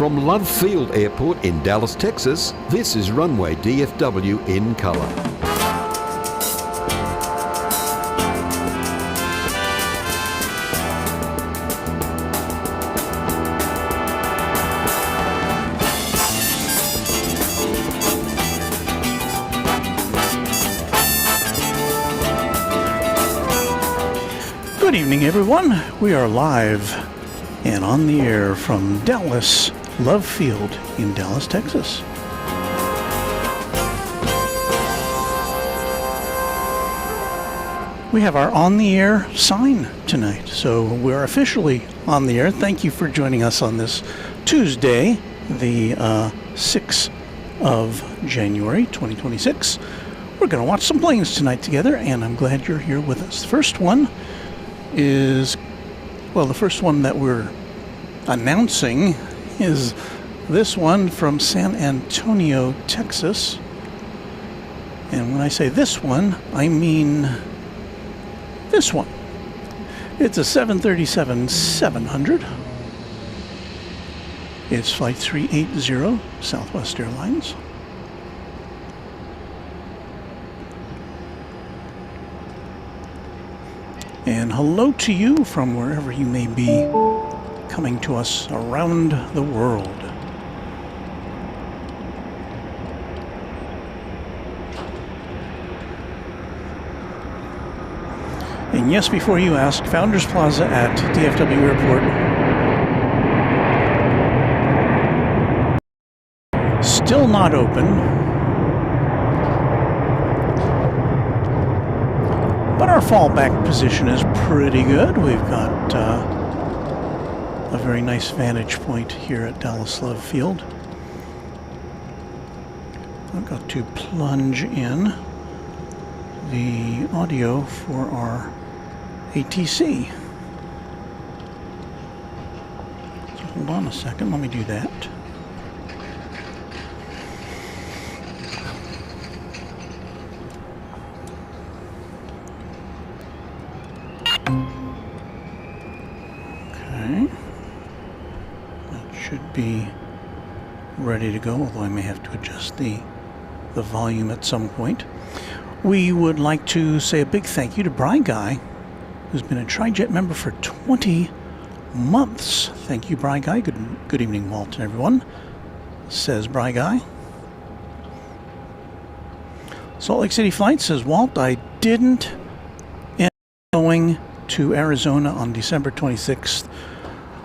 From Love Field Airport in Dallas, Texas, this is Runway DFW in color. Good evening, everyone. We are live and on the air from Dallas Love Field in Dallas, Texas. We have our on the air sign tonight, so we're officially on the air. Thank you for joining us on this Tuesday, the 6th of January, 2026. We're going to watch some planes tonight together, and I'm glad you're here with us. The first one is, well, the first one that we're announcing is this one from San Antonio, Texas. And when I say this one, I mean this one. It's a 737-700. It's Flight 380, Southwest Airlines. And hello to you from wherever you may be coming to us around the world. And yes, before you ask, Founders Plaza at DFW Airport still not open. But our fallback position is pretty good. We've got a very nice vantage point here at Dallas Love Field. I've got to plunge in the audio for our ATC. So hold on a second, let me do that. Be ready to go, although I may have to adjust the volume at some point. We would like to say a big thank you to Bry Guy, who's been a TriJet member for 20 months. Thank you, Bry Guy. Good evening, Walt and everyone, says Bry Guy. Salt Lake City Flight says, Walt, I didn't end up going to Arizona on December 26th.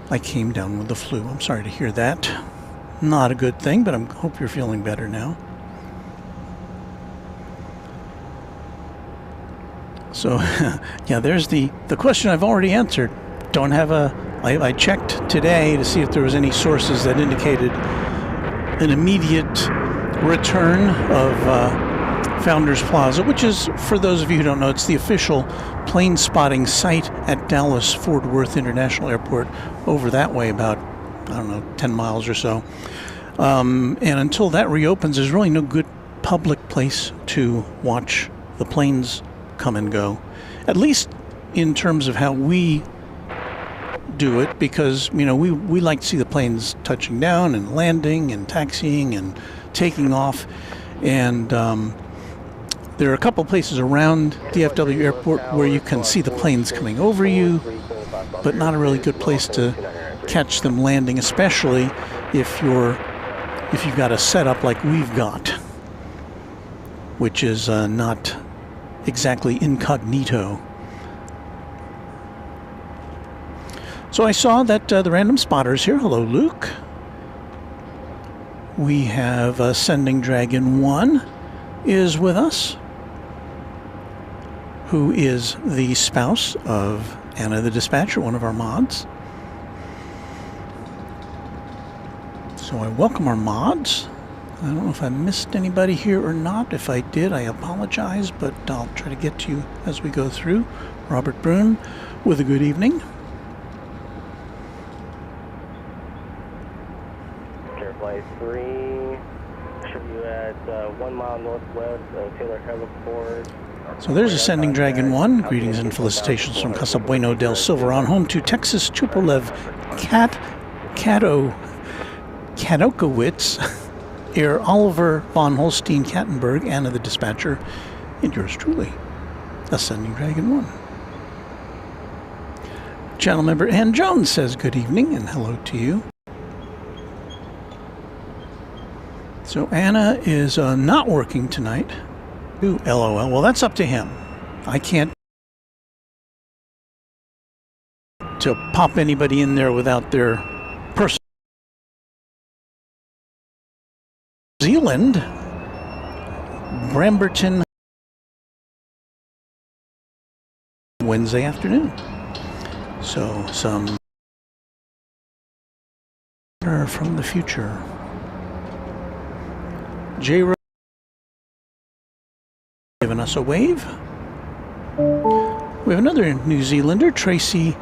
I came down with the flu. I'm sorry to hear that. Not a good thing, but I hope you're feeling better now. So, yeah, there's the question I've already answered. Don't have I checked today to see if there was any sources that indicated an immediate return of Founders Plaza, which is, for those of you who don't know, it's the official plane spotting site at Dallas Fort Worth International Airport, over that way about, I don't know, 10 miles or so. And until that reopens, there's really no good public place to watch the planes come and go, at least in terms of how we do it, because, you know, we like to see the planes touching down and landing and taxiing and taking off. And there are a couple places around DFW Airport where you can see the planes coming over you, but not a really good place to catch them landing, especially if you've got a setup like we've got, which is not exactly incognito. So I saw that the random spotters here. Hello, Luke. We have Sending Dragon 1 is with us, who is the spouse of Anna the Dispatcher, one of our mods. So I welcome our mods. I don't know if I missed anybody here or not. If I did, I apologize, but I'll try to get to you as we go through. Robert Brune with a good evening. Flight 3, show you at 1 mile northwest of Taylor Heliport. So there's a Sending Dragon 1. Greetings and felicitations from Casa Bueno del Silver on home to Texas Tupolev Cato Kadokowitz, Air Oliver von Holstein-Kattenberg, Anna the dispatcher, and yours truly, Ascending Dragon 1. Channel member Ann Jones says good evening and hello to you. So Anna is not working tonight. Ooh, LOL. Well, that's up to him. I can't to pop anybody in there without their person. New Zealand, Bramberton, Wednesday afternoon. So some from the future. J. Giving us a wave. We have another New Zealander, Tracy.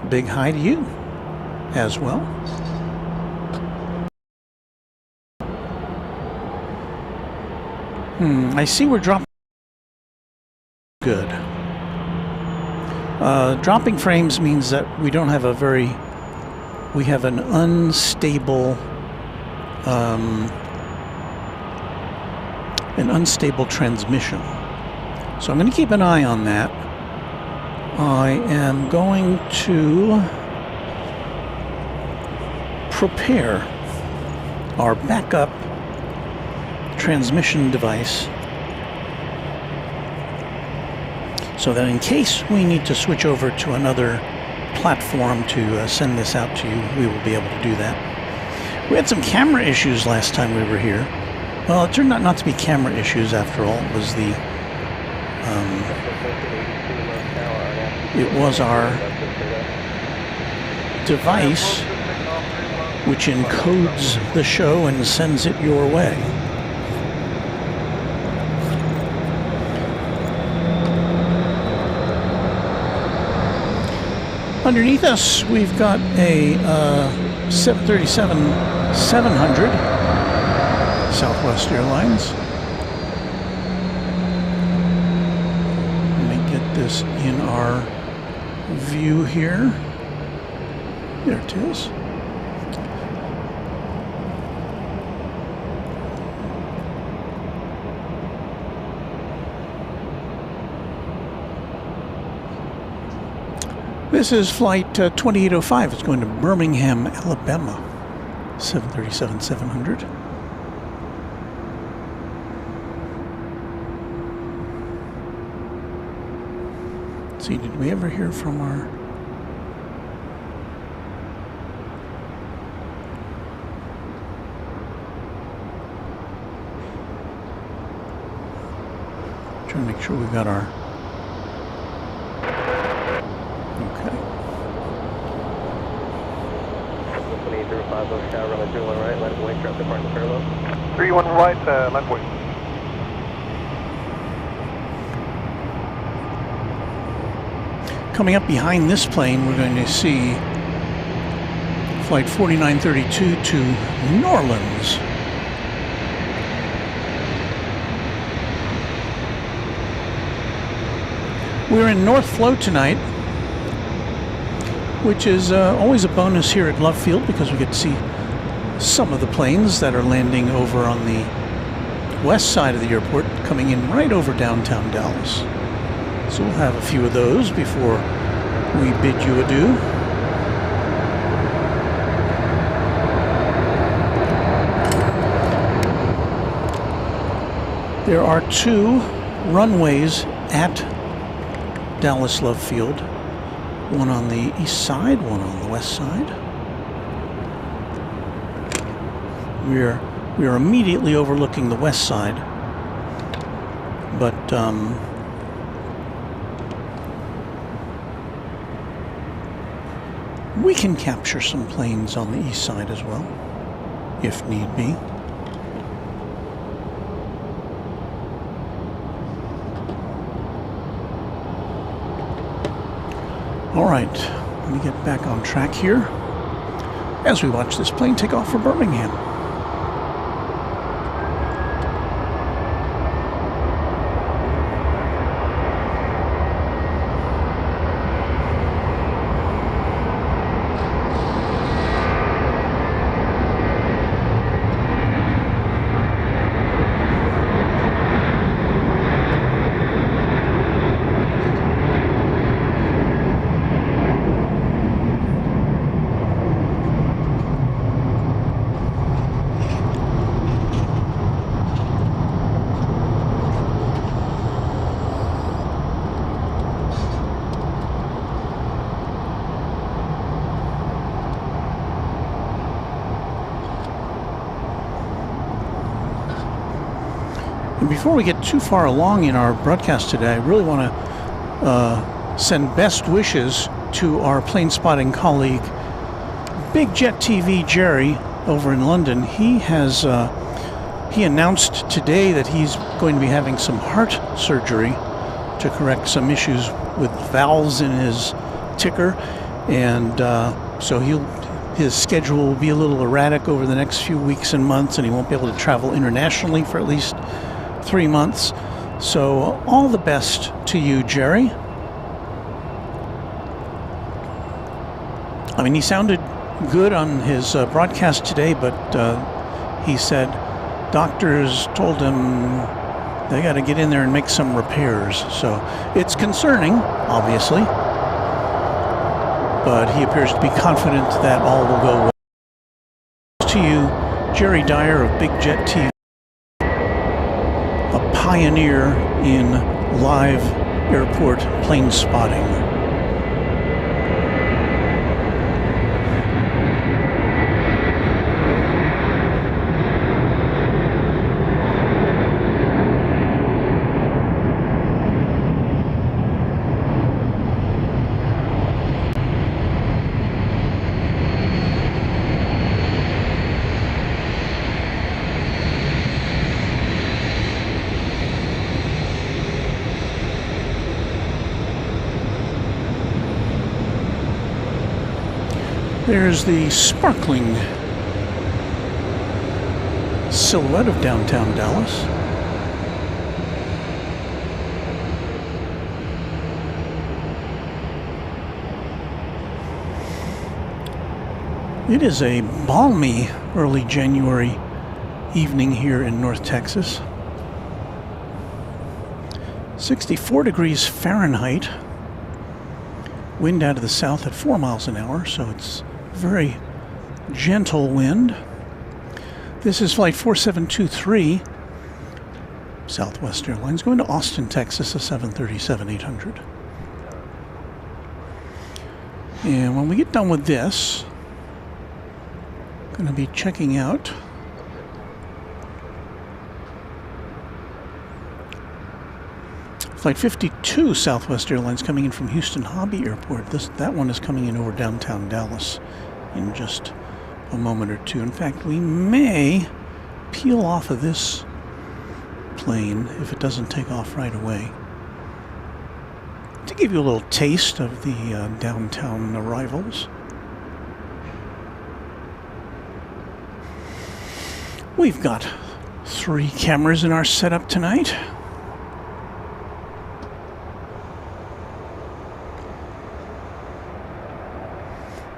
Big hi to you as well. I see we're dropping. Good. Dropping frames means that we don't have we have an unstable transmission. So I'm going to keep an eye on that. I am going to prepare our backup transmission device so that in case we need to switch over to another platform to send this out to you, we will be able to do that. We had some camera issues last time we were here. Well, it turned out not to be camera issues after all. It was it was our device which encodes the show and sends it your way. Underneath us, we've got a 737-700 Southwest Airlines. Let me get this in our view here. There it is. This is flight 2805. It's going to Birmingham, Alabama. 737-700. Let's see, did we ever hear from our... Trying to make sure we've got our... Okay. 2805, shower, runway 31 right, left wing, traffic departing parallel. 31 right, left wing. Coming up behind this plane, we're going to see flight 4932 to New Orleans. We're in North Flow tonight, which is always a bonus here at Love Field because we get to see some of the planes that are landing over on the west side of the airport, coming in right over downtown Dallas. So we'll have a few of those before we bid you adieu. There are two runways at Dallas Love Field. One on the east side, one on the west side. We are immediately overlooking the west side, but we can capture some planes on the east side as well, if need be. All right, let me get back on track here as we watch this plane take off for Birmingham. And before we get too far along in our broadcast today, I really want to send best wishes to our plane spotting colleague, Big Jet TV Jerry, over in London. He announced today that he's going to be having some heart surgery to correct some issues with valves in his ticker, and so his schedule will be a little erratic over the next few weeks and months, and he won't be able to travel internationally for at least 3 months. So all the best to you, Jerry. I mean, he sounded good on his broadcast today, but he said doctors told him they got to get in there and make some repairs. So it's concerning, obviously, but he appears to be confident that all will go well. To you, Jerry Dyer of Big Jet TV, a pioneer in live airport plane spotting. There's the sparkling silhouette of downtown Dallas. It is a balmy early January evening here in North Texas. 64 degrees Fahrenheit. Wind out of the south at 4 miles an hour, so it's very gentle wind. This is flight 4723, Southwest Airlines, going to Austin, Texas, a 737-800. And when we get done with this, I'm going to be checking out Flight 52, Southwest Airlines, coming in from Houston Hobby Airport. That one is coming in over downtown Dallas in just a moment or two. In fact, we may peel off of this plane if it doesn't take off right away, to give you a little taste of the downtown arrivals. We've got 3 cameras in our setup tonight.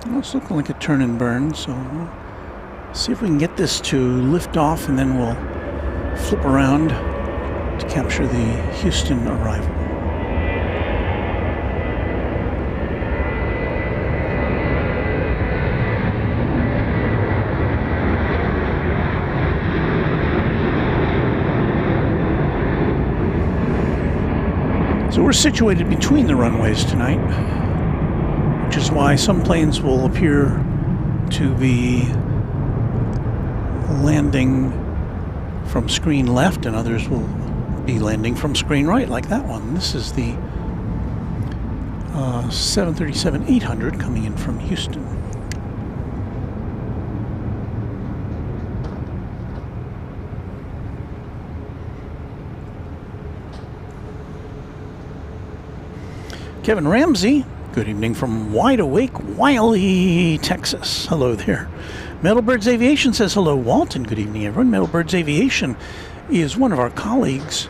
It's looking like a turn and burn, so we'll see if we can get this to lift off, and then we'll flip around to capture the Houston arrival. So we're situated between the runways tonight, which is why some planes will appear to be landing from screen left and others will be landing from screen right, like that one. This is the 737-800 coming in from Houston. Kevin Ramsey, good evening from Wide Awake, Wiley, Texas. Hello there. Metalbirds Aviation says hello, Walton. Good evening, everyone. Metalbirds Aviation is one of our colleagues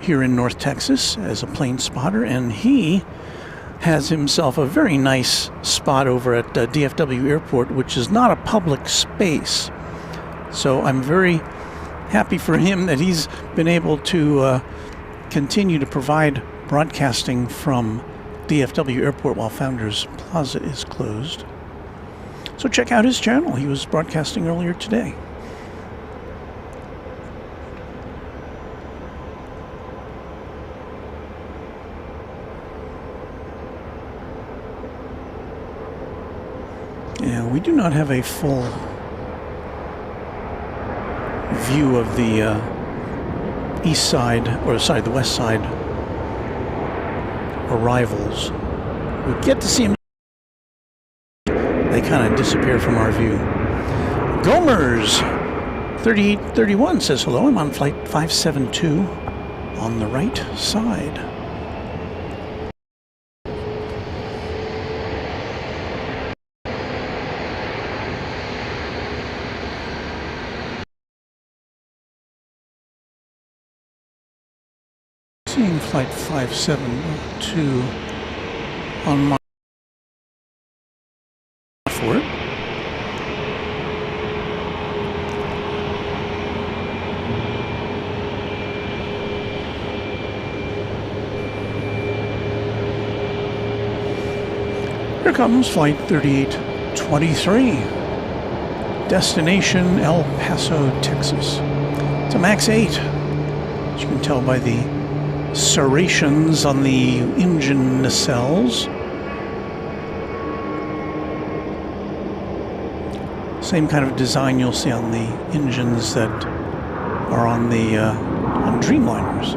here in North Texas as a plane spotter, and he has himself a very nice spot over at DFW Airport, which is not a public space. So I'm very happy for him that he's been able to continue to provide broadcasting from DFW Airport while Founders Plaza is closed. So check out his channel. He was broadcasting earlier today. Yeah, we do not have a full view of the east side, or sorry, the west side arrivals. We get to see them. They kind of disappear from our view. Gomers 3831 says hello. I'm on flight 572 on the right side. Seeing flight 572 on my for it. Here comes flight 3823. Destination El Paso, Texas. It's a MAX 8. As you can tell by the serrations on the engine nacelles. Same kind of design you'll see on the engines that are on the on Dreamliners.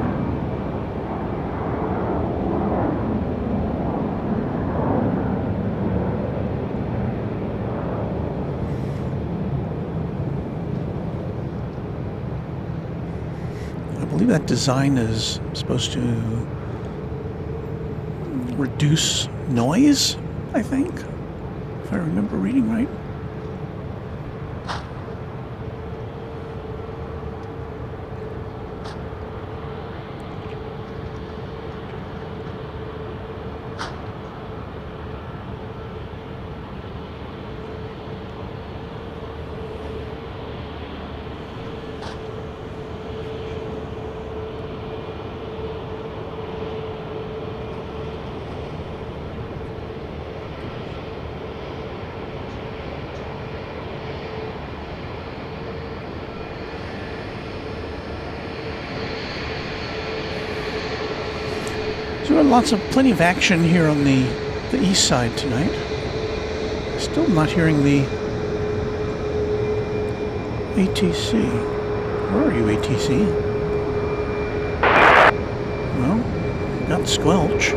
I believe that design is supposed to reduce noise, I think, if I remember reading right. So plenty of action here on the east side tonight. Still not hearing the ATC. Where are you, ATC? Well, got squelch.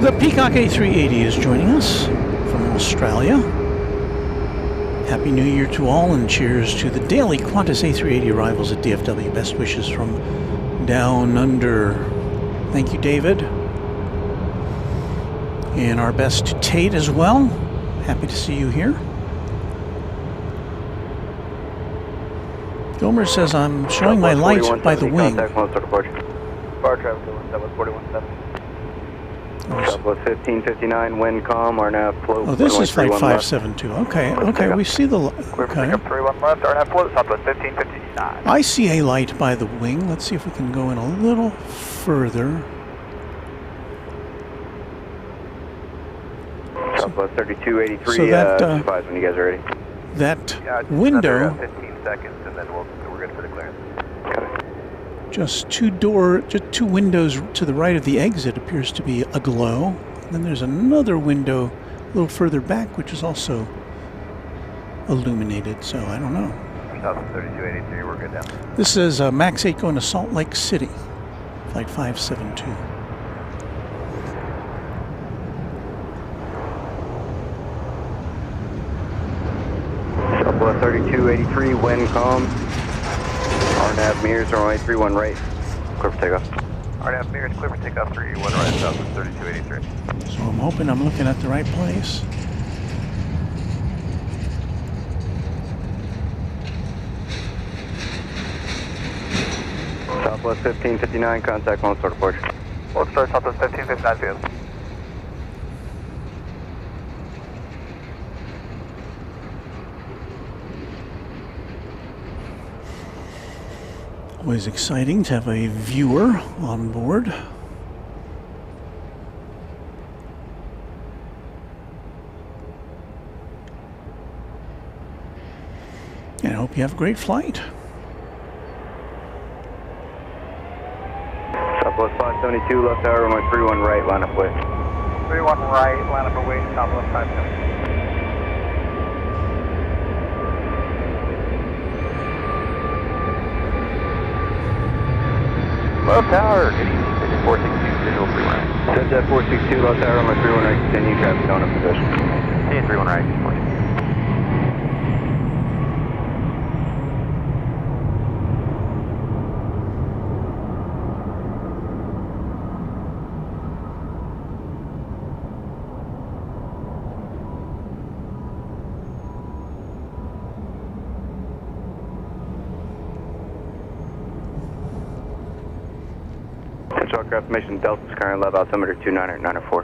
The Peacock A380 is joining us from Australia. Happy New Year to all, and cheers to the daily Qantas A380 arrivals at DFW. Best wishes from down under. Thank you, David. And our best to Tate as well. Happy to see you here. Gomer says I'm showing my light by the wing. Bar traffic, that was 41.7. Southwest 1559, wind calm, RNAV float. Oh, this is flight 572. Okay, we see the light. Okay. 31 left, RNAV float, Southwest 1559. I see a light by the wing. Let's see if we can go in a little further. Southwest 3283, so that, advise when you guys are ready. That window. 15 seconds, and then we're good for the clearance. Just two windows to the right of the exit appears to be aglow. And then there's another window a little further back, which is also illuminated. So I don't know. Southwest 3283, we're good now. This is MAX 8 going to Salt Lake City, flight 572. Southwest 3283, wind calm. RNAV mirrors are only 31 right. Clear for takeoff. RNAV mirrors clear for takeoff 31 right, Southwest 3283. So I'm hoping I'm looking at the right place. Southwest 1559, contact Lone Star departure. Lone Star, Southwest 1559 field. Always exciting to have a viewer on board. And I hope you have a great flight. Southwest 572, left tower, runway 31 right, line up way. 31 right, line up away, Southwest 572. Tower, good evening, Vision 462, visual 31 right. Sunset 462, low tower, runway 31 right, continue, traffic going up position. See 31 right, point. Aircraft mission Delta's current level altimeter 29894.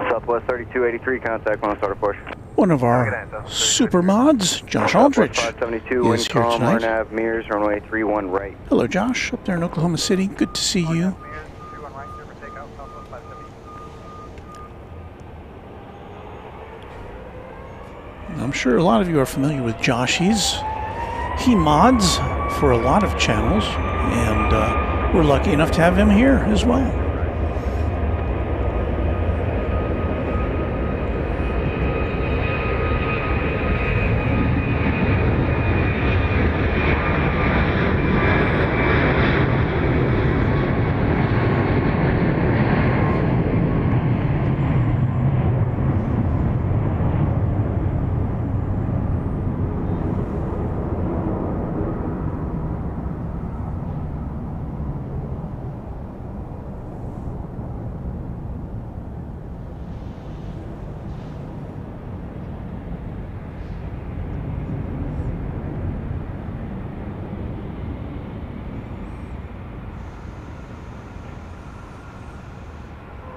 Southwest 3283, contact one starter Porsche. One of our super mods, Josh Aldrich, 572, is wind here calm, tonight. RNAV, mirrors, runway 31 right. Hello, Josh, up there in Oklahoma City. Good to see you. I'm sure a lot of you are familiar with Josh. He mods for a lot of channels, and we're lucky enough to have him here as well.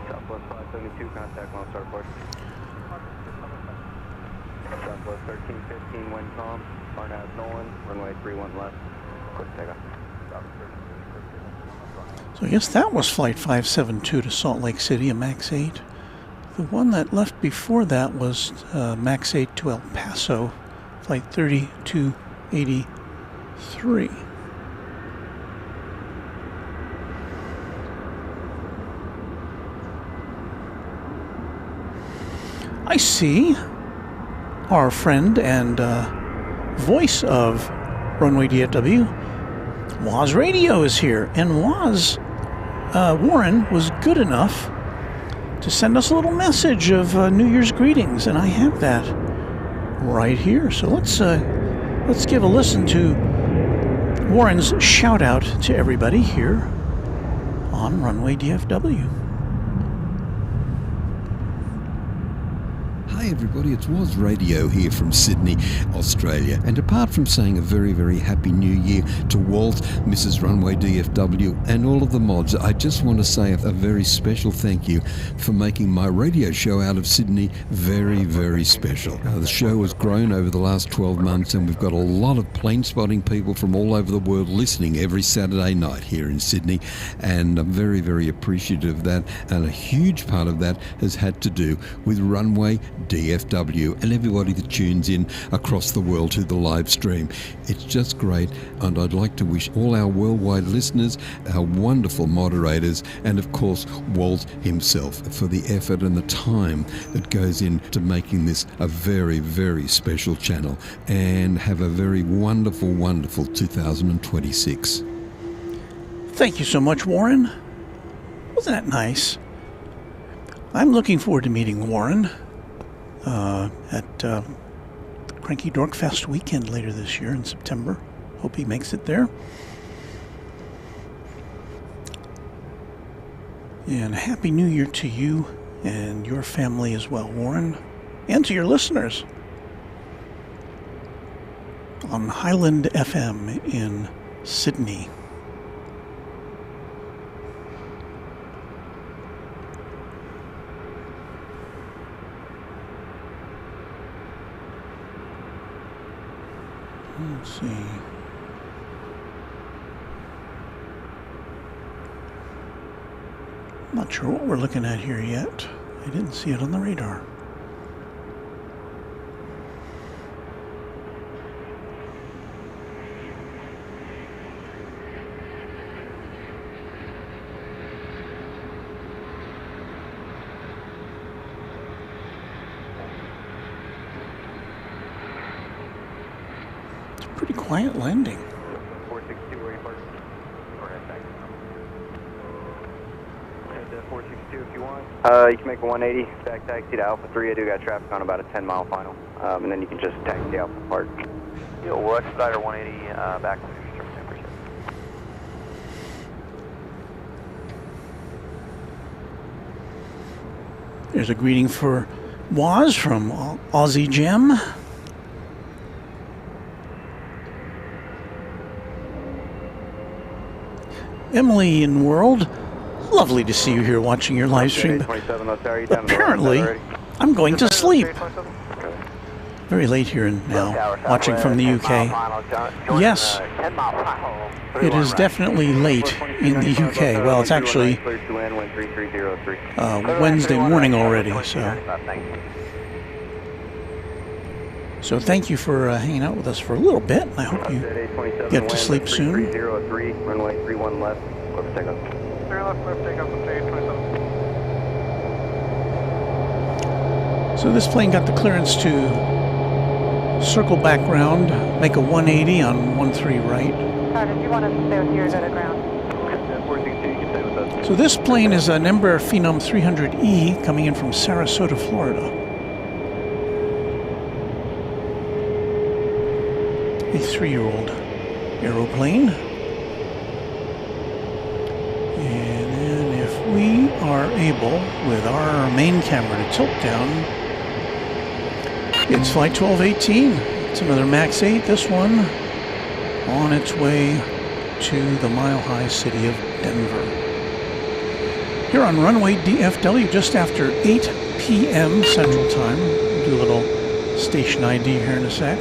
Southwest 572, contact one starter Porsche. Southwest 1315, wind calm, RNAV Nolan, runway 31 left, quick takeoff. So I guess that was Flight 572 to Salt Lake City, a MAX 8. The one that left before that was MAX 8 to El Paso, Flight 3283. I see our friend and voice of Runway DFW, Waz Radio, is here. And Waz, Warren, was good enough to send us a little message of New Year's greetings, and I have that right here. So let's give a listen to Warren's shout out to everybody here on Runway DFW. Hi everybody, it's Waz Radio here from Sydney, Australia. And apart from saying a very, very happy new year to Walt, Mrs. Runway DFW and all of the mods, I just want to say a very special thank you for making my radio show out of Sydney very, very special. The show has grown over the last 12 months and we've got a lot of plane spotting people from all over the world listening every Saturday night here in Sydney, and I'm very, very appreciative of that, and a huge part of that has had to do with Runway DFW and everybody that tunes in across the world to the live stream. It's just great, and I'd like to wish all our worldwide listeners, our wonderful moderators, and of course Walt himself for the effort and the time that goes into making this a very, very special channel, and have a very wonderful, wonderful 2026. Thank you so much, Warren. Wasn't that nice? I'm looking forward to meeting Warren at Cranky Dork Fest weekend later this year in September. Hope he makes it there. And Happy New Year to you and your family as well, Warren, and to your listeners on Highland FM in Sydney. Let's see. Not sure what we're looking at here yet. I didn't see it on the radar. Pretty quiet landing. 462, where you parked? 462 if you want. You can make a 180, back taxi to Alpha 3. I do got traffic on about a 10-mile final. And then you can just taxi Alpha Park. Yeah, we'll expedite our 180 back to your temperature. There's a greeting for Waz from Aussie Gem. Emily in World, lovely to see you here watching your live stream. Apparently, I'm going to sleep. Very late here now, watching from the UK. Yes, it is definitely late in the UK. Well, it's actually Wednesday morning already, so thank you for hanging out with us for a little bit. I hope you get to sleep soon. Runway 31 left, clear for takeoff. 3 left, clear for takeoff, 27. So this plane got the clearance to circle back round, make a 180 on 13 right. Carter, do you want us to stay with you or go to ground? So this plane is an Embraer Phenom 300E coming in from Sarasota, Florida. A 3-year-old aeroplane. And then if we are able, with our main camera to tilt down, it's flight 1218. It's another MAX 8, this one on its way to the mile-high city of Denver. Here on Runway DFW, just after 8 p.m. Central Time. We'll do a little station ID here in a sec.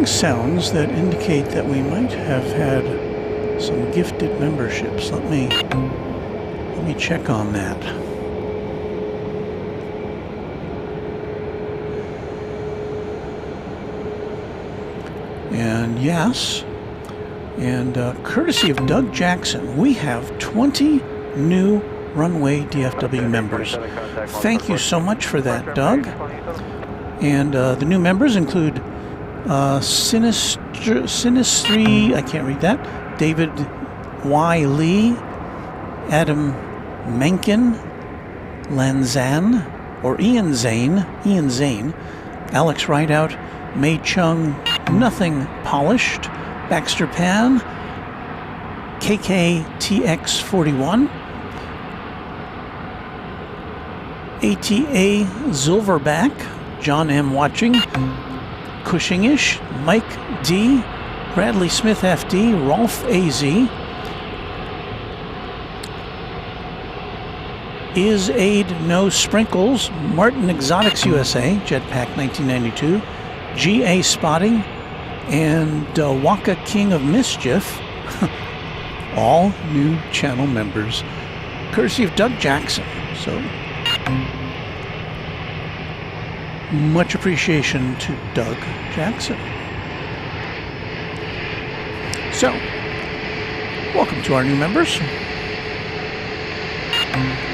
Sounds that indicate that we might have had some gifted memberships. Let me check on that. And yes, and courtesy of Doug Jackson, we have 20 new Runway DFW members. Thank you so much for that, Doug. And the new members include Sinistry, I can't read that, David Y. Lee, Adam Menken, Lanzan, or Ian Zane, Alex Rideout, Mei Chung, Nothing Polished, Baxter Pan, KKTX41, ATA Silverback, John M. Watching, Cushingish, Mike D, Bradley Smith FD, Rolf AZ, Is Aid No Sprinkles, Martin Exotics USA, Jetpack 1992, GA Spotting, and Waka King of Mischief, all new channel members, courtesy of Doug Jackson. So, much appreciation to Doug Jackson. So, welcome to our new members.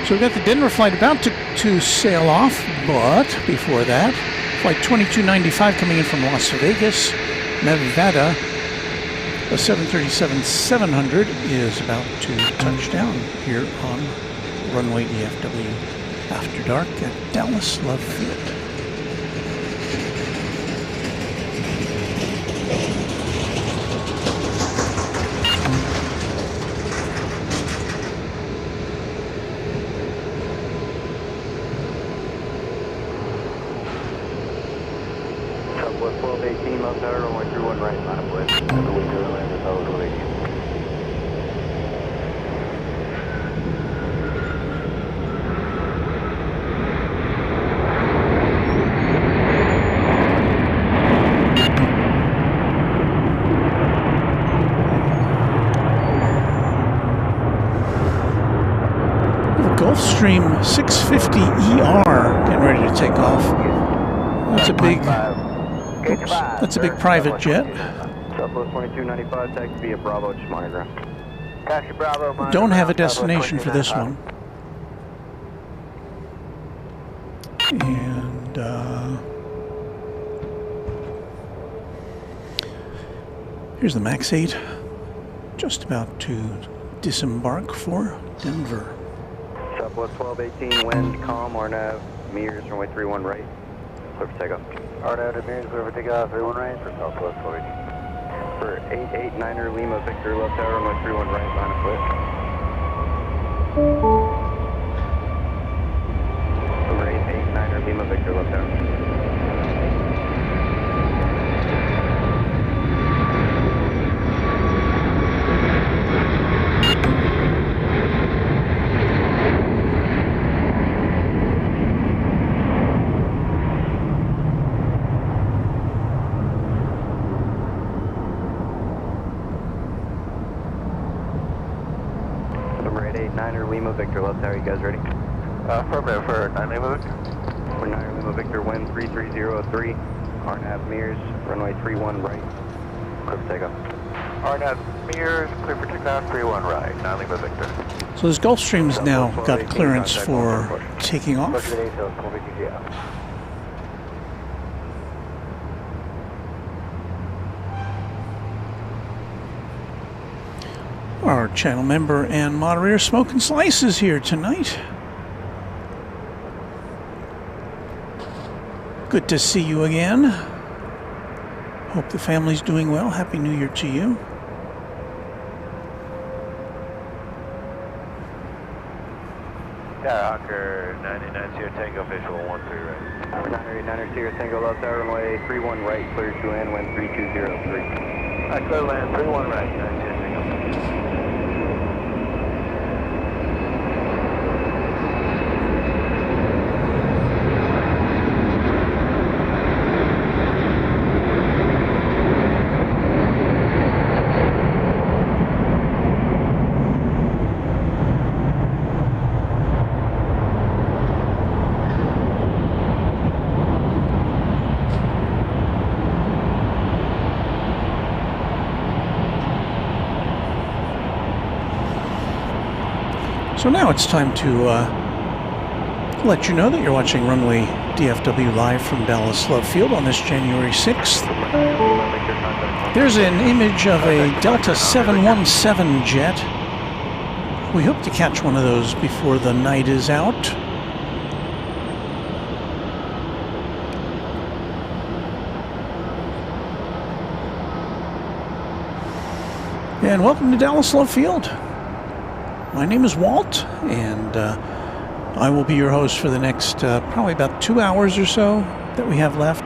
So we've got the Denver flight about to sail off, but before that, flight 2295 coming in from Las Vegas, Nevada, a 737-700 is about to touch down here on Runway DFW After Dark at Dallas Love Field. Southwest 1218, Mount Tower, runway 31 right, line of west. Have a window to land at Southwest 1218. Gulfstream 650 ER getting ready to take off. That's a big, oops, that's a big private jet. Southwest 2295, taxi via Bravo, just monitor. Taxi Bravo, monitor. Don't have a destination for this one. And here's the MAX 8, just about to disembark for Denver. Southwest 1218, wind, calm, RNAV, mirrors, runway 31 right. Clear for takeoff. RNAV to mirrors, clear for takeoff, 31 right for Southwest 1218. For 889er Lima Victor, left tower, runway 31 right, line of foot. For 889er Lima Victor, left tower. Lima Victor, left tower, you guys ready? Affirmative for 9 Lima Victor. For 9 Lima Victor, wind 33003, RNAV mirrors, runway 31 right, clear for takeoff. RNAV mirrors, clear for takeoff, 31 right, 9 Lima Victor. So this Gulfstream's now got clearance for taking off. Our channel member and moderator Smoking Slices here tonight. Good to see you again. Hope the family's doing well. Happy New Year to you. Yeah, Hawker 99 Sierra Tango, visual 13 right. 989er Sierra Tango, left tower, runway 31 right, clear to land, wind 3203. Clear land, 31 right, 9 Sierra Tango. So now it's time to let you know that you're watching Runway DFW live from Dallas Love Field on this January 6th. There's an image of a Delta 717 jet. We hope to catch one of those before the night is out. And welcome to Dallas Love Field. My name is Walt, and I will be your host for the next probably about 2 hours or so that we have left.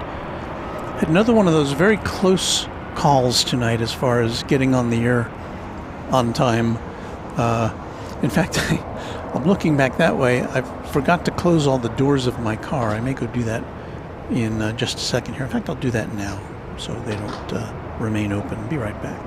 Had another one of those very close calls tonight as far as getting on the air on time. In fact, I'm looking back that way. I forgot to close all the doors of my car. I may go do that in just a second here. In fact, I'll do that now so they don't remain open. Be right back.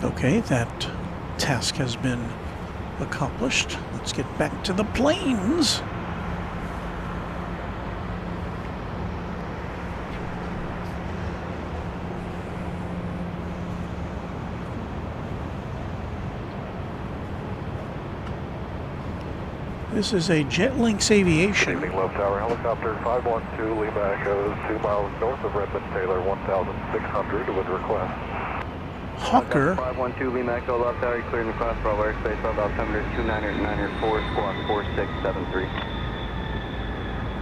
Okay, that task has been accomplished. Let's get back to the planes. This is a Jetlinks Aviation. Good evening, Love Tower. Helicopter 512 Lima Echoes, 2 miles north of Redmond Taylor, 1,600 would request. Hawker. 512 Lima Echo, left tower, clearing the class Bravo airspace, Bravo altimeter 2994, squawk 4673.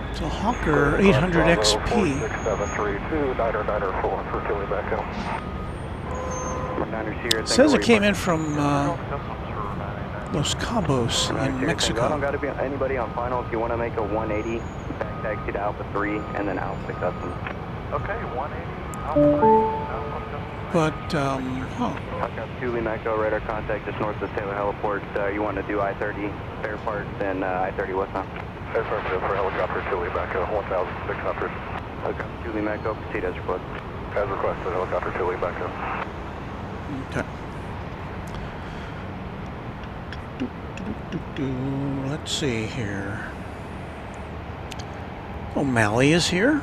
It's a Hawker 800 XP. 4673, 2994 for Lima Echo. It says it came in from Los Cabos in I don't Mexico. got to be anybody on final. If you want to make a 180, back taxi to Alpha 3 and then Alpha to Customs. Okay, 180, Alpha 3, Alpha Customs. But, Got 2 Lima Echo, radar contact just north of Taylor Heliport. You want to do I-30 spare parts and I-30 westbound. Affirmative for helicopter 2 Lima Echo, 1,600. Helicopter 2 Lima Echo, proceed as requested. As requested, helicopter 2 Lima Echo. okay. Let's see here. O'Malley is here.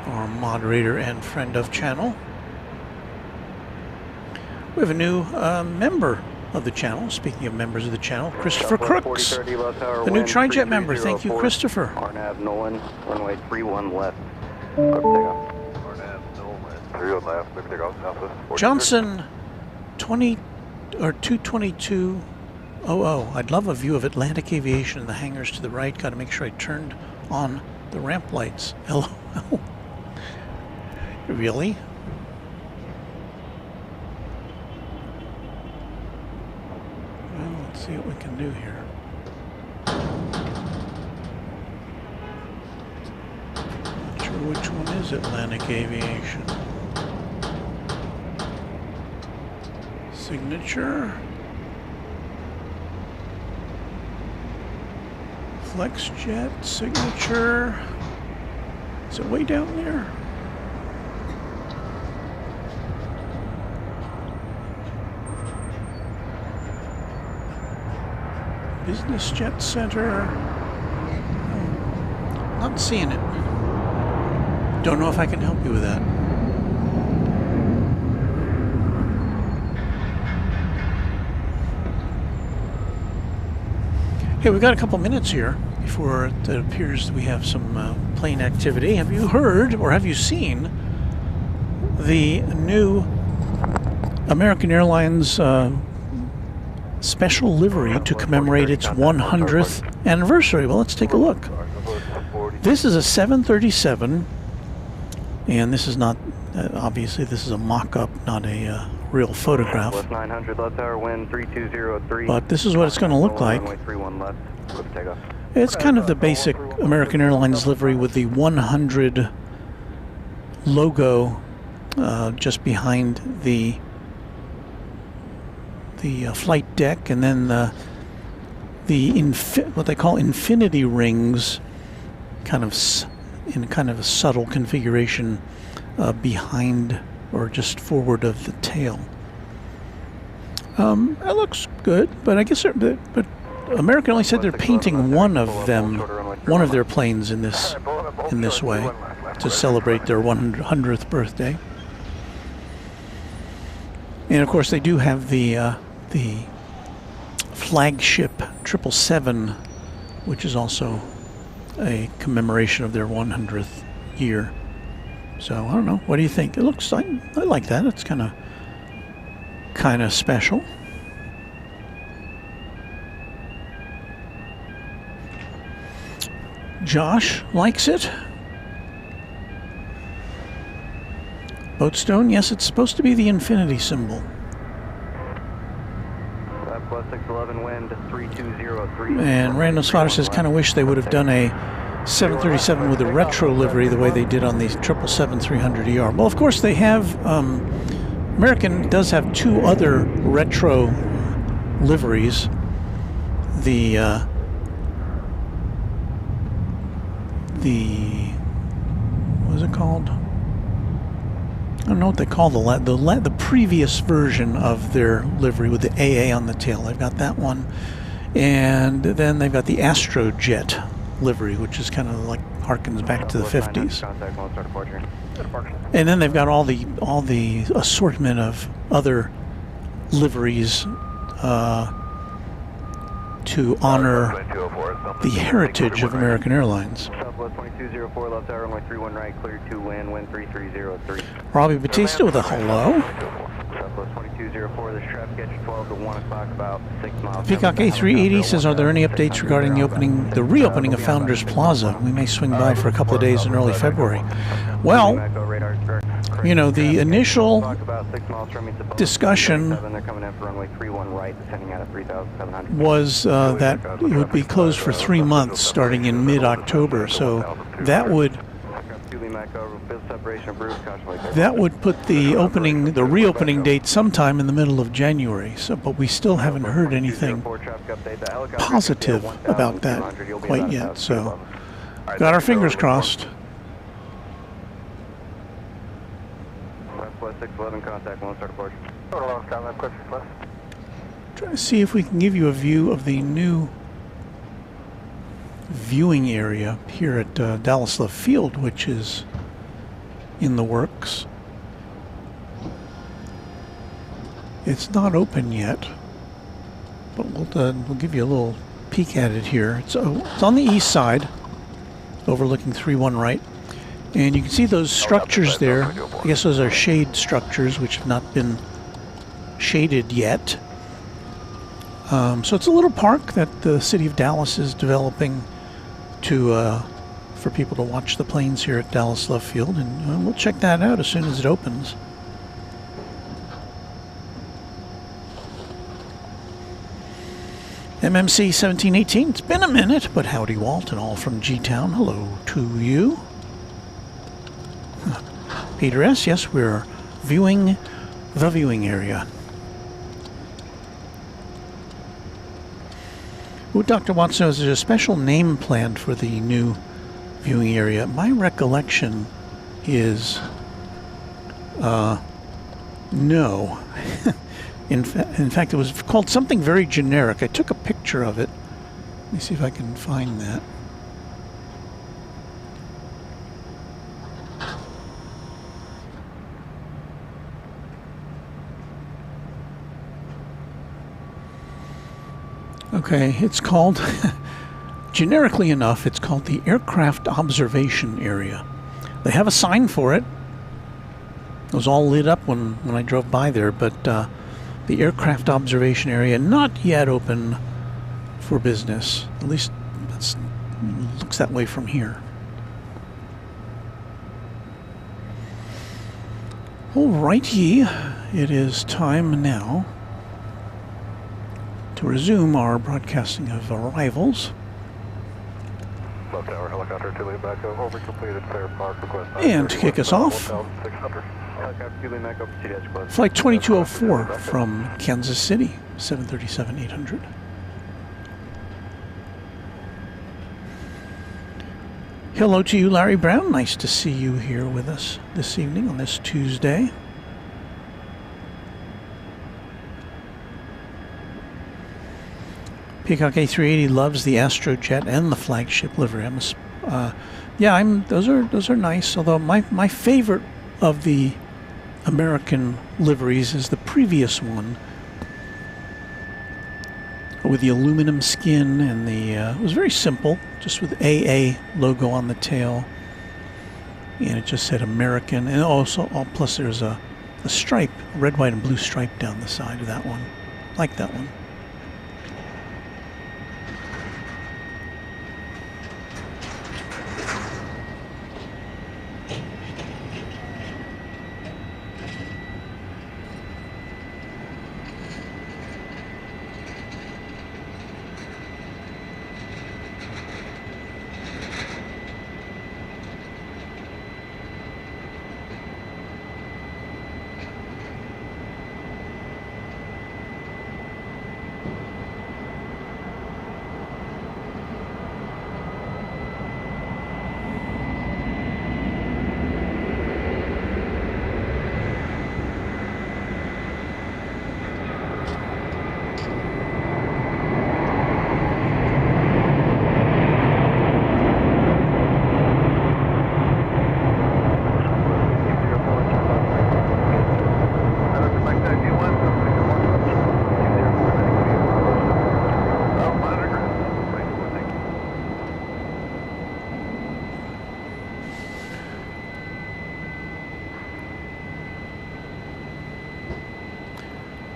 Our moderator and friend of channel. We have a new member of the channel. Speaking of members of the channel, Christopher Crooks, the new Trijet member. Thank you, Christopher. RNAV Nolan, runway 31 left. Clear for takeoff. RNAV Nolan, 31 left, clear for takeoff, Southwest 40. Johnson, 22200. I'd love a view of Atlantic Aviation and the hangars to the right. Got to make sure I turned on the ramp lights. LOL. Really? Well, let's see what we can do here. Not sure which one is Atlantic Aviation. Signature. FlexJet signature. Is it way down there? Business Jet Center. Not seeing it. Don't know if I can help you with that. Hey, we've got a couple minutes here before it appears that we have some plane activity. Have you heard or have you seen the new American Airlines special livery to commemorate its 100th anniversary? Well, let's take a look. This is a 737, and this is not, obviously this is a mock-up, not a real photograph. 900 left tower, wind 3203. But this is what it's going to look like. Runway 31 left, clear for takeoff. It's kind of the basic American Airlines livery with the 100 logo just behind the flight deck, and then what they call infinity rings, in kind of a subtle configuration behind or just forward of the tail. That looks good, but I guess but American only said they're painting one of their planes in this way to celebrate their 100th birthday. And of course, they do have the flagship 777, which is also a commemoration of their 100th year. So I don't know. What do you think? It looks like, I like that. It's kind of special. Josh likes it. Boatstone, yes, it's supposed to be the infinity symbol. Plus 611 wind 3203. And Random Spotter says, kind of wish they would have done a 737 with a retro livery the way they did on the 777-300ER. Well, of course they have. American does have two other retro liveries. The what is it called? I don't know what they call the previous version of their livery with the AA on the tail. They've got that one, and then they've got the Astrojet livery, which is kind of like harkens back to the 50s. And then they've got all the assortment of other liveries to honor the heritage of American Airlines. Southwest 2204 left tower, runway 31 right, clear to wind 3303. Robbie Batista with a hello. Southwest 2204, this traffic edge 12 to 1 o'clock, about 6 miles. Peacock A380 says, are there any updates regarding the reopening of Founders Plaza? We may swing by for a couple of days in early February. Well, You know, the initial About 6 miles from me to discussion they're coming in for runway 31 right, descending out of 3,700. was that it would be closed for 3 months starting in mid-October. So that would put the reopening date sometime in the middle of January. So, but we still haven't heard anything positive about that quite yet. So, got our fingers crossed. West 611 contact, one start approach. Trying to see if we can give you a view of the new viewing area here at Dallas Love Field, which is in the works. It's not open yet, but we'll give you a little peek at it here. It's on the east side, overlooking 31 right, and you can see those structures there. I guess those are shade structures which have not been shaded yet. So it's a little park that the city of Dallas is developing for people to watch the planes here at Dallas Love Field, and we'll check that out as soon as it opens. MMC 1718, it's been a minute, but howdy Walt and all from G-Town, hello to you. Peter S., yes, we're viewing the viewing area. Ooh, Dr. Watson, is there a special name planned for the new viewing area? My recollection is no. In fact, it was called something very generic. I took a picture of it. Let me see if I can find that. Okay, it's called, generically enough, it's called the Aircraft Observation Area. They have a sign for it. It was all lit up when I drove by there, but the Aircraft Observation Area not yet open for business. At least it looks that way from here. Alrighty, it is time now to resume our broadcasting of arrivals. Left tower, helicopter 2 lead back over, completed fair park request. And to kick us off, Flight 2204 from Kansas City, 737-800. Hello to you, Larry Brown. Nice to see you here with us this evening on this Tuesday. Peacock A380 loves the Astrojet and the flagship livery. Those are nice. Although my favorite of the American liveries is the previous one with the aluminum skin and it was very simple, just with AA logo on the tail, and it just said American, and also plus there's a stripe, red, white, and blue stripe down the side of that one. Like that one.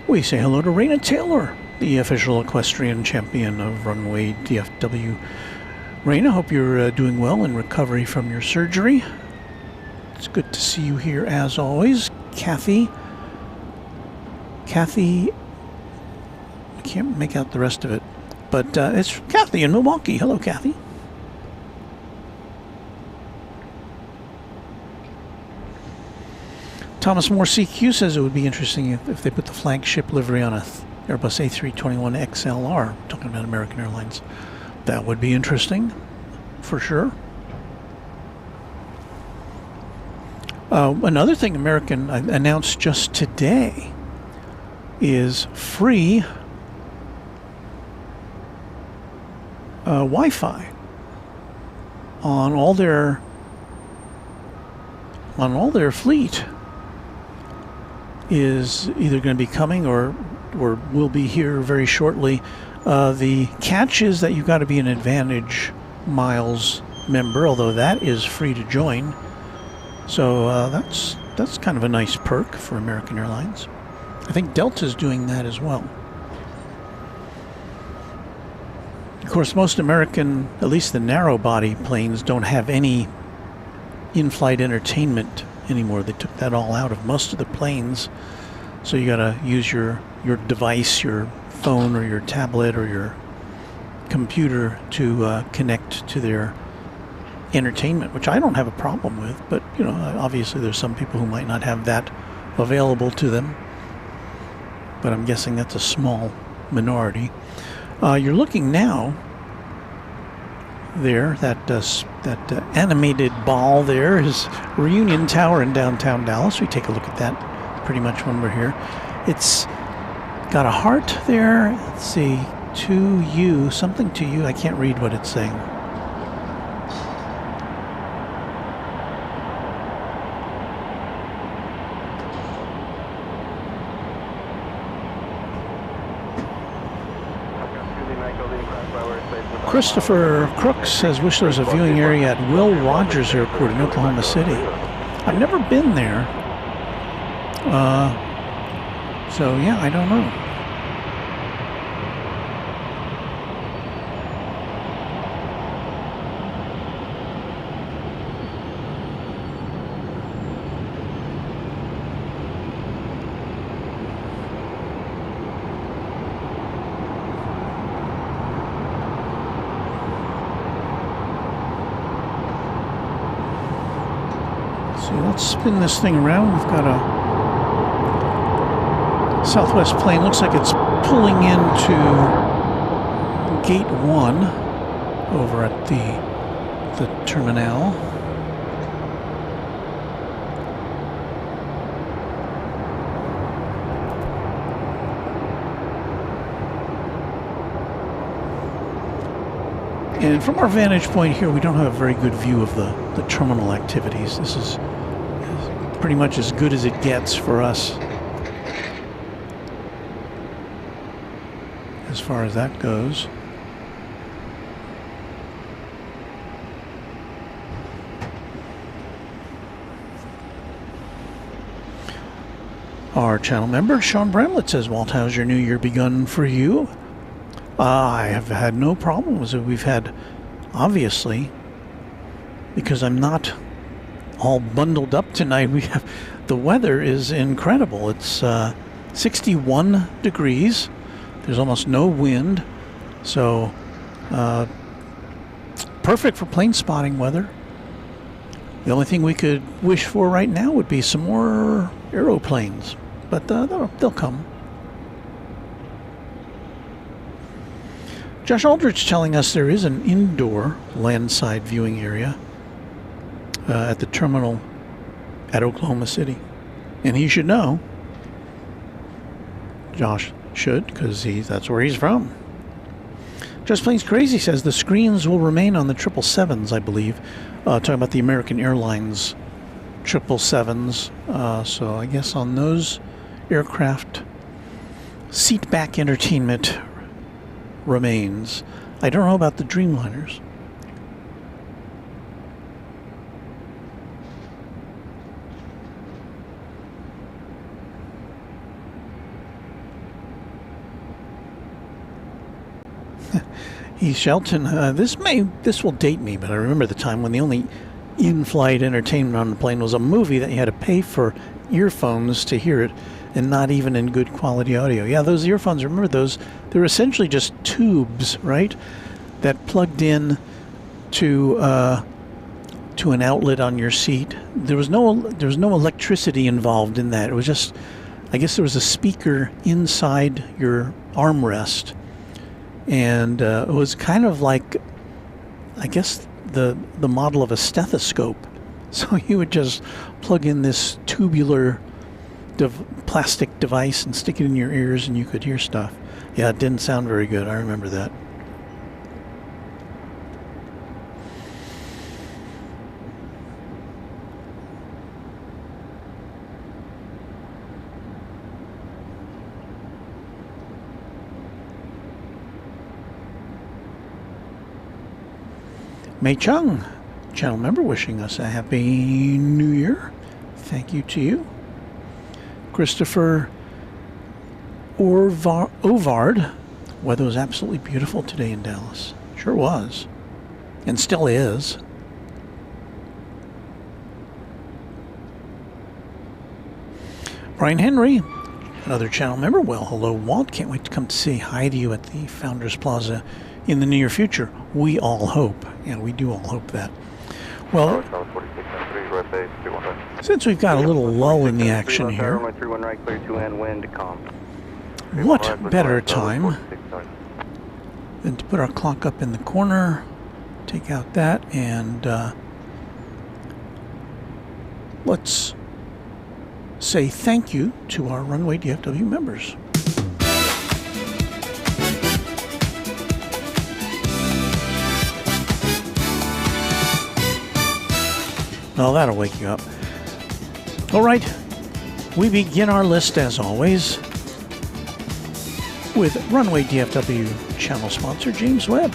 We say hello to Raina Taylor, the official equestrian champion of Runway DFW. Raina, hope you're doing well in recovery from your surgery. It's good to see you here as always. Kathy, I can't make out the rest of it, but it's Kathy in Milwaukee. Hello, Kathy. Thomas Moore CQ says it would be interesting if they put the flagship livery on a Airbus A321 XLR, talking about American Airlines. That would be interesting, for sure. Another thing American announced just today is free Wi-Fi on all their fleet. Is either going to be coming or will be here very shortly. The catch is that you've got to be an Advantage Miles member, although that is free to join. So that's kind of a nice perk for American Airlines. I think Delta's doing that as well. Of course, most American, at least the narrow-body planes, don't have any in-flight entertainment anymore. They took that all out of most of the planes, so you gotta use your device, your phone or your tablet or your computer to connect to their entertainment, which I don't have a problem with, but you know, obviously there's some people who might not have that available to them, but I'm guessing that's a small minority. You're looking now there, that animated ball there is Reunion Tower in downtown Dallas. We take a look at that pretty much when we're here. It's got a heart there. Let's see, to you, something to you. I can't read what it's saying. Christopher Crooks says, wish there was a viewing area at Will Rogers Airport in Oklahoma City. I've never been there. So, yeah, I don't know. Let's spin this thing around. We've got a Southwest plane. Looks like it's pulling into Gate 1 over at the terminal. And from our vantage point here, we don't have a very good view of the terminal activities. This is pretty much as good as it gets for us as far as that goes. Our channel member, Sean Bramlett, says, Walt, how's your new year begun for you? I have had no problems. We've had, obviously, because I'm not all bundled up tonight, the weather is incredible. It's 61 degrees. There's almost no wind. So, perfect for plane spotting weather. The only thing we could wish for right now would be some more aeroplanes. But they'll come. Josh Aldrich telling us there is an indoor landside viewing area at the terminal at Oklahoma City. And he should know. Josh should, because that's where he's from. Just Plains Crazy says the screens will remain on the 777s, I believe. Talking about the American Airlines 777s. So I guess on those aircraft, seat back entertainment remains. I don't know about the Dreamliners. Shelton, this will date me, but I remember the time when the only in-flight entertainment on the plane was a movie that you had to pay for earphones to hear it, and not even in good quality audio. Yeah, those earphones, remember those? They're essentially just tubes, right, that plugged in to an outlet on your seat. There was no electricity involved in that. It was just, I guess there was a speaker inside your armrest, and it was kind of like, I guess, the model of a stethoscope. So you would just plug in this tubular plastic device and stick it in your ears, and you could hear stuff. Yeah, it didn't sound very good. I remember that. Mei Chung, channel member, wishing us a happy new year. Thank you to you. Christopher Ovard. Weather was absolutely beautiful today in Dallas. Sure was. And still is. Brian Henry, another channel member. Well, hello, Walt. Can't wait to come to say hi to you at the Founders Plaza in the near future. We all hope. Yeah, we do all hope that. Well, since we've got a little lull in the action here, what better time than to put our clock up in the corner, take out that, and let's say thank you to our Runway DFW members. Oh, that'll wake you up. All right, we begin our list as always with Runway DFW channel sponsor, James Webb.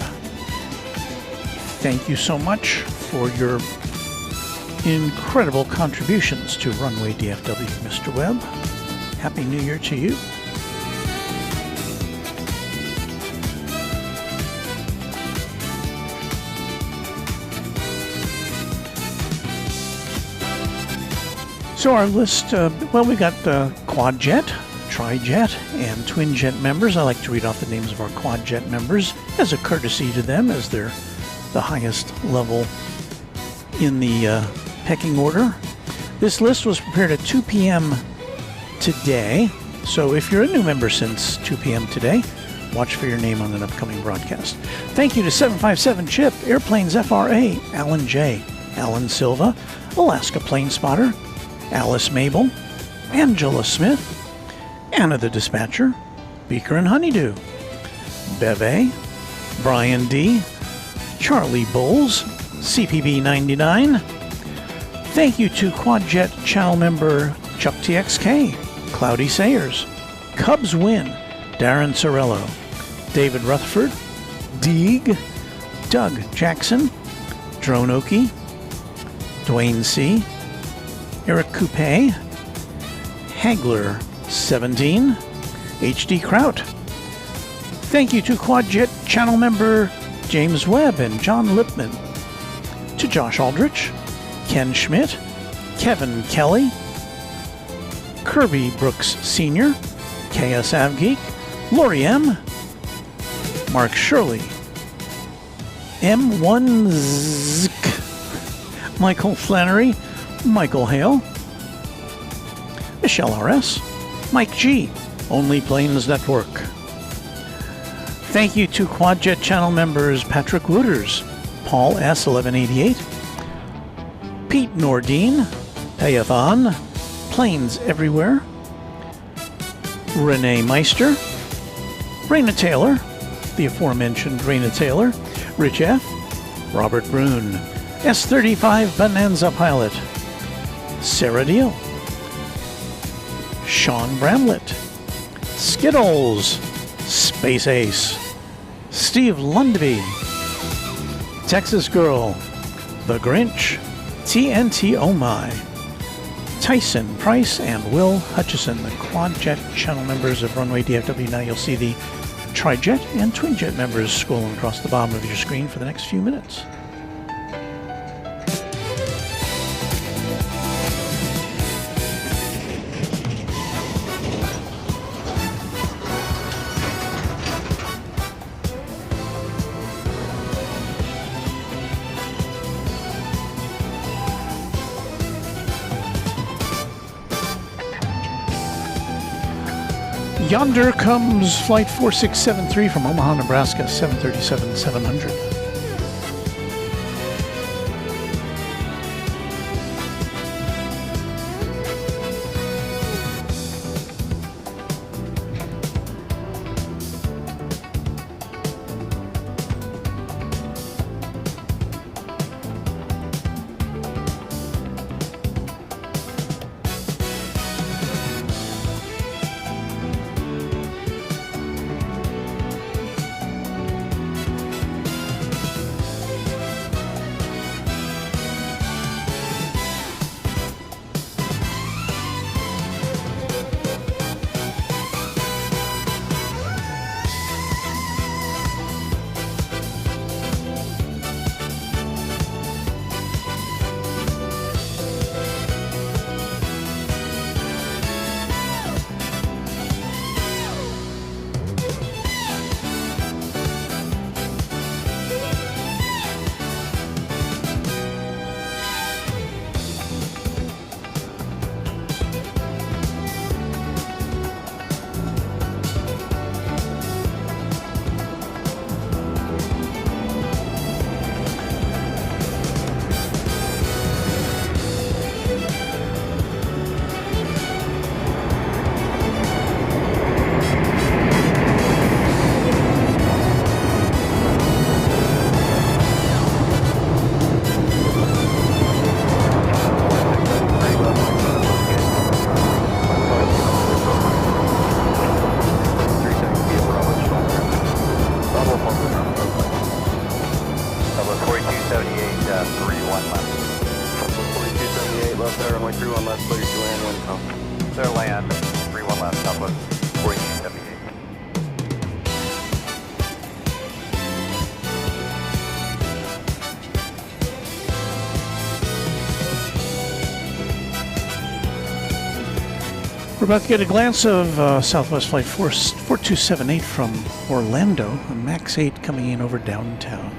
Thank you so much for your incredible contributions to Runway DFW, Mr. Webb. Happy New Year to you. So our list, well, we got Quadjet, Trijet, and Twinjet members. I like to read off the names of our Quadjet members as a courtesy to them, as they're the highest level in the pecking order. This list was prepared at 2 p.m. today, so if you're a new member since 2 p.m. today, watch for your name on an upcoming broadcast. Thank you to 757 Chip, Airplanes FRA, Alan J., Alan Silva, Alaska Plane Spotter, Alice Mabel, Angela Smith, Anna the Dispatcher, Beaker and Honeydew, Beve, Brian D., Charlie Bowles, CPB 99. Thank you to Quadjet channel member Chuck TXK, Cloudy Sayers, Cubs Win, Darren Sorello, David Rutherford, Deeg, Doug Jackson, Drone Oki, Dwayne C., Eric Coupe, Hagler 17, HD Kraut. Thank you to Quadjet channel member James Webb and John Lipman, to Josh Aldrich, Ken Schmidt, Kevin Kelly, Kirby Brooks Sr., KS Avgeek, Lori M., Mark Shirley, M1Zik, Michael Flannery, Michael Hale, Michelle RS, Mike G., Only Planes Network. Thank you to Quadjet channel members Patrick Wooders, Paul S. 1188, Pete Nordine, Payathon, Planes Everywhere, Renee Meister, Raina Taylor, the aforementioned Raina Taylor, Rich F., Robert Brune, S35 Bonanza Pilot, Sarah Deal, Sean Bramlett, Skittles, Space Ace, Steve Lundby, Texas Girl, The Grinch, TNT Oh My, Tyson Price, and Will Hutchison, the Quadjet channel members of Runway DFW. Now you'll see the Trijet and Twinjet members scrolling across the bottom of your screen for the next few minutes. Yonder comes Flight 4673 from Omaha, Nebraska, 737-700. We're about to get a glance of Southwest Flight 4278 from Orlando, a MAX 8 coming in over downtown.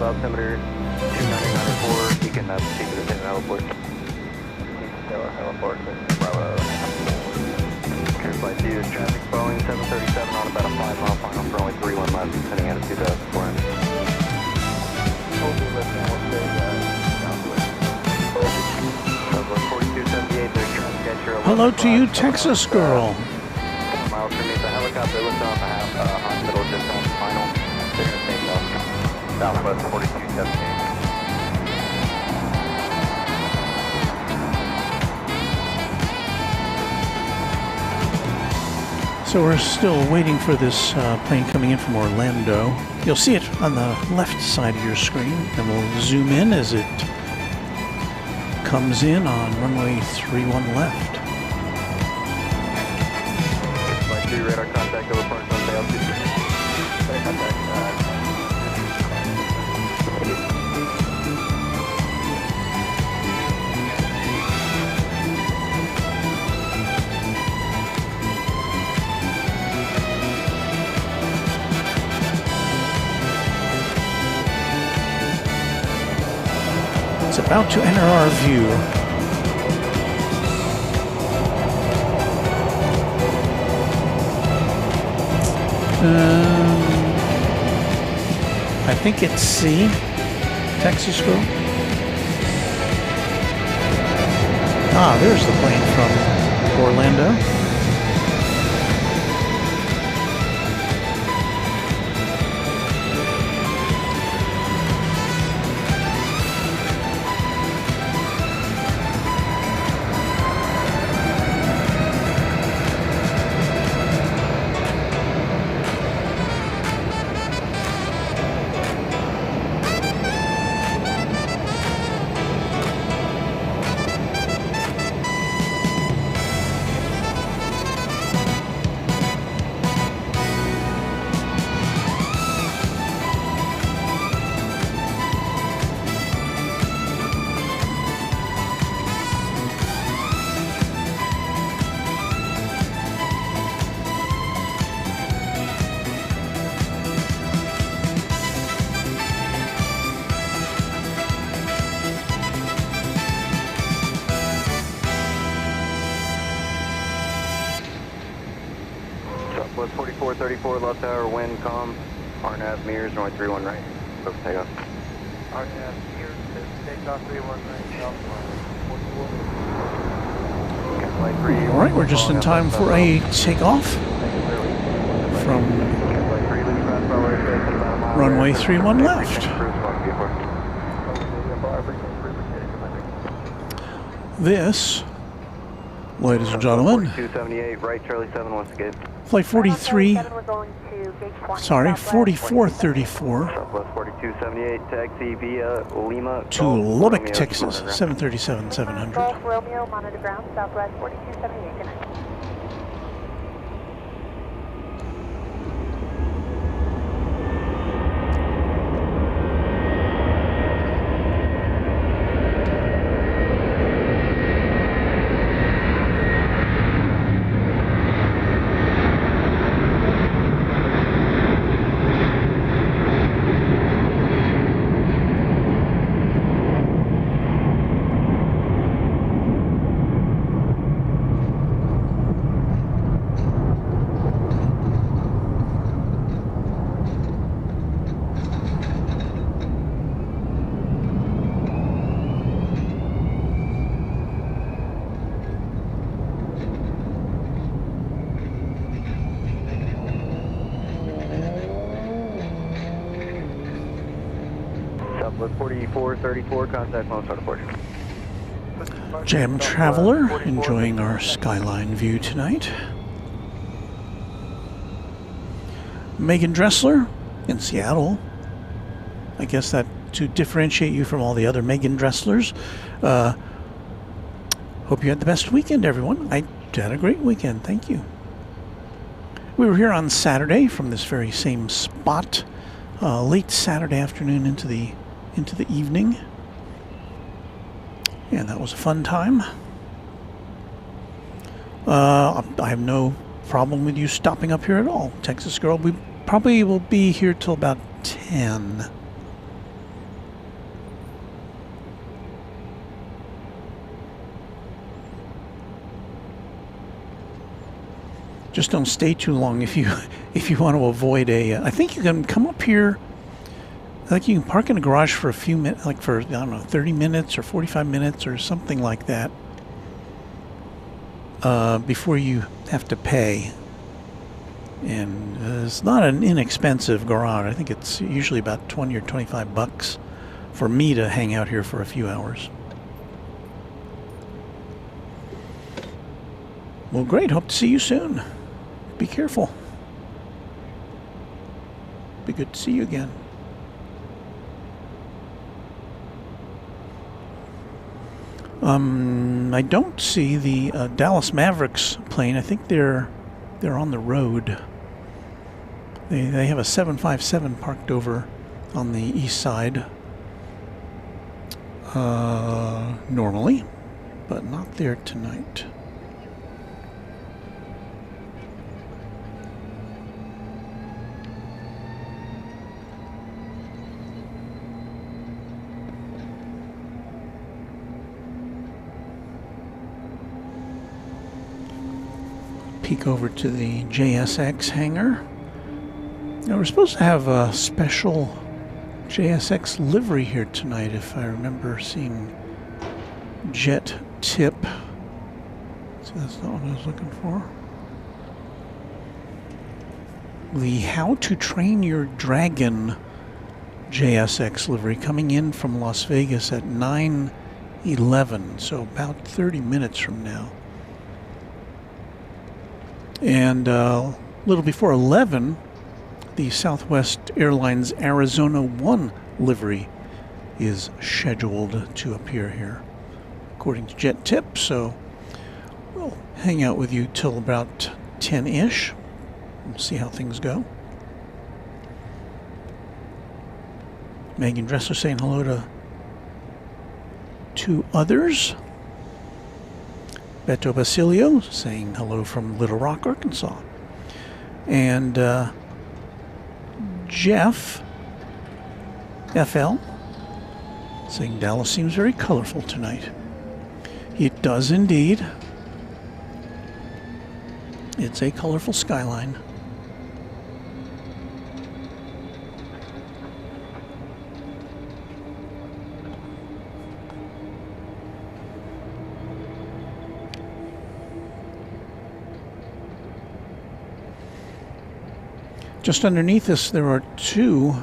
altimeter 2994, you can proceed to the heliport. Heliport, Bravo. Clear flight 2 is traffic Boeing 737 on about a 5-mile final for only 31 left, heading out of 2,400. Hold your lift now, we'll stay southwest. 4278, there's traffic at your Hello to you, Texas girl. 4 miles from me, the helicopter lifted off the hospital just on the final. They're going to take off. Southwest 4278. So we're still waiting for this plane coming in from Orlando. You'll see it on the left side of your screen, and we'll zoom in as it comes in on runway 31 left. Flight 3, radar contact over park on tail 23. Radar contact. It's about to enter our view. I think it's C, Texas girl. Ah, there's the plane from Orlando. Southwest 4434, left tower, wind, calm. RNAV, mirrors, runway 31 right. Clear for takeoff. RNAV, mirrors, takeoff 31 right, southwest 44. All right, we're just in time for a takeoff from runway 31 left. This, ladies and gentlemen, 278 right, Charlie 7 wants to get. flight 4434 Southwest 4278, taxi via Lima. to Lubbock, Texas, 737-700. Golf Romeo, monitor ground, Southwest 4278, good night. Southwest 4434, contact most start departure. Jam Traveler, enjoying our Skyline view tonight. Megan Dressler in Seattle. I guess that to differentiate you from all the other Megan Dresslers. Hope you had the best weekend, everyone. I had a great weekend, thank you. We were here on Saturday from this very same spot, late Saturday afternoon into the evening. And that was a fun time. I have no problem with you stopping up here at all, Texas girl. We probably will be here till about 10. Just don't stay too long if you want to avoid a. I think you can come up here. I think you can park in a garage for a few minutes, like for, I don't know, 30 minutes or 45 minutes or something like that, before you have to pay. And it's not an inexpensive garage. I think it's usually about 20 or 25 bucks for me to hang out here for a few hours. Well, great. Hope to see you soon. Be careful. Be good to see you again. I don't see the Dallas Mavericks plane. I think they're on the road. They have a 757 parked over on the east side normally, but not there tonight. Peek over to the JSX hangar. Now we're supposed to have a special JSX livery here tonight, if I remember seeing jet tip. So that's not what I was looking for. The How to Train Your Dragon JSX livery coming in from Las Vegas at 9:11, so about 30 minutes from now. And a little before 11, the Southwest Airlines Arizona 1 livery is scheduled to appear here, according to Jet Tip. So we'll hang out with you till about 10-ish. We'll see how things go. Megan Dresser saying hello to two others. Beto Basilio saying hello from Little Rock, Arkansas. And Jeff FL saying Dallas seems very colorful tonight. It does indeed. It's a colorful skyline. Just underneath us, there are two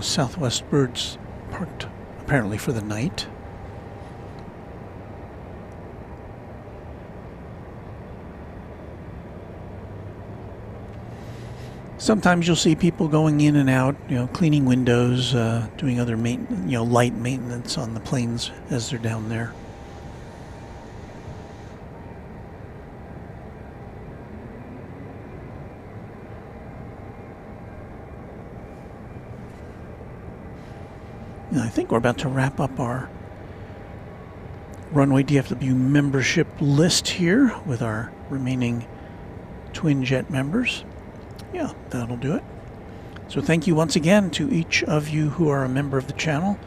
Southwest birds parked, apparently for the night. Sometimes you'll see people going in and out, cleaning windows, doing other light maintenance on the planes as they're down there. And I think we're about to wrap up our Runway DFW membership list here with our remaining twin jet members. Yeah, that'll do it. So thank you once again to each of you who are a member of the channel.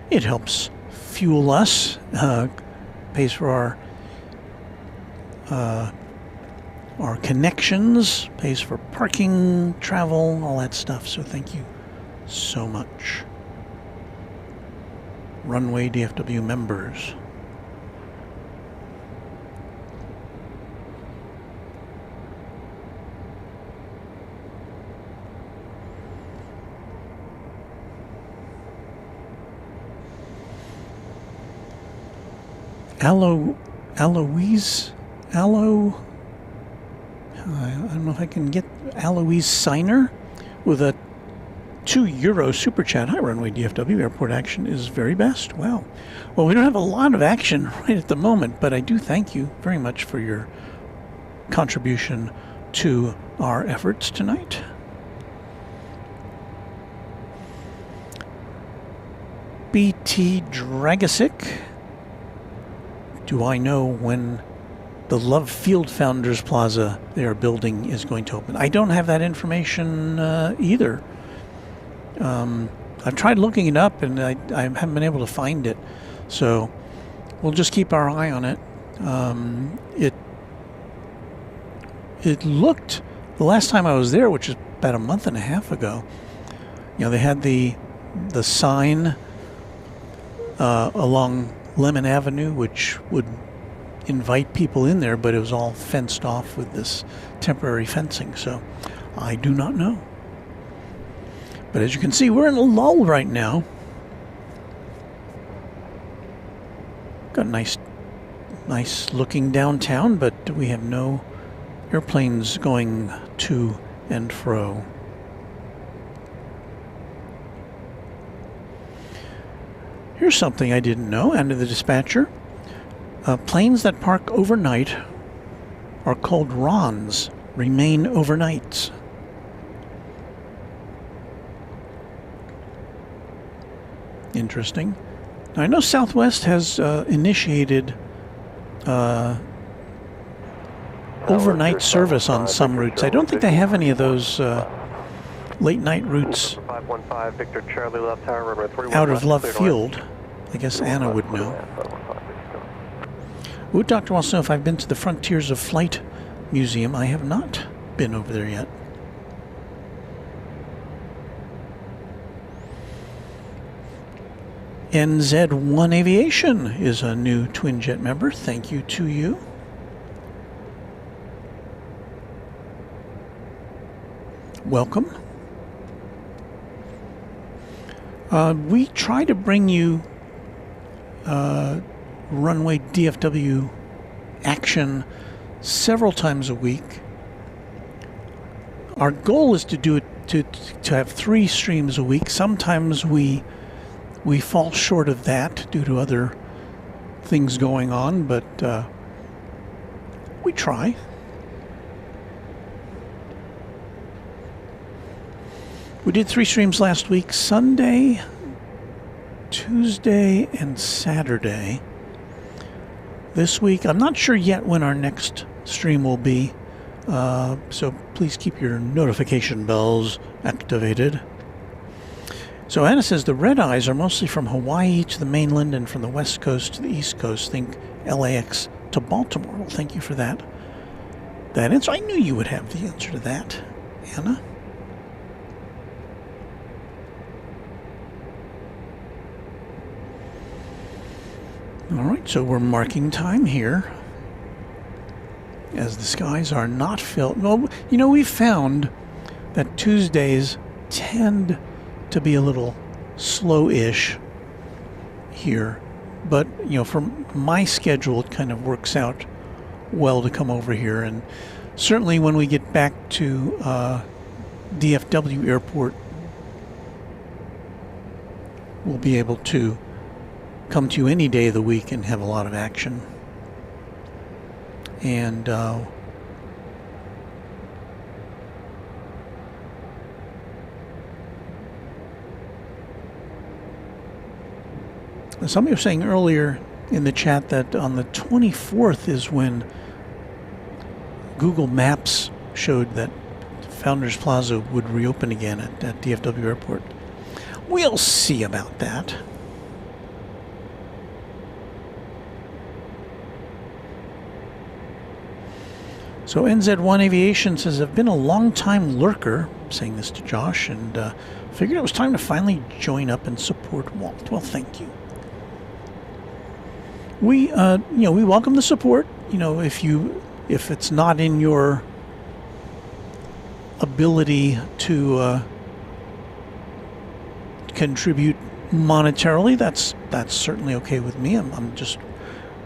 It helps fuel us, pays for our connections, pays for parking, travel, all that stuff. So thank you so much. Runway DFW members. Aloise, I don't know if I can get Aloise Signer with a €2 super chat. Hi, Runway DFW. Airport action is very best. Wow. Well, we don't have a lot of action right at the moment, but I do thank you very much for your contribution to our efforts tonight. BT Dragasic. Do I know when the Love Field Founders Plaza they are building is going to open? I don't have that information either. I've tried looking it up and I haven't been able to find it. So we'll just keep our eye on it. It looked, the last time I was there, which is about a month and a half ago, they had the sign along Lemon Avenue, which would invite people in there, but it was all fenced off with this temporary fencing, so I do not know. But as you can see, we're in a lull right now. Got a nice looking downtown, but we have no airplanes going to and fro. Here's something I didn't know, and to the dispatcher. Planes that park overnight are called RONs, remain overnights. Interesting. Now, I know Southwest has initiated overnight service on some routes. I don't think they have any of those late night routes out of Love Field. I guess Anna would know. Would Dr. wants to know if I've been to the Frontiers of Flight Museum. I have not been over there yet. NZ1 Aviation is a new twin jet member. Thank you to you. Welcome. We try to bring you Runway DFW action several times a week. Our goal is to do it to have 3 streams a week. Sometimes we fall short of that due to other things going on, but we try. We did 3 streams last week, Sunday, Tuesday, and Saturday. This week, I'm not sure yet when our next stream will be, so please keep your notification bells activated. So Anna says the red eyes are mostly from Hawaii to the mainland and from the west coast to the east coast. Think LAX to Baltimore. Well, thank you for that answer. I knew you would have the answer to that, Anna. All right, so we're marking time here as the skies are not filled. Well, we found that Tuesdays tend to be a little slow-ish here. But, you know, for my schedule, it kind of works out well to come over here. And certainly when we get back to DFW Airport, we'll be able to come to you any day of the week and have a lot of action. And somebody was saying earlier in the chat that on the 24th is when Google Maps showed that Founders Plaza would reopen again at DFW Airport. We'll see about that. So NZ1 Aviation says, I've been a long-time lurker, saying this to Josh, and figured it was time to finally join up and support Walt. Well, thank you. We, we welcome the support. You know, if it's not in your ability to contribute monetarily, that's certainly okay with me.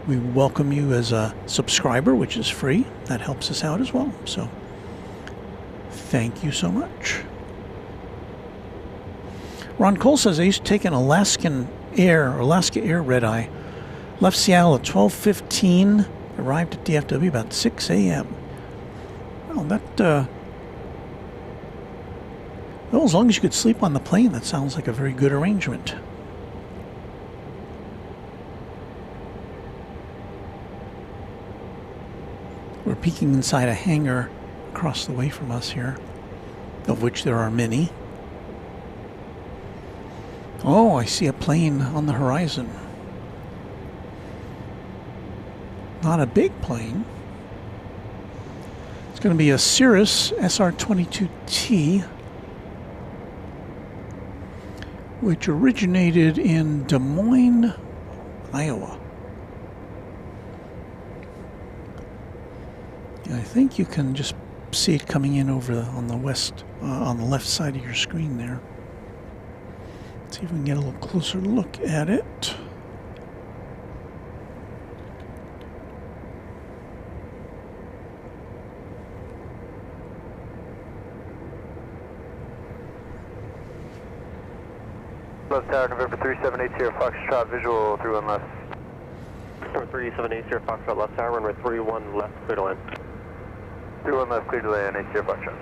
We welcome you as a subscriber, which is free. That helps us out as well. So, thank you so much. Ron Cole says, I used to take an Alaska Air red-eye. Left Seattle at 12:15, arrived at DFW about 6 a.m. Well, well, as long as you could sleep on the plane, that sounds like a very good arrangement. We're peeking inside a hangar across the way from us here, of which there are many. Oh, I see a plane on the horizon. Not a big plane. It's going to be a Cirrus SR-22T, which originated in Des Moines, Iowa. And I think you can just see it coming in over on the left side of your screen there. Let's see if we can get a little closer look at it. Left tower, November 3780 Foxtrot, visual 31 left. November 3780 Foxtrot, left tower, runway 31 left, clear to land. 31 left, clear to land, 80 Foxtrot.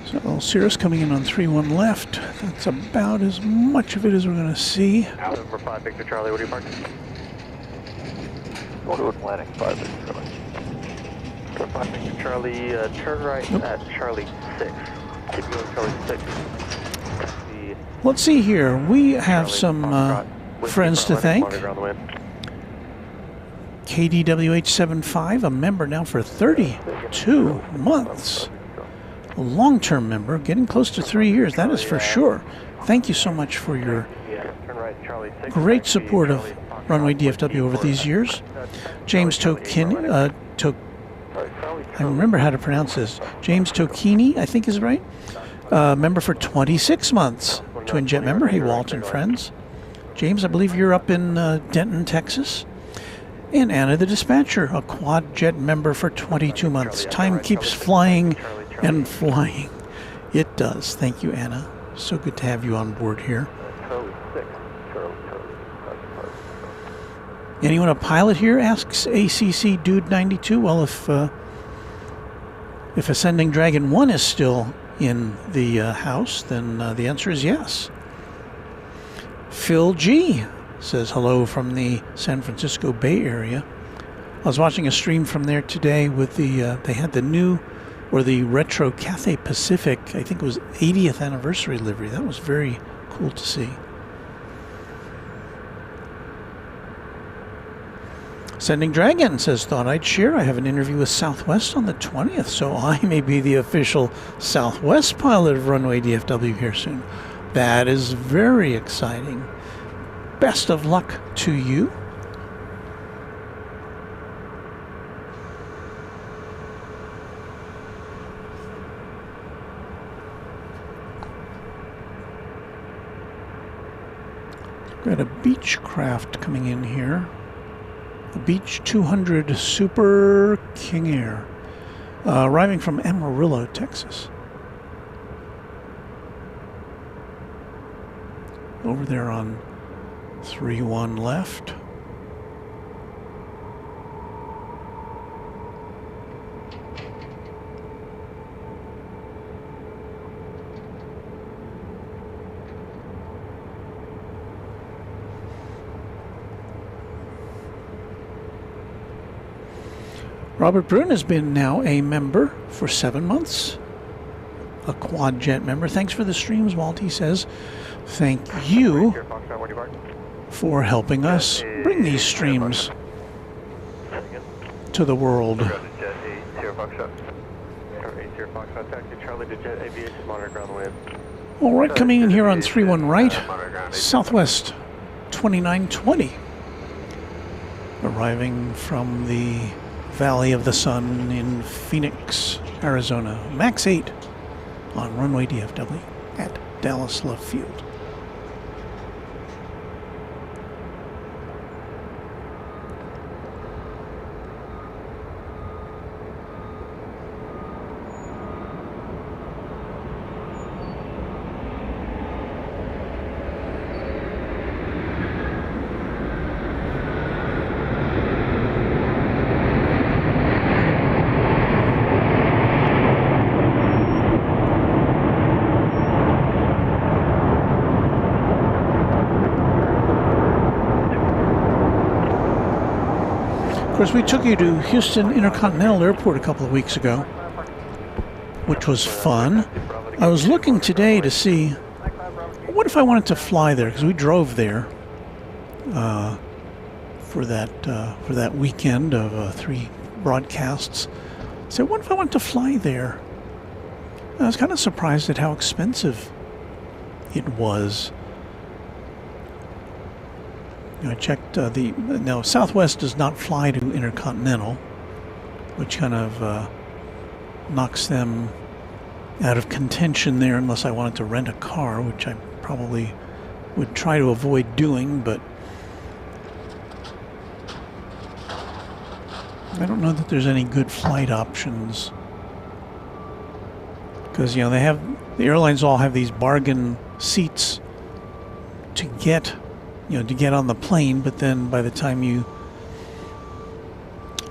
So Cirrus coming in on 31 left. That's about as much of it as we're going to see. November 5 Victor Charlie, what are you parking? Order landing 5 Victor Charlie. November 5 Victor Charlie, turn right at Charlie 6. Keep going Charlie 6. Let's see here. We have some friends to thank. KDWH75, a member now for 32 months. A long-term member, getting close to 3 years, that is for sure. Thank you so much for your great support of Runway DFW over these years. James I remember how to pronounce this. James Tokini, I think is right. Member for 26 months. Twin Jet member. Hey, Walt and friends. James, I believe you're up in Denton, Texas. And Anna, the dispatcher, a quad jet member for 22 months. Time keeps flying and flying. It does. Thank you, Anna. So good to have you on board here. Charlie 6, Charlie. Anyone a pilot here? Asks ACC Dude 92. Well, if Ascending Dragon 1 is still in the house, then the answer is yes. Phil G says hello from the San Francisco Bay Area. I was watching a stream from there today with they had the new, or the retro Cathay Pacific, I think it was 80th anniversary livery. That was very cool to see. Sending Dragon says, thought I'd share. I have an interview with Southwest on the 20th, so I may be the official Southwest pilot of Runway DFW here soon. That is very exciting. Best of luck to you. Got a Beechcraft coming in here. A Beech 200 Super King Air, arriving from Amarillo, Texas. Over there on 31 left. Robert Brun has been now a member for 7 months. A quad jet member. Thanks for the streams, Walt. He says, thank you for helping us bring these streams to the world. All right, coming in here on 31 right, Southwest 2920. Arriving from the Valley of the Sun in Phoenix, Arizona. Max 8 on Runway DFW at Dallas Love Field. Of course, we took you to Houston Intercontinental Airport a couple of weeks ago, which was fun. I was looking today to see, what if I wanted to fly there? Because we drove there for that weekend of 3 broadcasts. So what if I wanted to fly there? I was kind of surprised at how expensive it was. I checked now Southwest does not fly to Intercontinental, which kind of knocks them out of contention there unless I wanted to rent a car, which I probably would try to avoid doing, but I don't know that there's any good flight options. Because, you know, the airlines all have these bargain seats to get on the plane, but then by the time you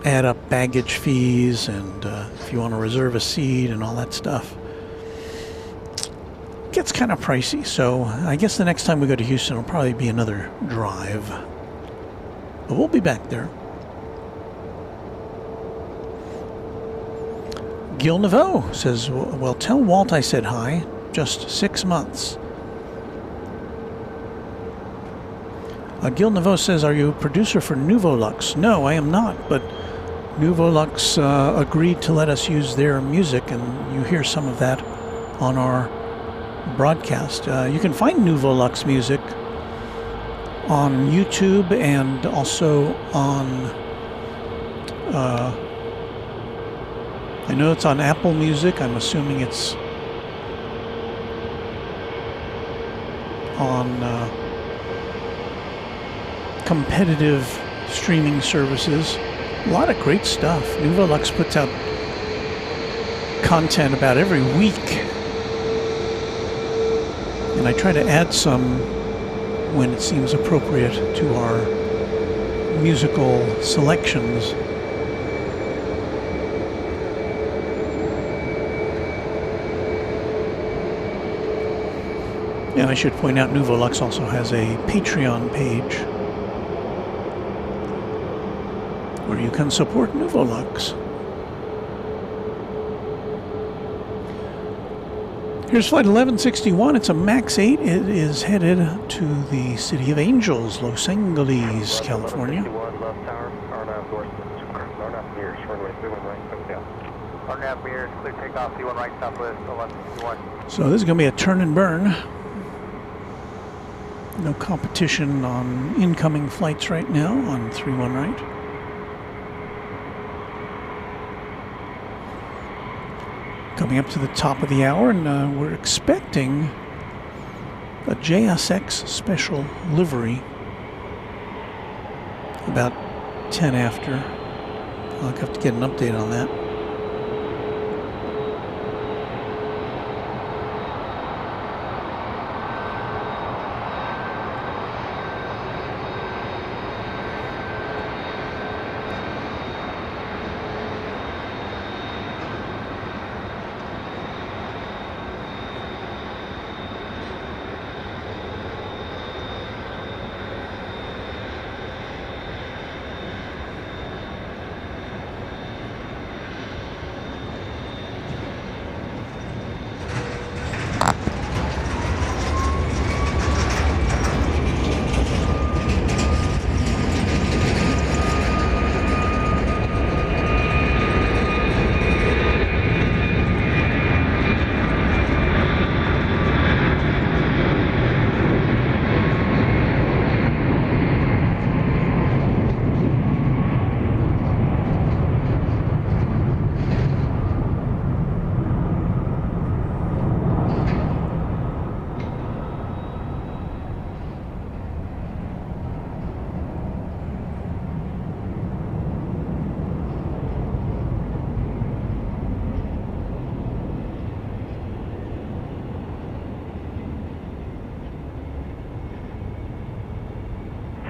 add up baggage fees and if you want to reserve a seat and all that stuff, it gets kind of pricey. So I guess the next time we go to Houston, it'll probably be another drive. But we'll be back there. Gil Naveau says, well, tell Walt I said hi. Just 6 months. Gil Naveau says, are you a producer for Nouveau-Lux? No, I am not, but Nouveau-Lux agreed to let us use their music, and you hear some of that on our broadcast. You can find Nouveau-Lux music on YouTube and also on, I know it's on Apple Music. I'm assuming it's on competitive streaming services. A lot of great stuff. Nuvolux puts out content about every week. And I try to add some when it seems appropriate to our musical selections. And I should point out Nuvolux also has a Patreon page where you can support Nuvolux. Here's flight 1161. It's a MAX 8. It is headed to the City of Angels, Los Angeles, California. Left tower, RNAV RNAV Mears, runway 31 right, RNAV Mears, clear takeoff, C1 right, southwest, 1161. So this is going to be a turn and burn. No competition on incoming flights right now on 31 right. Coming up to the top of the hour, and we're expecting a JSX special livery about 10 after. I'll have to get an update on that.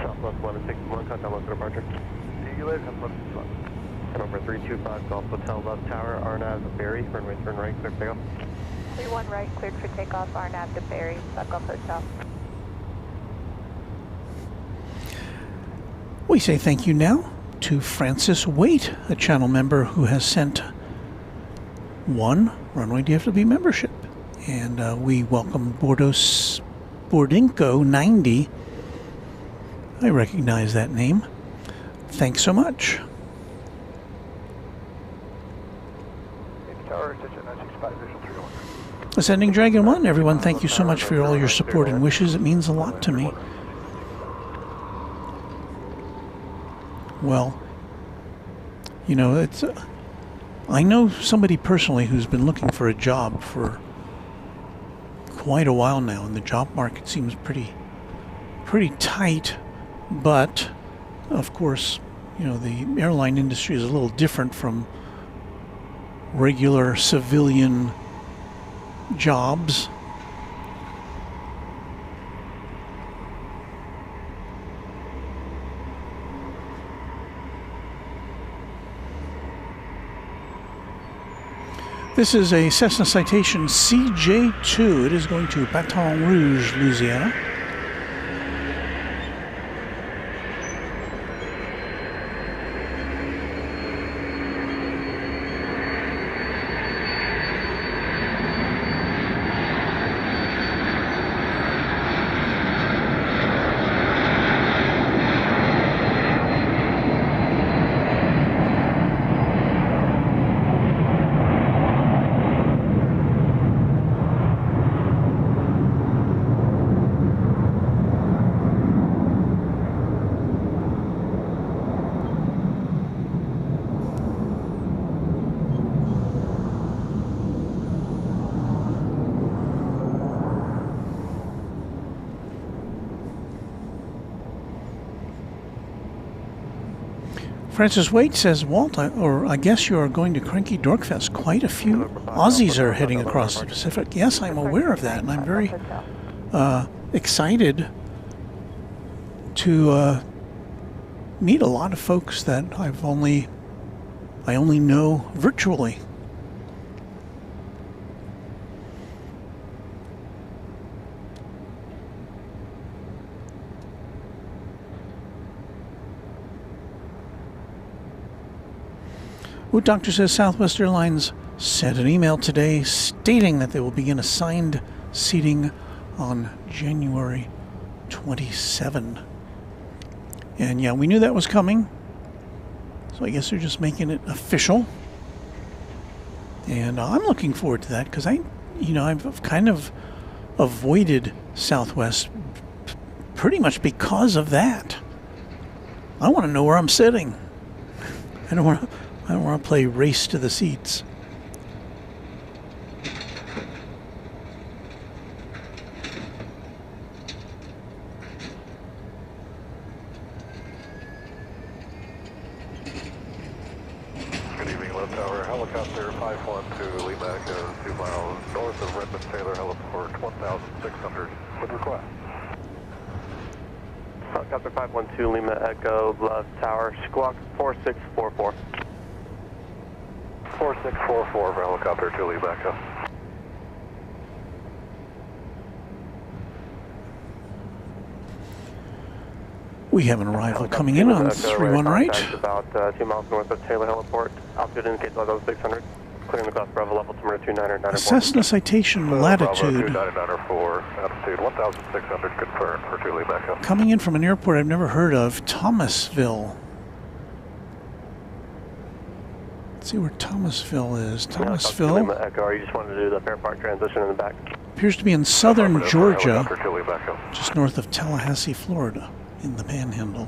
Southwest 1161, contact local departure. See you later, Southwest 61. And over 325 Golf Hotel left tower, RNAV Berry, runway turn right, clear takeoff. 31 right, cleared for takeoff, RNAV to Berry, Golf Hotel. We say thank you now to Francis Waite, a channel member who has sent one Runway DFW membership. And we welcome Bordinko 90. I recognize that name. Thanks so much. Tower, attention, 965, visual 301. Ascending Dragon 1, everyone, thank you so much for all your support and wishes. It means a lot to me. Well, you know, it's I know somebody personally who's been looking for a job for quite a while now, and the job market seems pretty tight. But of course, you know, the airline industry is a little different from regular civilian jobs. This is a Cessna Citation CJ2. It is going to Baton Rouge, Louisiana. Francis Waite says, Walt, I guess you are going to Cranky Dorkfest. Quite a few Aussies are heading across the Pacific. Yes, I'm aware of that, and I'm very excited to meet a lot of folks that I only know virtually. Wood Doctor says Southwest Airlines sent an email today stating that they will begin assigned seating on January 27. And yeah, we knew that was coming. So I guess they're just making it official. And I'm looking forward to that because I've kind of avoided Southwest pretty much because of that. I want to know where I'm sitting. I don't want to play race to the seats. Good evening, Low Tower. Helicopter 512 Lima Echo 2 miles north of Redmond Taylor Heliport, 1,600 with request. Helicopter 512 Lima Echo, Love Tower, squawk 4644. 4644 for helicopter 2 Lima Echo. We have an arrival coming in on 31 right. About 2 miles north of Taylor Heliport. Altitude indicates level 600. Clearing the Gulf Bravo level altimeter 299. Cessna citation latitude. 299.4, altitude 1,600 confirmed for 2 Lima Echo. Coming in from an airport I've never heard of, Thomasville. Let's see where Thomasville is. Thomasville Lima Echo, or you just wanted to do the Fair Park transition in the back? appears to be in southern Georgia, Helicopter 2 Lima Echo. just north of Tallahassee, Florida, in the Panhandle.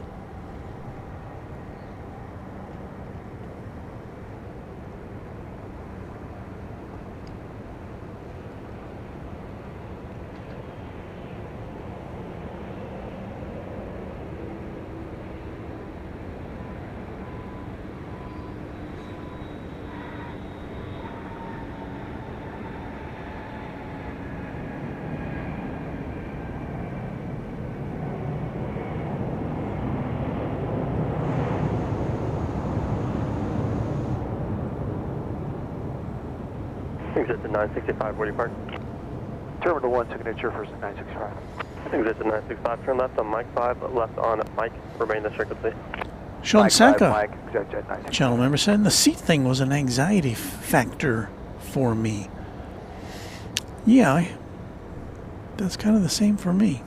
Exit to 965, where do you park? Terminal 1 signature first at 965. Exit to 965, turn left on Mike 5, left on Mike, remain this frequency. Sean Saka, Mike, exact jet 965. channel member, said the seat thing was an anxiety factor for me. Yeah, that's kind of the same for me.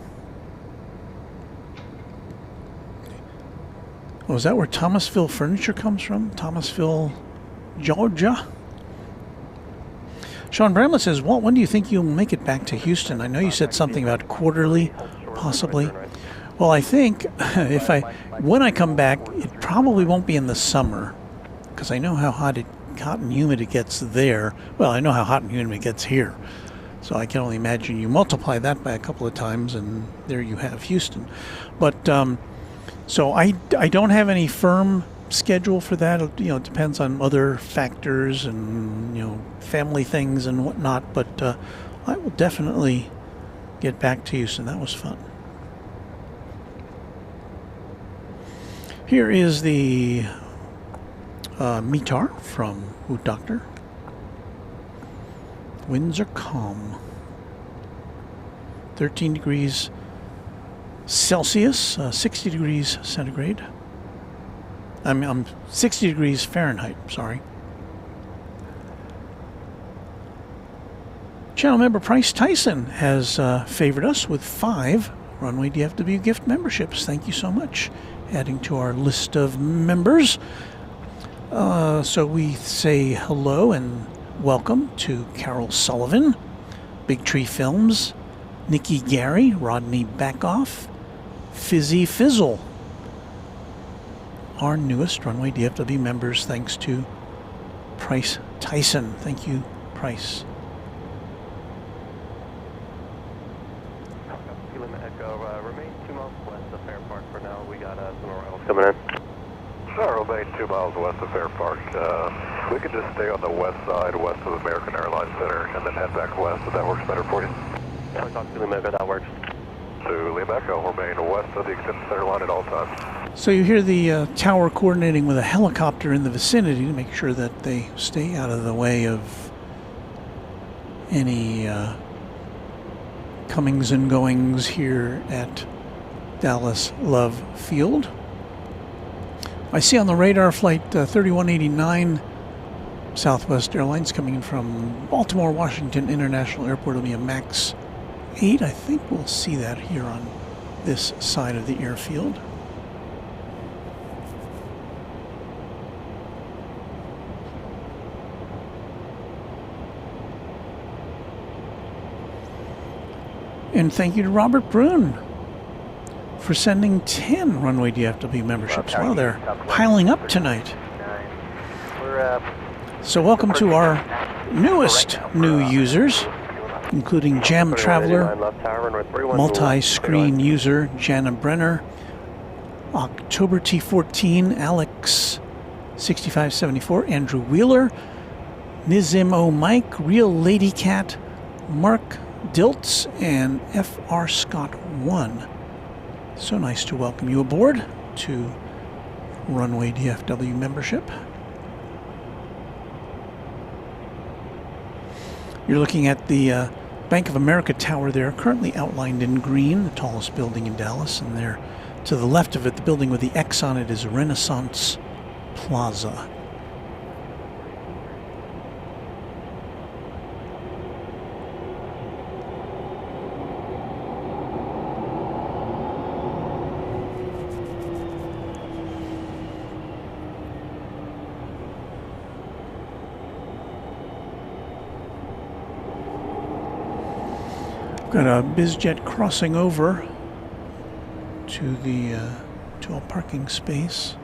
Oh, is that where Thomasville Furniture comes from? Thomasville, Georgia? Sean Bramlett says, Walt, when do you think you'll make it back to Houston? I know you said something about quarterly, possibly. Well, I think when I come back, it probably won't be in the summer, because I know how hot and humid it gets there. Well, I know how hot and humid it gets here. So I can only imagine you multiply that by a couple of times, and there you have Houston. But so I don't have any firm schedule for that. It depends on other factors and family things and whatnot. But I will definitely get back to Houston. That was fun. Here is the METAR from Wood Doctor. Winds are calm. 13 degrees Celsius, 60 degrees centigrade. I'm 60 degrees Fahrenheit, sorry. Channel member Price Tyson has favored us with 5 Runway DFW gift memberships. Thank you so much. Adding to our list of members. So we say hello and welcome to Carol Sullivan, Big Tree Films, Nikki Gary, Rodney Backoff, Fizzy Fizzle. Our newest Runway DFW members, thanks to Price Tyson. Thank you, Price. Lima Echo, remain 2 miles west of Fair Park for now. We got some arrivals coming in. Our remain 2 miles west of Fair Park. We could just stay on the west side, west of American Airlines Center, and then head back west if that works better for you. Talk to the Mega, that works. To Lima Echo, remain west of the extended center line at all times. So you hear the tower coordinating with a helicopter in the vicinity to make sure that they stay out of the way of any comings and goings here at Dallas Love Field. I see on the radar flight 3189 Southwest Airlines coming in from Baltimore Washington International Airport. It'll be a MAX 8. I think we'll see that here on this side of the airfield. And thank you to Robert Brune for sending 10 Runway DFW memberships. Wow, they're piling up tonight. So welcome to our newest new users, including Jam Traveler, multi-screen user Jana Brenner, October T14, Alex 6574, Andrew Wheeler, Nizim O Mike, Real Lady Cat, Mark Diltz, and FR Scott 1. So nice to welcome you aboard to Runway DFW membership. You're looking at the Bank of America Tower there, currently outlined in green, the tallest building in Dallas, and there to the left of it, the building with the X on it is Renaissance Plaza. Got a BizJet crossing over to the to a parking space.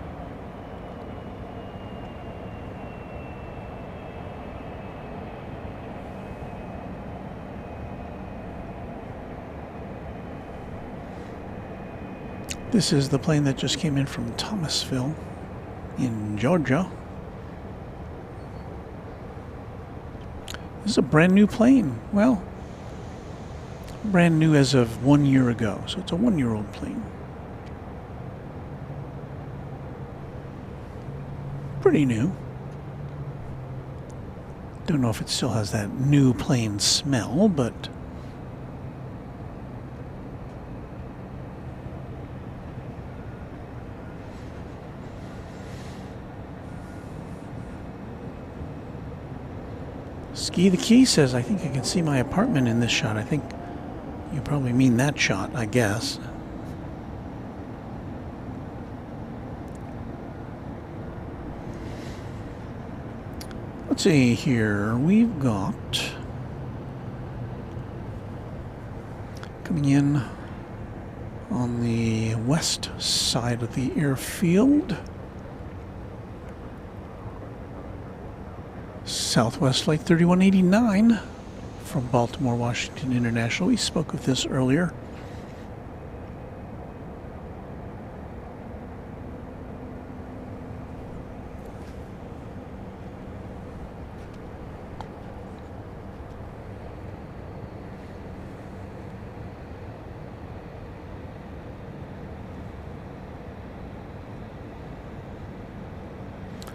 This is the plane that just came in from Thomasville in Georgia. This is a brand new plane. Well, brand new as of 1 year ago, so it's a 1-year-old plane. Pretty new. Don't know if it still has that new plane smell, but Ski the Key says, I think I can see my apartment in this shot. I think you probably mean that shot, I guess. Let's see here. We've got coming in on the west side of the airfield, Southwest Flight 3189 from Baltimore Washington International. We spoke of this earlier.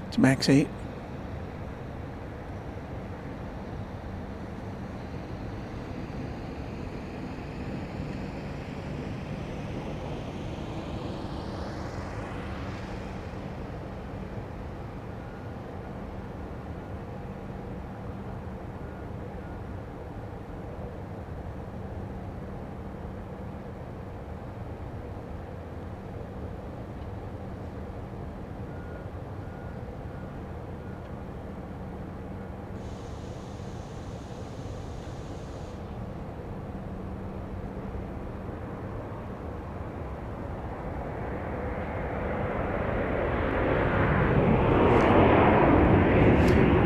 It's MAX 8.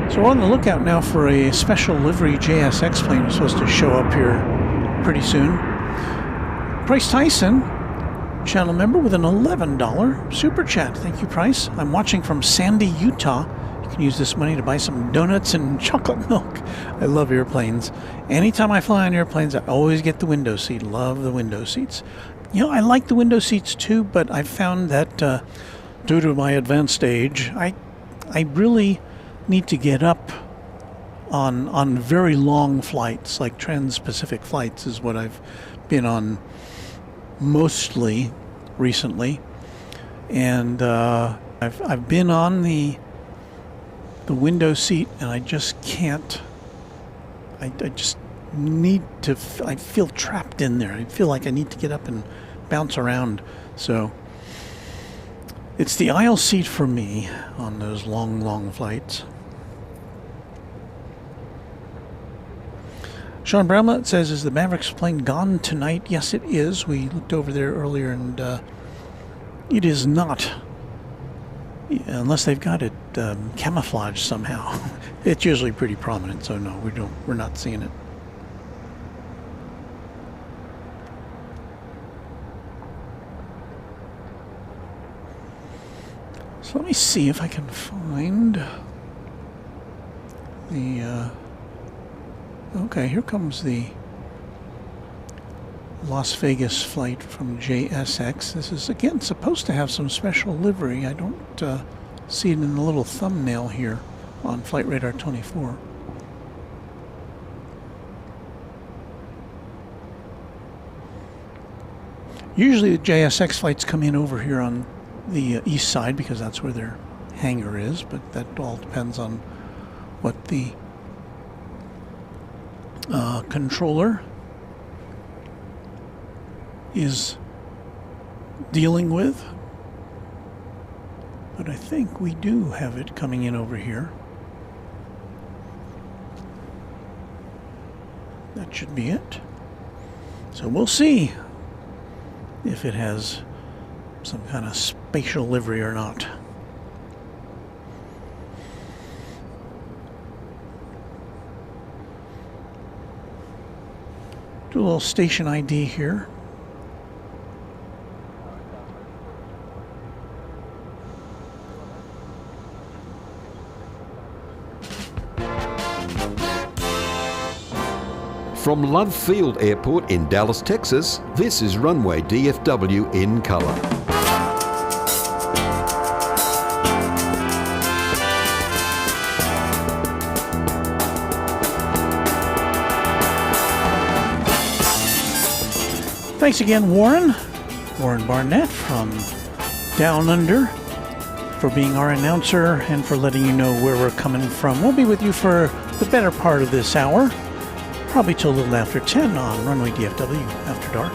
So we're on the lookout now for a special livery JSX plane. It's supposed to show up here pretty soon. Bryce Tyson channel member with an $11 super chat. Thank you, Price. I'm watching from Sandy, Utah. You can use this money to buy some donuts and chocolate milk. I love airplanes. Anytime I fly on airplanes, I always get the window seat. Love the window seats. You know, I like the window seats too, but I've found that due to my advanced age, I really need to get up on very long flights, like trans-Pacific flights is what I've been on mostly recently. And I've been on the window seat, and I just can't. I just need to. I feel trapped in there. I feel like I need to get up and bounce around. So it's the aisle seat for me on those long flights. Sean Brownlet says, is the Mavericks plane gone tonight? Yes, it is. We looked over there earlier, and it is not. Unless they've got it camouflaged somehow. It's usually pretty prominent, so no, we're not seeing it. So let me see if I can find the okay, here comes the Las Vegas flight from JSX. This is, again, supposed to have some special livery. I don't see it in the little thumbnail here on Flight Radar 24. Usually the JSX flights come in over here on the east side because that's where their hangar is, but that all depends on what the controller is dealing with. But I think we do have it coming in over here. That should be it. So we'll see if it has some kind of spatial livery or not. Do a little station ID here. From Love Field Airport in Dallas, Texas, this is Runway DFW in color. Thanks again, Warren Barnett from Down Under, for being our announcer and for letting you know where we're coming from. We'll be with you for the better part of this hour, probably till a little after 10 on Runway DFW After Dark.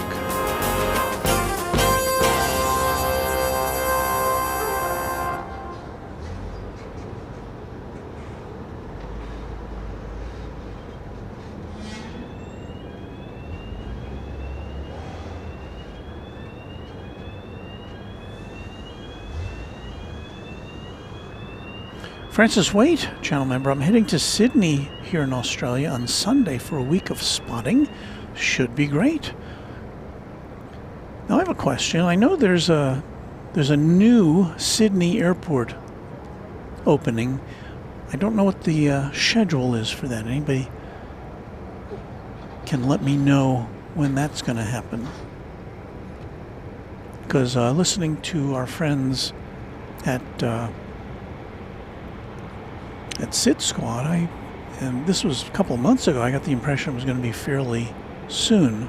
Francis Waite, channel member. I'm heading to Sydney here in Australia on Sunday for a week of spotting. Should be great. Now I have a question. I know there's a new Sydney airport opening. I don't know what the schedule is for that. Anybody can let me know when that's going to happen? Because listening to our friends at Sit Squad, and this was a couple of months ago, I got the impression it was going to be fairly soon.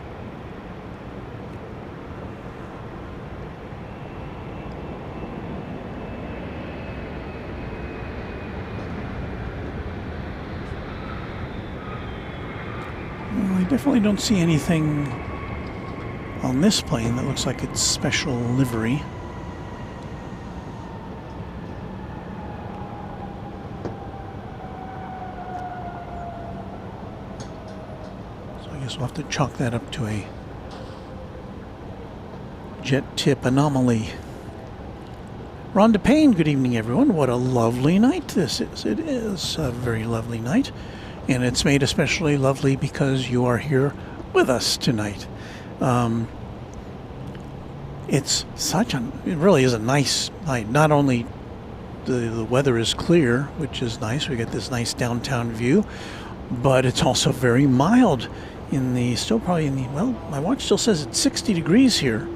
Well, I definitely don't see anything on this plane that looks like it's special livery. We'll have to chalk that up to a jet tip anomaly. Rhonda Payne, good evening, everyone. What a lovely night this is. It is a very lovely night, and it's made especially lovely because you are here with us tonight. It's it really is a nice night. Not only the weather is clear, which is nice, we get this nice downtown view, but it's also very mild well, my watch still says it's 60 degrees here.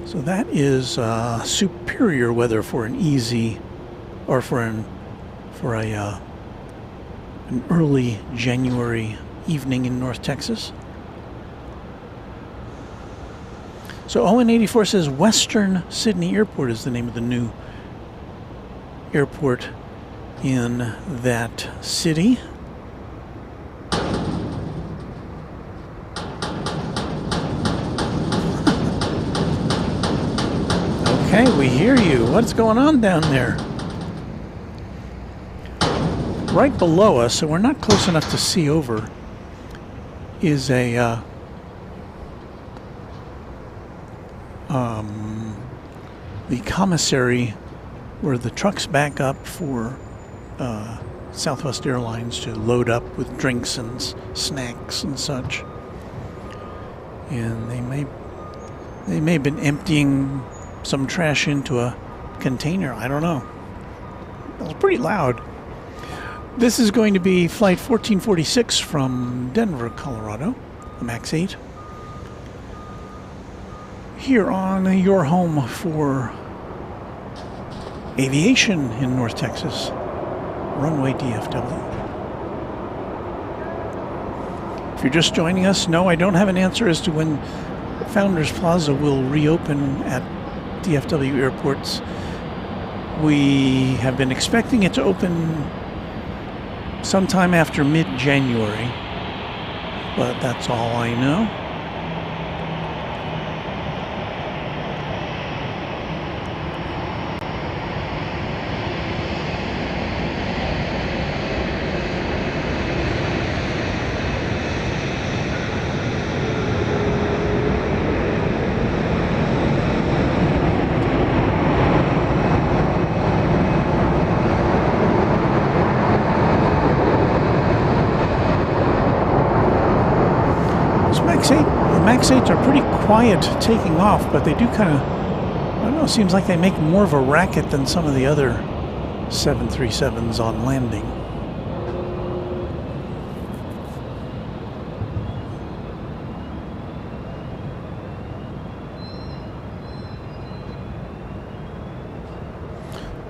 So that is superior weather for an an early January evening in North Texas. So ON84 says Western Sydney Airport is the name of the new airport in that city. Okay, we hear you. What's going on down there? Right below us, so we're not close enough to see over, is a the commissary where the trucks back up for Southwest Airlines to load up with drinks and snacks and such. And they may have been emptying some trash into a container. I don't know. It was pretty loud. This is going to be flight 1446 from Denver, Colorado, the MAX 8. Here on your home for aviation in North Texas, Runway DFW. If you're just joining us, no, I don't have an answer as to when Founders Plaza will reopen at DFW airports. We have been expecting it to open sometime after mid-January, but that's all I know. MAX 8s are pretty quiet taking off, but they do kind of, I don't know, seems like they make more of a racket than some of the other 737s on landing.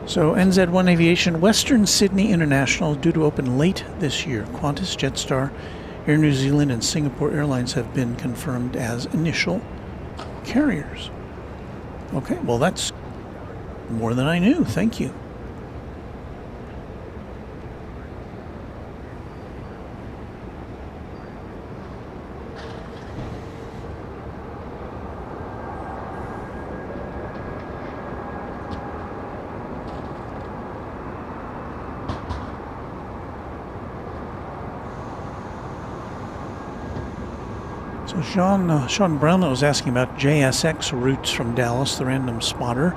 So NZ1 Aviation, Western Sydney International due to open late this year. Qantas, Jetstar, Air New Zealand and Singapore Airlines have been confirmed as initial carriers. Okay, well that's more than I knew. Thank you. So Sean Brownlow was asking about JSX routes from Dallas. The random spotter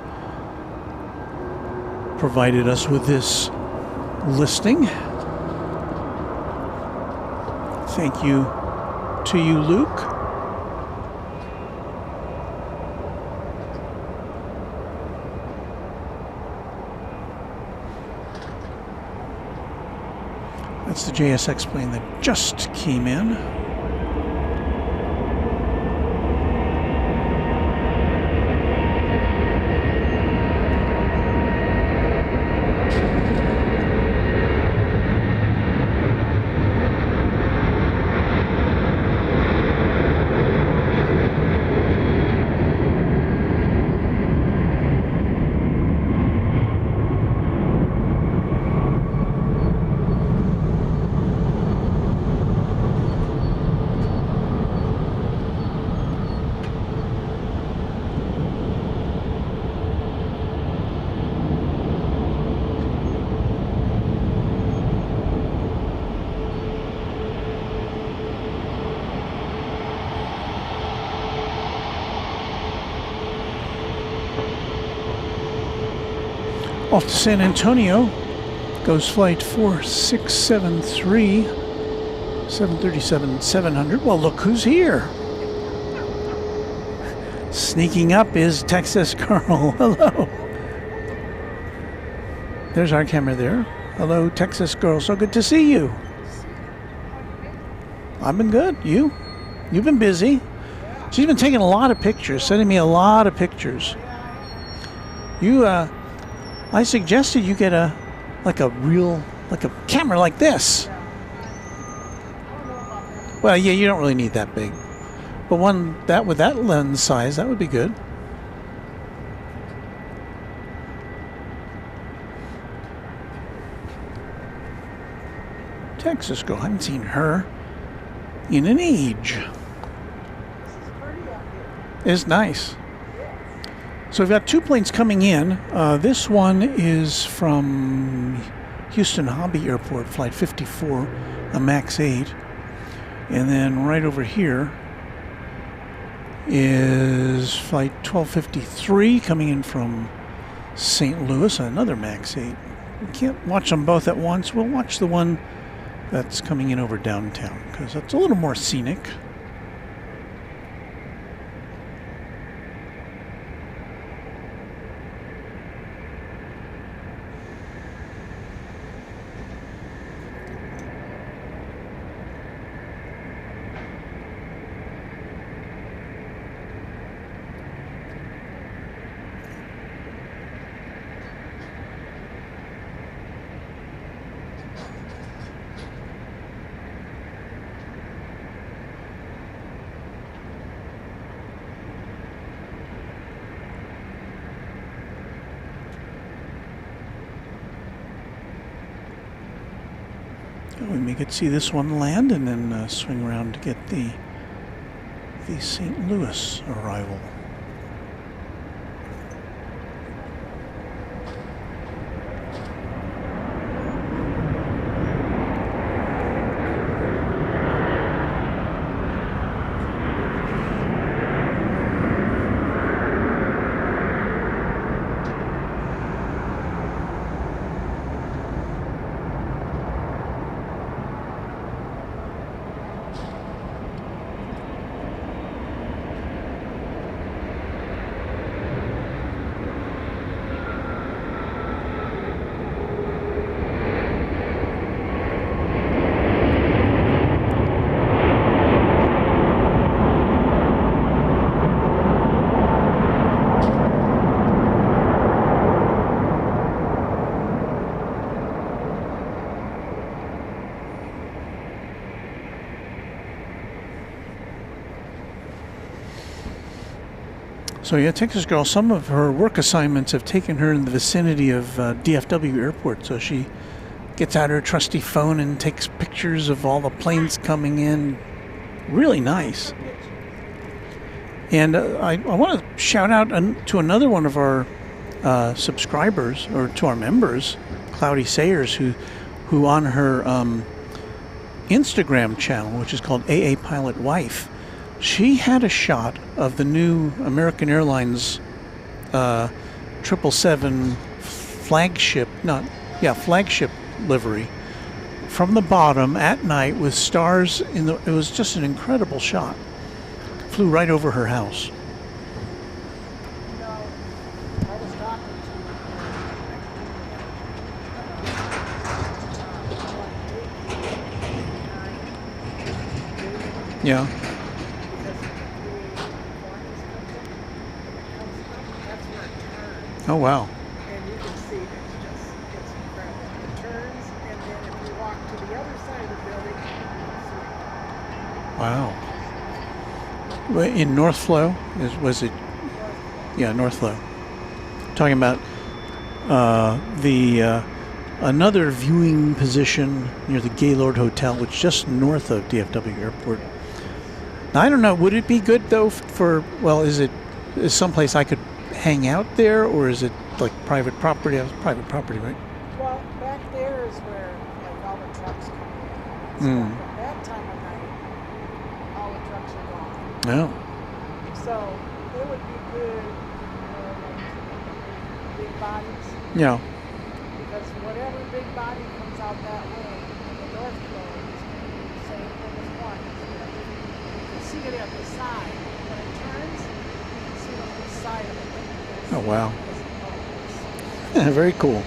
provided us with this listing. Thank you to you, Luke. That's the JSX plane that just came in. Off to San Antonio goes flight 4673, 737-700. Well, look who's here. Sneaking up is Texas Girl. Hello. There's our camera there. Hello, Texas Girl. So good to see you. I've been good. You? You've been busy. She's been taking a lot of pictures, sending me a lot of pictures. You, I suggested you get a camera like this. Well, yeah, you don't really need that big. But one that with that lens size, that would be good. Texas Girl, I haven't seen her in an age. It's nice. So we've got 2 planes coming in. This one is from Houston Hobby Airport, flight 54, a MAX 8. And then right over here is flight 1253 coming in from St. Louis, another MAX 8. We can't watch them both at once. We'll watch the one that's coming in over downtown because that's a little more scenic. We could see this one land and then swing around to get the St. Louis arrival. So yeah, Texas Girl, some of her work assignments have taken her in the vicinity of DFW Airport. So she gets out her trusty phone and takes pictures of all the planes coming in. Really nice. And I want to shout out to another one of our subscribers, or to our members, Cloudy Sayers, who on her Instagram channel, which is called AA Pilot Wife, she had a shot of the new American Airlines 777 flagship livery from the bottom at night with stars in the. It was just an incredible shot. Flew right over her house. Yeah. Oh, wow. And you can see it's incredible. It turns, and then if you walk to the other side of the building, you can see it. Wow. In North Flow, was it? Yeah, North Flow. Talking about another viewing position near the Gaylord Hotel, which is just north of DFW Airport. Now, I don't know, would it be good though is someplace I could hang out there, or is it like private property? Private property, right? Well, back there is where like all the trucks come in. So at that time of night, all the trucks are gone. No. So it would be good for like big bodies. Yeah. Because whatever big body comes out that way in the north flow is going to be the same thing as one. You can see it at the side. When it turns, you can see side of it. Oh, wow. Very cool.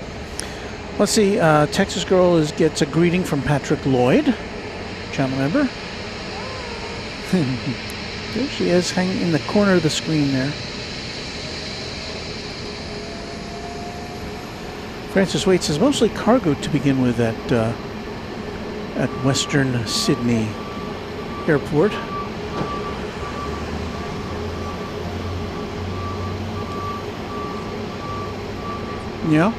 Let's see. Texas Girl gets a greeting from Patrick Lloyd, channel member. There she is, hanging in the corner of the screen there. Francis Waite says mostly cargo to begin with at Western Sydney Airport. Yeah.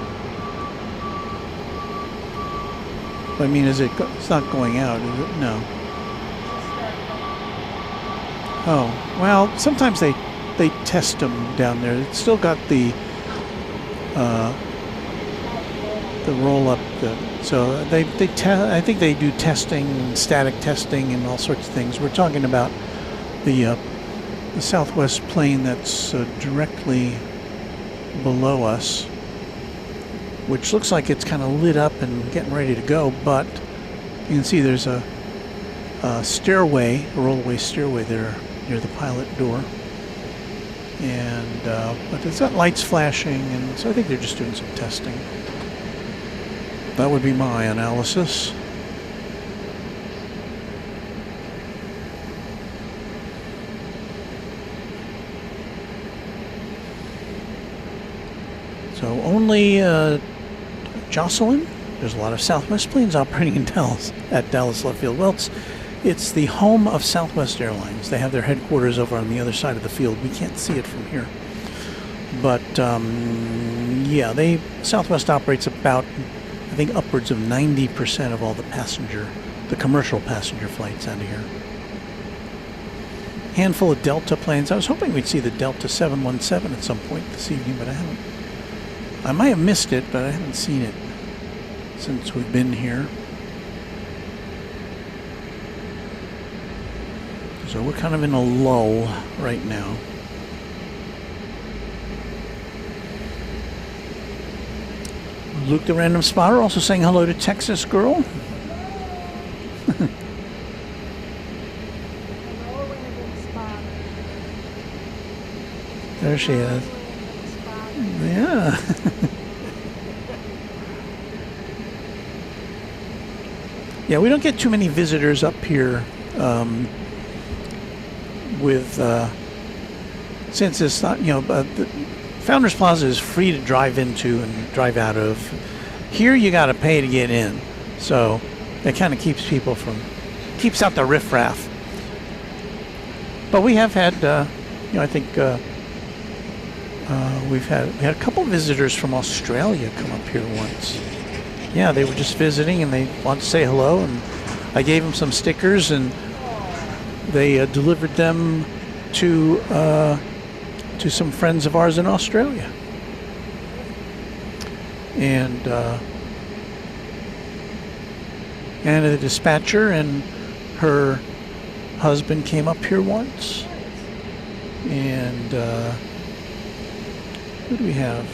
I mean, it's not going out, is it? No. Oh, well, sometimes they test them down there. It's still got the roll up. So I think they do testing, static testing, and all sorts of things. We're talking about the Southwest plane that's directly below us, which looks like it's kind of lit up and getting ready to go, but you can see there's a stairway, a rollaway stairway there near the pilot door, and but it's got lights flashing, and so I think they're just doing some testing. That would be my analysis. So only Jocelyn. There's a lot of Southwest planes operating in Dallas, at Dallas Love Field. Well, it's the home of Southwest Airlines. They have their headquarters over on the other side of the field. We can't see it from here. But yeah, Southwest operates about, I think, upwards of 90% of all the commercial passenger flights out of here. Handful of Delta planes. I was hoping we'd see the Delta 717 at some point this evening, but I haven't. I might have missed it, but I haven't seen it since we've been here. So we're kind of in a lull right now. Luke the Random Spotter also saying hello to Texas Girl. There she is. Yeah. Yeah, we don't get too many visitors up here since it's not, the Founders Plaza is free to drive into and drive out of. Here you got to pay to get in, so it kind of keeps out the riffraff. But we have had, I think we had a couple visitors from Australia come up here once. Yeah, they were just visiting and they wanted to say hello, and I gave them some stickers, and they delivered them to some friends of ours in Australia. And the dispatcher and her husband came up here once. And who do we have?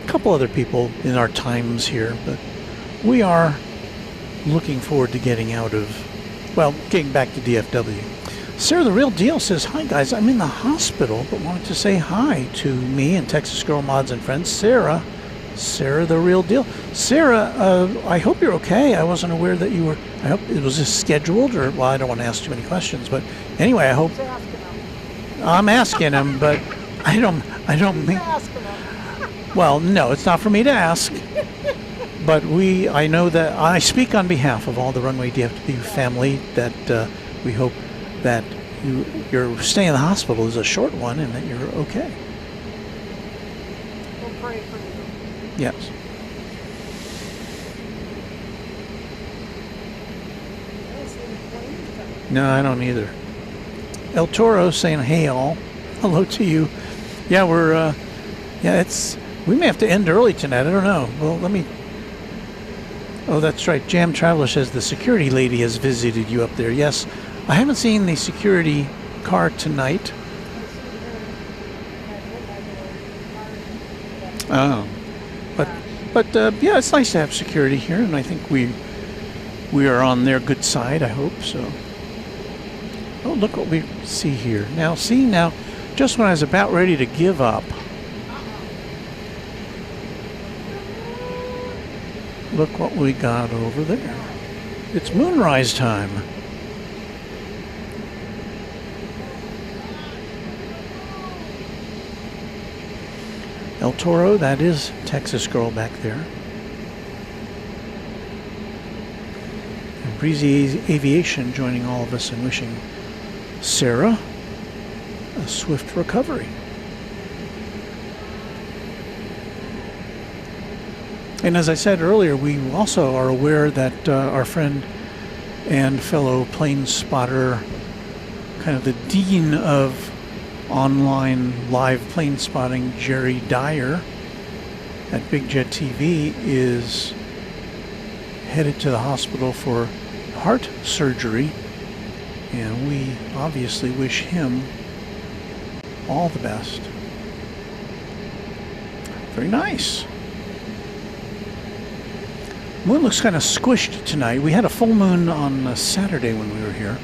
A couple other people in our times here, but we are looking forward to getting back to DFW. Sarah the Real Deal says, hi guys, I'm in the hospital, but wanted to say hi to me and Texas Girl Mods and friends. Sarah the Real Deal. Sarah, I hope you're okay. I wasn't aware that you were, I hope it was just scheduled, or, well, I don't want to ask too many questions, but anyway, I hope. I'm asking him, but I don't mean. Well, no, it's not for me to ask. But I know that I speak on behalf of all the Runway DFW family that we hope that your stay in the hospital is a short one and that you're okay. We'll pray for you. Yes. No, I don't either. El Toro saying, hey all, hello to you. Yeah, we may have to end early tonight. I don't know. Well, oh, that's right. Jam Traveler says the security lady has visited you up there. Yes, I haven't seen the security car tonight. Oh, but yeah, it's nice to have security here, and I think we are on their good side. I hope so. Oh, look what we see here. Now, Just when I was about ready to give up, look what we got over there. It's moonrise time. El Toro, that is Texas Girl back there. And Breezy Aviation joining all of us and wishing Sarah a swift recovery. And as I said earlier, we also are aware that our friend and fellow plane spotter, kind of the dean of online live plane spotting, Jerry Dyer at Big Jet TV, is headed to the hospital for heart surgery, and we obviously wish him all the best. Very nice. Moon looks kind of squished tonight. We had a full moon on Saturday when we were here.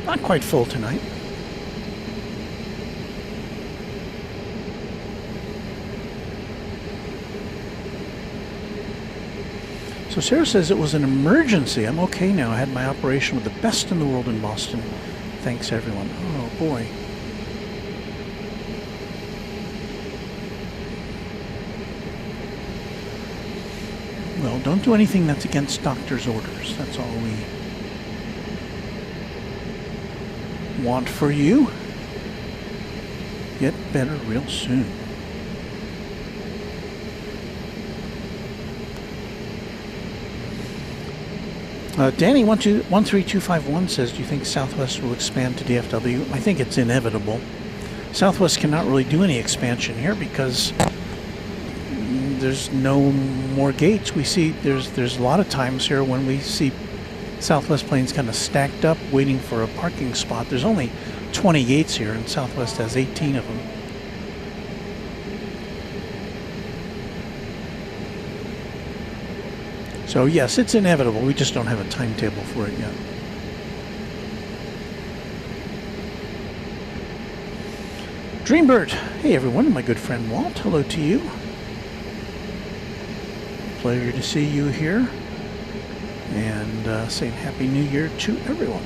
Not quite full tonight. So Sarah says it was an emergency. I'm okay now. I had my operation with the best in the world in Boston. Thanks, everyone. Oh, boy. Well, don't do anything that's against doctor's orders. That's all we want for you. Get better real soon. Danny 13251 says, do you think Southwest will expand to DFW? I think it's inevitable. Southwest cannot really do any expansion here because there's no more gates. We see there's a lot of times here when we see Southwest planes kind of stacked up waiting for a parking spot. There's only 20 gates here and Southwest has 18 of them. So yes, it's inevitable. We just don't have a timetable for it yet. Dreambird, hey everyone, my good friend Walt, hello to you. Pleasure to see you here. And saying Happy New Year to everyone.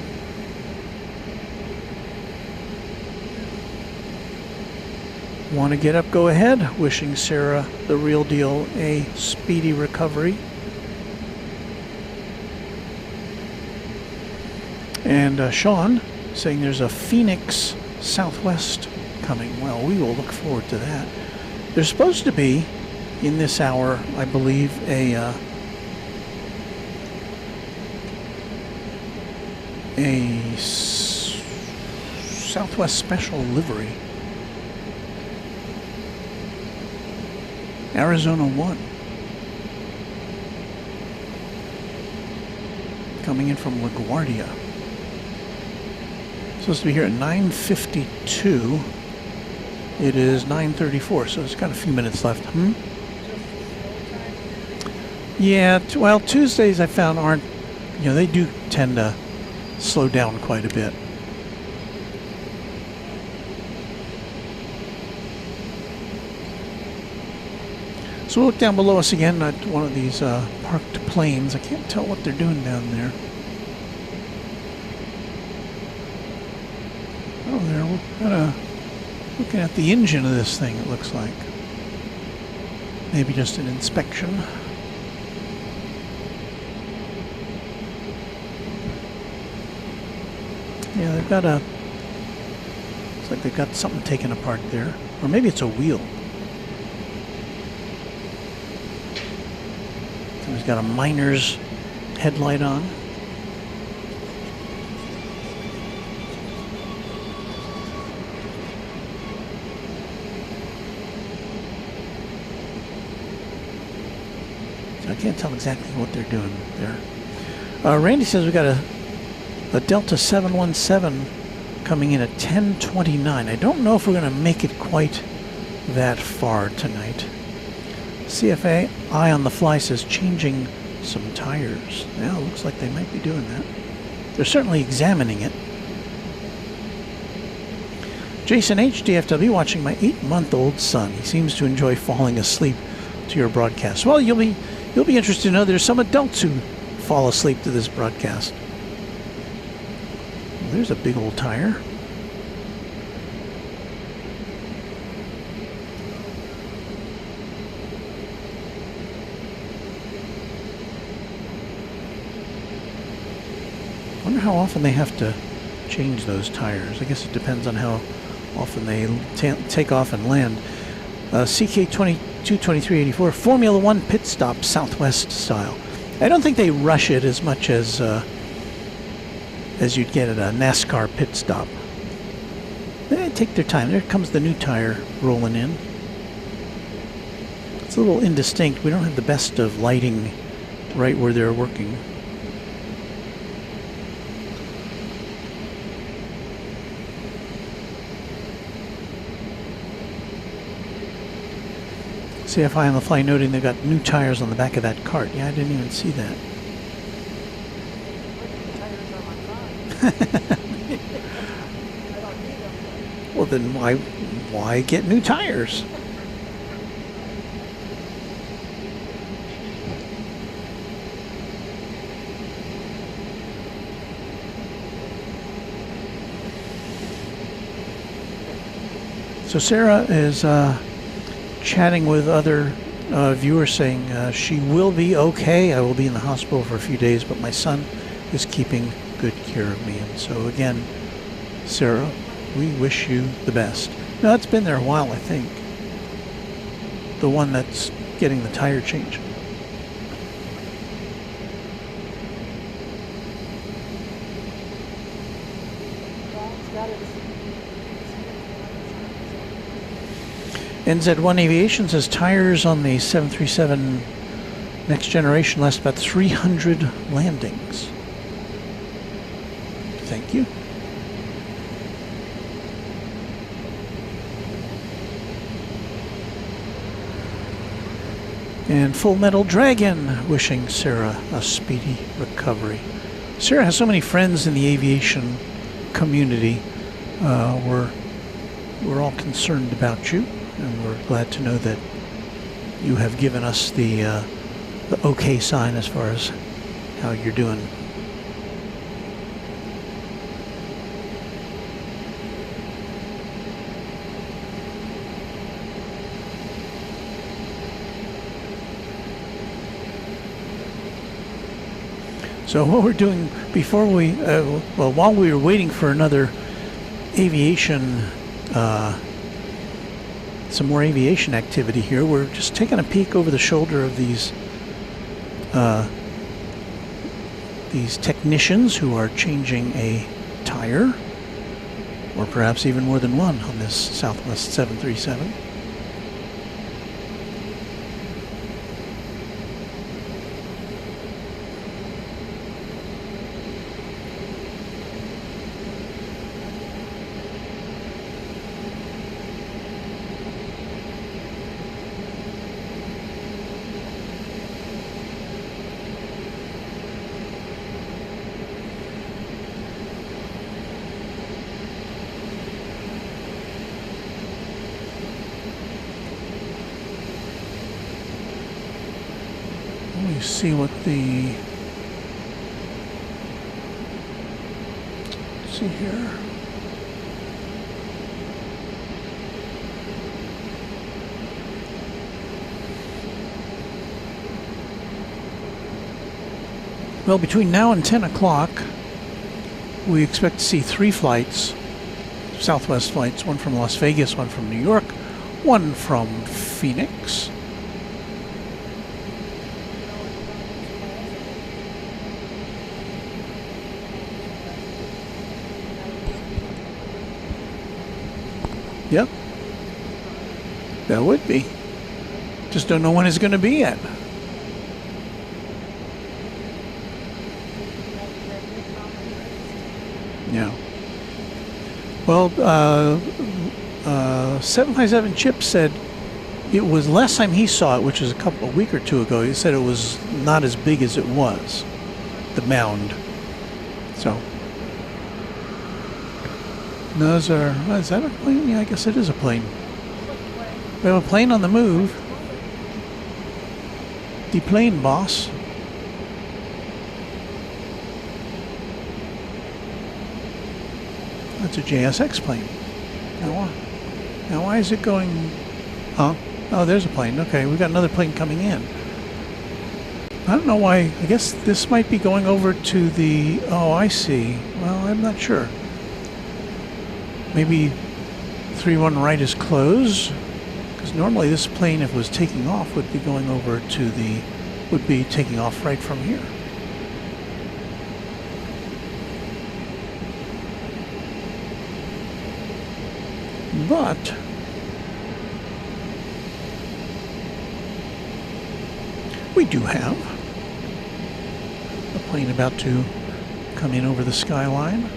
Want to get up, go ahead. Wishing Sarah, the real deal, a speedy recovery. And Sean saying there's a Phoenix Southwest coming. Well, we will look forward to that. There's supposed to be, in this hour, I believe, a Southwest special livery. Arizona 1. Coming in from LaGuardia. Supposed to be here at 9:52. It is 9:34, so it's got a few minutes left. Yeah, well, Tuesdays I found aren't, they do tend to slow down quite a bit. So we'll look down below us again at one of these parked planes. I can't tell what they're doing down there. Oh, they're kind of looking at the engine of this thing, it looks like. Maybe just an inspection. Yeah, they've got looks like they've got something taken apart there. Or maybe it's a wheel. He's got a miner's headlight on. So I can't tell exactly what they're doing there. Randy says we got a Delta 717 coming in at 10:29. I don't know if we're going to make it quite that far tonight. CFA Eye on the Fly says changing some tires. Yeah, looks like they might be doing that. They're certainly examining it. Jason H. DFW watching my 8-month-old son. He seems to enjoy falling asleep to your broadcast. Well, you'll be interested to know there's some adults who fall asleep to this broadcast. Well, there's a big old tire. I wonder how often they have to change those tires. I guess it depends on how often they take off and land. CK222384 Formula One pit stop Southwest style. I don't think they rush it as much as you'd get at a NASCAR pit stop. They take their time. There comes the new tire rolling in. It's a little indistinct. We don't have the best of lighting right where they're working. CFI on the fly noting they've got new tires on the back of that cart. Yeah, I didn't even see that. Well, then why get new tires? So Sarah is chatting with other viewers saying she will be okay. I will be in the hospital for a few days, but my son is keeping good care of me. And so again, Sarah, we wish you the best. Now, it's been there a while, I think. The one that's getting the tire change. NZ1 Aviation says tires on the 737 next generation last about 300 landings. Thank you. And Full Metal Dragon wishing Sarah a speedy recovery. Sarah has so many friends in the aviation community. We're all concerned about you. And we're glad to know that you have given us the okay sign as far as how you're doing. So what we're doing before we, while we were waiting for another aviation some more aviation activity here, we're just taking a peek over the shoulder of these technicians who are changing a tire, or perhaps even more than one on this Southwest 737. See what the, let's see here. Well, between now and 10 o'clock, we expect to see 3 flights, Southwest flights, one from Las Vegas, one from New York, one from Phoenix. Yep, that would be. Just don't know when it's going to be yet. Yeah. Well, 757 Chip said it was last time he saw it, which was a week or two ago. He said it was not as big as it was, the mound. So. No, those are, is that a plane? Yeah, I guess it is a plane. We have a plane on the move. The plane, boss. That's a JSX plane. Now why is it going... Huh? Oh, there's a plane. Okay, we've got another plane coming in. I don't know why. I guess this might be going over to the... Oh, I see. Well, I'm not sure. Maybe 31 right is closed. Because normally this plane, if it was taking off, would be going over to the... would be taking off right from here. But... we do have a plane about to come in over the Skyline.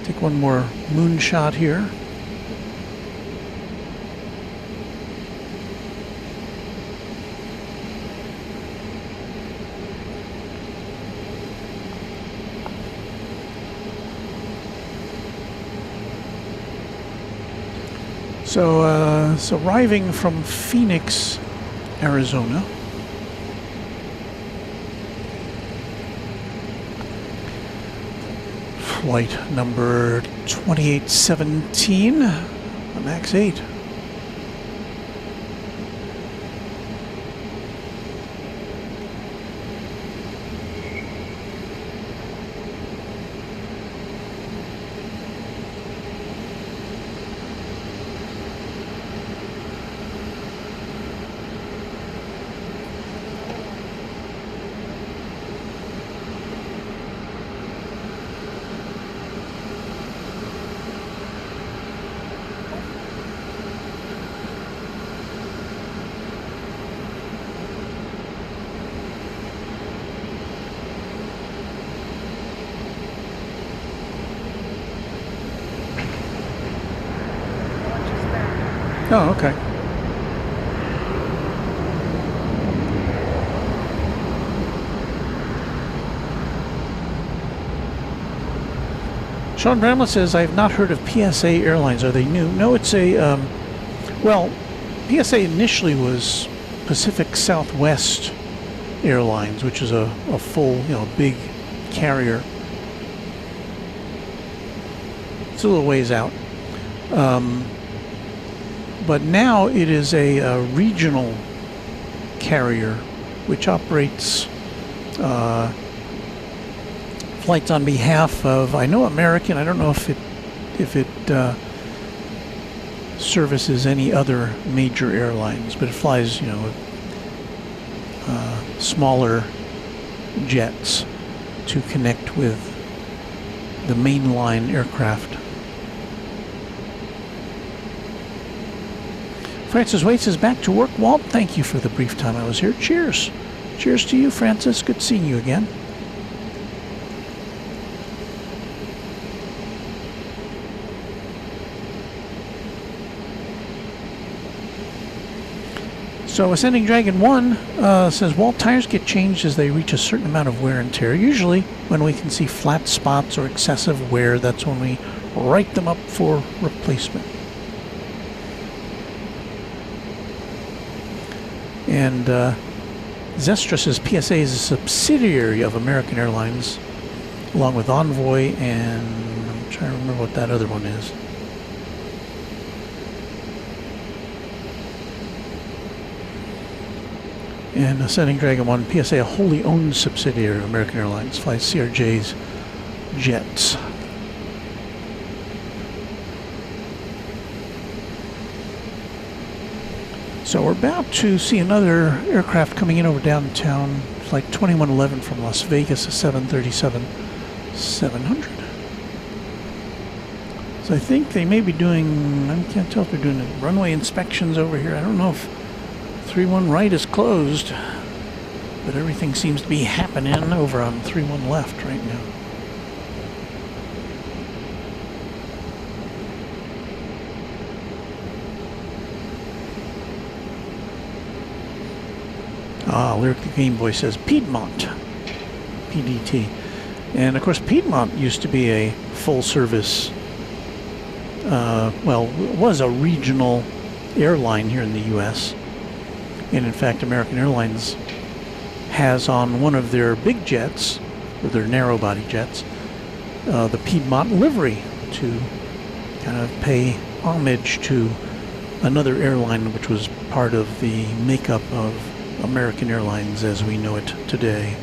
Take one more moonshot here. So arriving from Phoenix, Arizona. Flight number 2817, MAX 8. Oh, okay. Sean Bramlett says, I have not heard of PSA Airlines. Are they new? No, it's a, well, PSA initially was Pacific Southwest Airlines, which is a full, big carrier. It's a little ways out. But now it is a regional carrier which operates flights on behalf of, I know, American. I don't know if it services any other major airlines, but it flies, smaller jets to connect with the mainline aircraft. Francis Waits is back to work. Walt, thank you for the brief time I was here. Cheers. Cheers to you, Francis. Good seeing you again. So Ascending Dragon 1 says, Walt, tires get changed as they reach a certain amount of wear and tear. Usually when we can see flat spots or excessive wear, that's when we write them up for replacement. And Zestra says PSA is a subsidiary of American Airlines, along with Envoy, and I'm trying to remember what that other one is. And Ascending Dragon 1, PSA, a wholly owned subsidiary of American Airlines, flies CRJ's jets. So we're about to see another aircraft coming in over downtown, Flight 2111 from Las Vegas, a 737-700. So I think they may be doing, I can't tell if they're doing runway inspections over here. I don't know if 31 right is closed, but everything seems to be happening over on 31 left right now. Ah, Lyric the Game Boy says Piedmont. PDT. And of course, Piedmont used to be a full-service, was a regional airline here in the U.S. And in fact, American Airlines has on one of their big jets, or their narrow-body jets, the Piedmont livery to kind of pay homage to another airline which was part of the makeup of American Airlines as we know it today.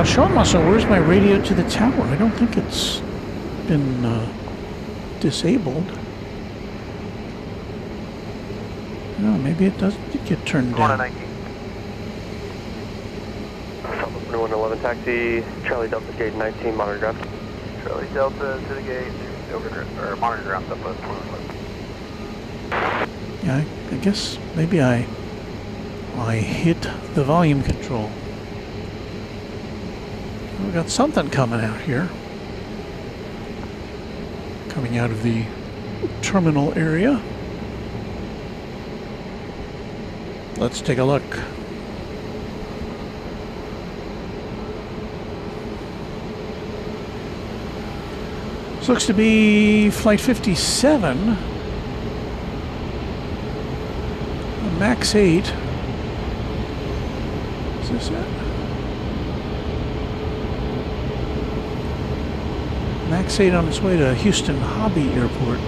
Sean Muscle, where's my radio to the tower? I don't think it's been disabled. No, maybe it does get turned down. 111 taxi, Charlie Delta gate 19, monitor ground. Charlie Delta to the gate, or monitor ground, Southwest 111. Yeah, I guess maybe I hit the volume control. We got something coming out here. Coming out of the terminal area. Let's take a look. This looks to be Flight 57. Max 8. Is this it? Max 8 on its way to Houston Hobby Airport.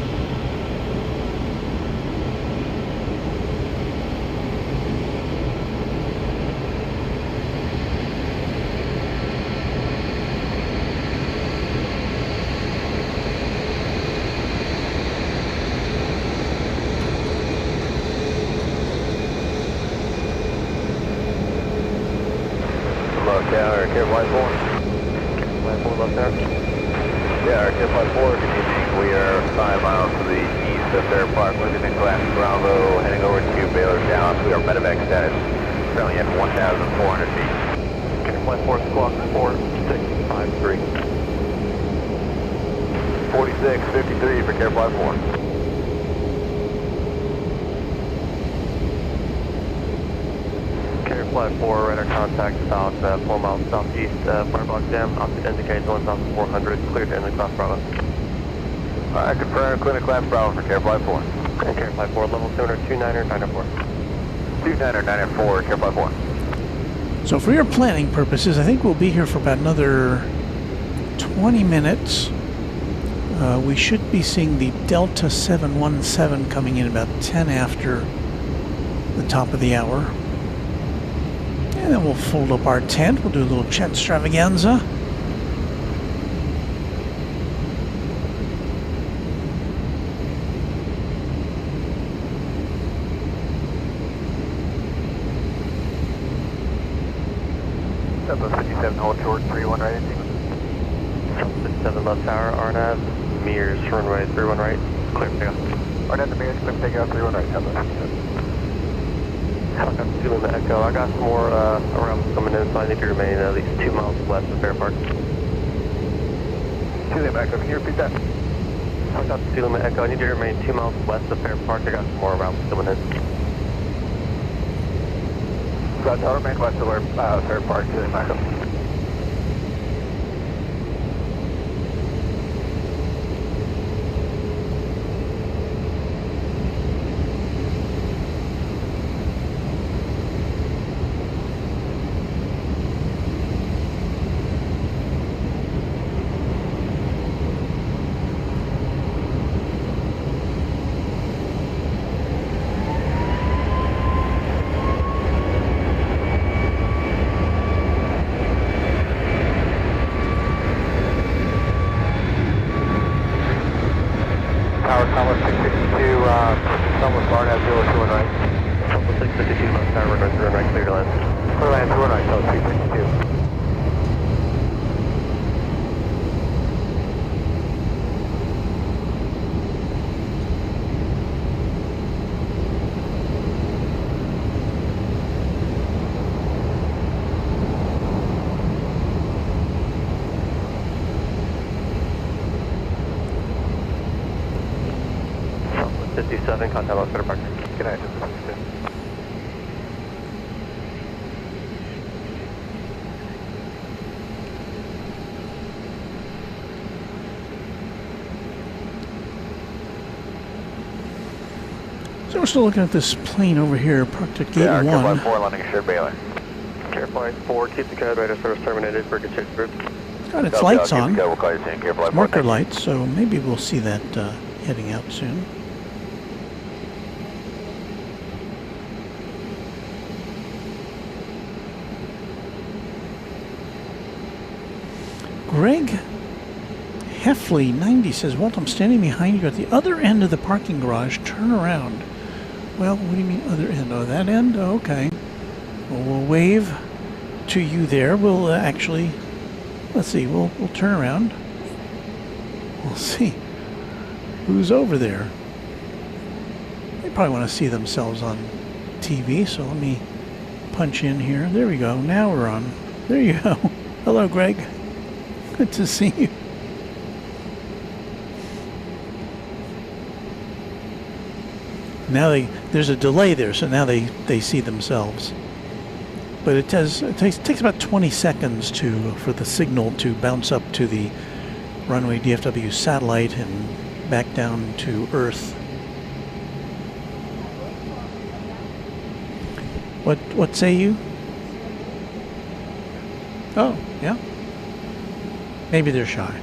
Left tower, Flight 4. Flight 4 left there. Yeah, Flight 4, good evening. We are 5 miles to the east of Fair Park, looking in class Bravo, heading over to Baylor, Dallas. We are medevac status, currently at 1,400 feet. Flight 4 squawk 4653. 4653 for Care Flight 4. Flight 4, radar contact about 4 miles southeast, Firebox Dam, opposite indicates 1,400, cleared to end the class Bravo. I confirm, clear to class Bravo for Care Flight 4. And Care Flight 4, level 229er904. 229er904, Care Flight 4. So for your planning purposes, I think we'll be here for about another 20 minutes. We should be seeing the Delta 717 coming in about 10 after the top of the hour. And then we'll fold up our tent. We'll do a little jet extravaganza. Delta 57, hold short, 31 right. 57 left tower, RNAV, Mears, runway 31 right, clear for takeoff. RNAV to Mears, clear for takeoff, 31 right, Delta 57. Helicopter Lima Echo, I got some more arrivals coming in, so I need to remain at least 2 miles west of Fair Park. Lima Echo, can you repeat that? Helicopter Lima Echo, I need to remain 2 miles west of Fair Park. I got some more arrivals coming in. Got to remain west of Fair Park, Lima Echo. Southwest bar, have 201 right. Southwest 652 left tower, runway 31 right, clear to land. Clear land, 201 right, South 362. Southwest 57, contact Los Center Park. Good night, this is 62. So we're still looking at this plane over here, parked at gate Yeah, Airline 1. 4 landing at Shared Bailey. Airline 4, keep the code, radar service terminated for good chase group. It's got its lights on, We'll call you soon. Careful, marker lights, so maybe we'll see that heading out soon. Greg Heffley 90 says, Walt, I'm standing behind you at the other end of the parking garage. Turn around. Well, what do you mean other end? Oh, that end? Oh, okay. Well, we'll wave to you there. We'll actually, let's see, we'll turn around. We'll see who's over there. They probably want to see themselves on TV, so let me punch in here. There we go. Now we're on. There you go. Hello, Greg. Good to see you. Now there's a delay there, so now they see themselves. But it takes about 20 seconds for the signal to bounce up to the Runway DFW satellite and back down to Earth. What say you? Oh, yeah. Maybe they're shy.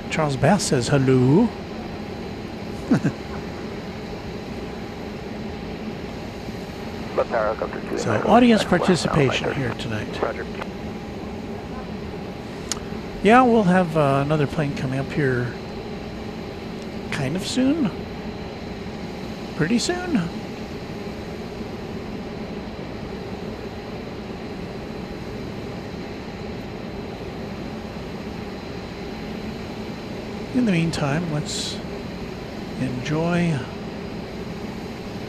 Charles Bass says hello. So audience participation here tonight. Roger. Yeah, we'll have another plane coming up here kind of soon. Pretty soon. In the meantime, let's enjoy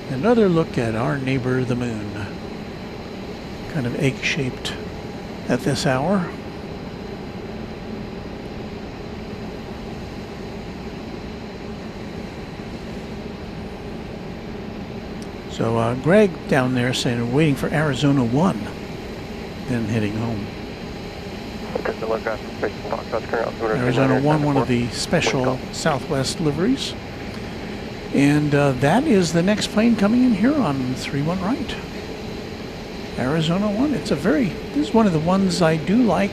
another look at our neighbor, the moon. Kind of egg-shaped at this hour. So Greg down there saying we're waiting for Arizona 1, then heading home. Arizona 1, one of the special Southwest liveries. And that is the next plane coming in here on 31 right. Arizona 1. This is one of the ones I do like.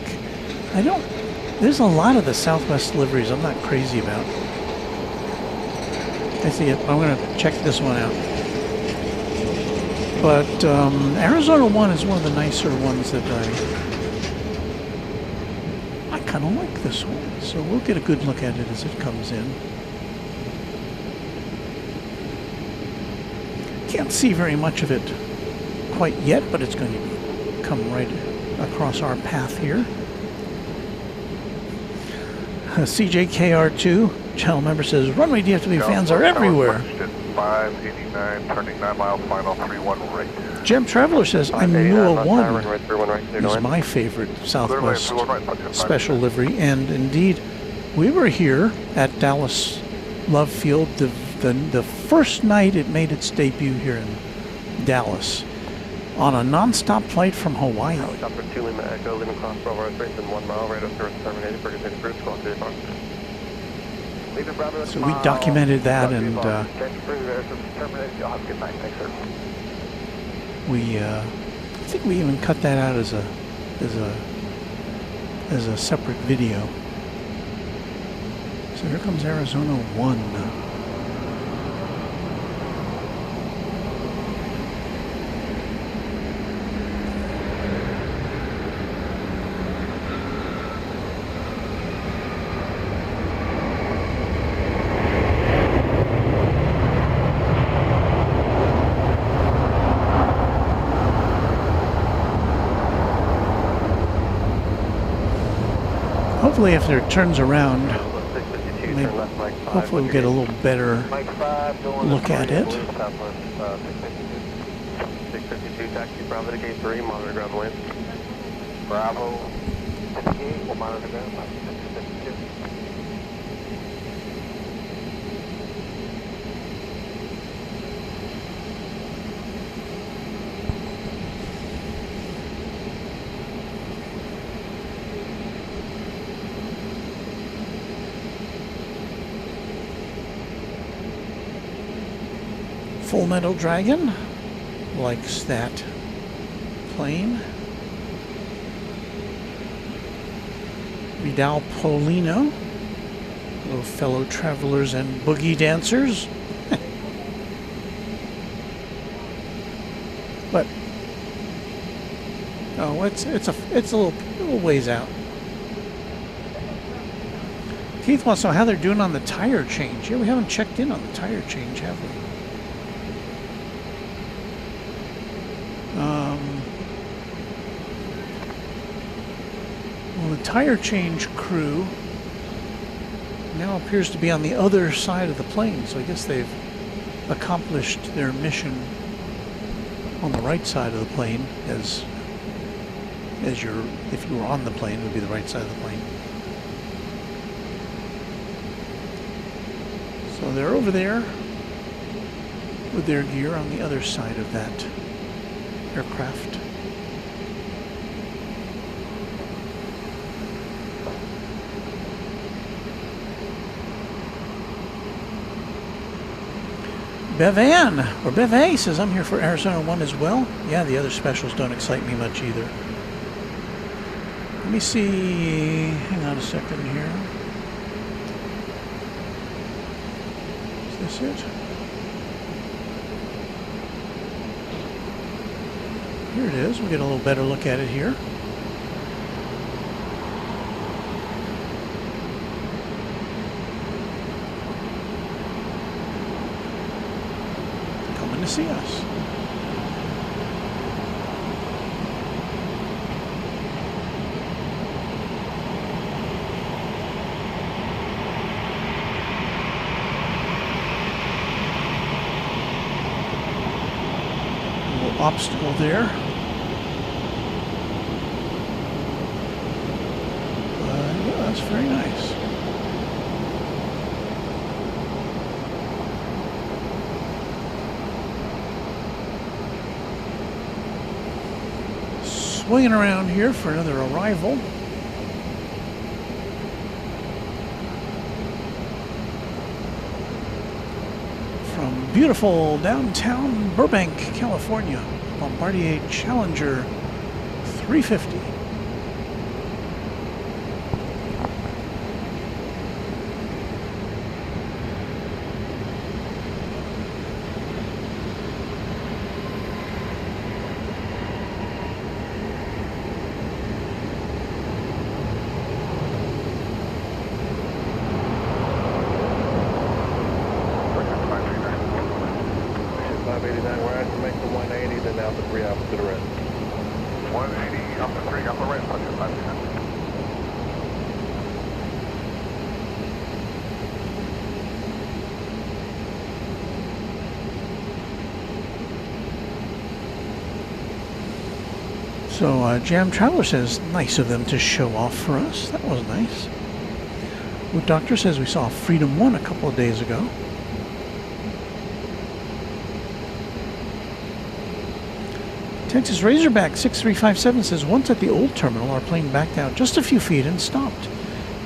There's a lot of the Southwest liveries I'm not crazy about. I see it. I'm going to check this one out. But Arizona 1 is one of the nicer ones that I kind of like this one. So we'll get a good look at it as it comes in. Can't see very much of it quite yet, but it's going to come right across our path here. CJKR2 channel member says Runway DFW fans are everywhere. 589, turning 9 miles, final 31 right. Gem Traveler says I'm Mula 1 is my favorite Southwest special livery, and indeed we were here at Dallas Love Field the first night it made its debut here in Dallas on a non-stop flight from Hawaii. Helicopter 2 Lima Echo, Lima Cross, 12 hours, race in 1 mile, radar service terminated for good chase group, squawk to the farm. So we documented that, and I think we even cut that out as a separate video. So here comes Arizona 1. hopefully after it turns around, 652, maybe, turn left, Mike 5. hopefully we'll get a little better Mike 5, going look at it. Southwest 652. 652, taxi Bravo to gate 3, monitor ground wind. Bravo to the gate, we'll monitor ground, 652. Full Metal Dragon likes that plane. Vidal Polino, hello fellow travelers and boogie dancers. But oh, it's a little ways out. Keith wants to know how they're doing on the tire change. Yeah, we haven't checked in on the tire change, have we? Well, the tire change crew now appears to be on the other side of the plane, so I guess they've accomplished their mission on the right side of the plane, as if you were on the plane, it would be the right side of the plane. So they're over there with their gear on the other side of that aircraft. Bevan, or Beve, says, I'm here for Arizona 1 as well. Yeah, the other specials don't excite me much either. Let me see, hang on a second here. Is this it? Here it is, we'll get a little better look at it here. Coming to see us. Obstacle there. Yeah, that's very nice. Swinging around here for another arrival. From beautiful downtown Burbank, California, Bombardier Challenger 350. So Jam Traveler says, nice of them to show off for us. That was nice. Wood Doctor says we saw Freedom 1 a couple of days ago. Texas Razorback 6357 says, once at the old terminal, our plane backed out just a few feet and stopped.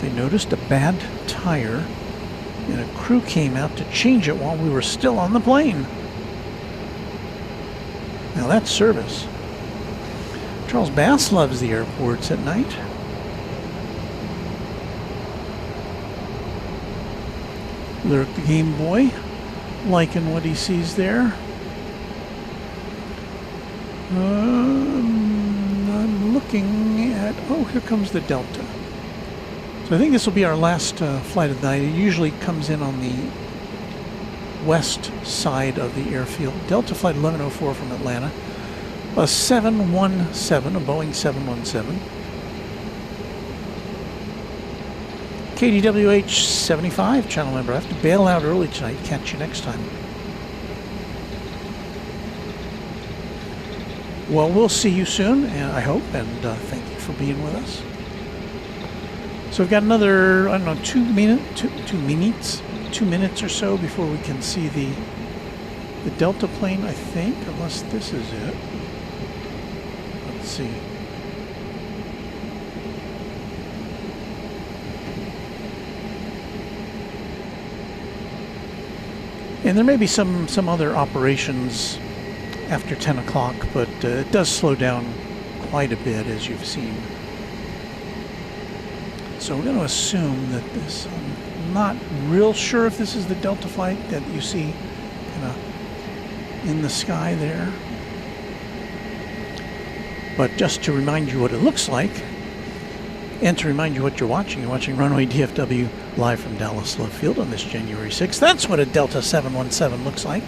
They noticed a bad tire, and a crew came out to change it while we were still on the plane. Now that's service. Charles Bass loves the airports at night. Lyric the Game Boy, liking what he sees there. I'm looking at, oh, here comes the Delta. So I think this will be our last flight of the night. It usually comes in on the west side of the airfield. Delta Flight 1104 from Atlanta. A 717, a Boeing 717. KDWH 75 channel member. I have to bail out early tonight. Catch you next time. Well, we'll see you soon, and I hope, and thank you for being with us. So we've got another, I don't know, 2 minutes or so before we can see the Delta plane, I think, unless this is it. Let's see. And there may be some other operations after 10 o'clock, but it does slow down quite a bit, as you've seen. So we're going to assume that this, I'm not real sure if this is the Delta flight that you see kind of in the sky there. But just to remind you what it looks like, and to remind you what you're watching Runway DFW live from Dallas Love Field on this January 6th. That's what a Delta 717 looks like.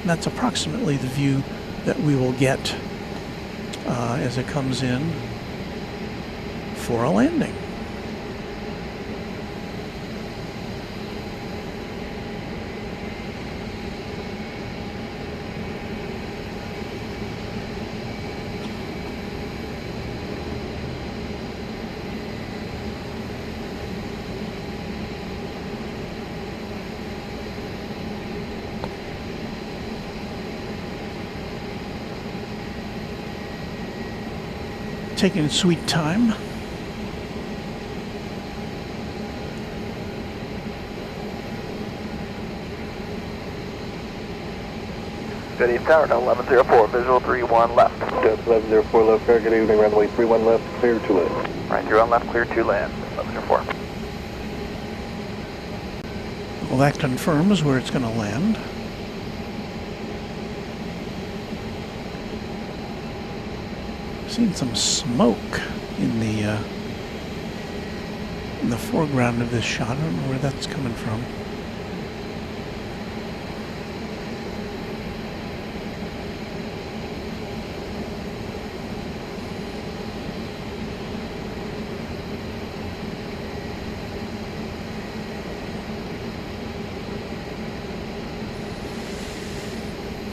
And that's approximately the view that we will get as it comes in for a landing. Taking sweet time. City Tower, 1104, visual 31 left. 1104 left, fair, good evening, runway 31 left, clear to land. Right, 31 left, clear to land, 1104. Well, that confirms where it's going to land. Seen some smoke in the foreground of this shot. I don't know where that's coming from.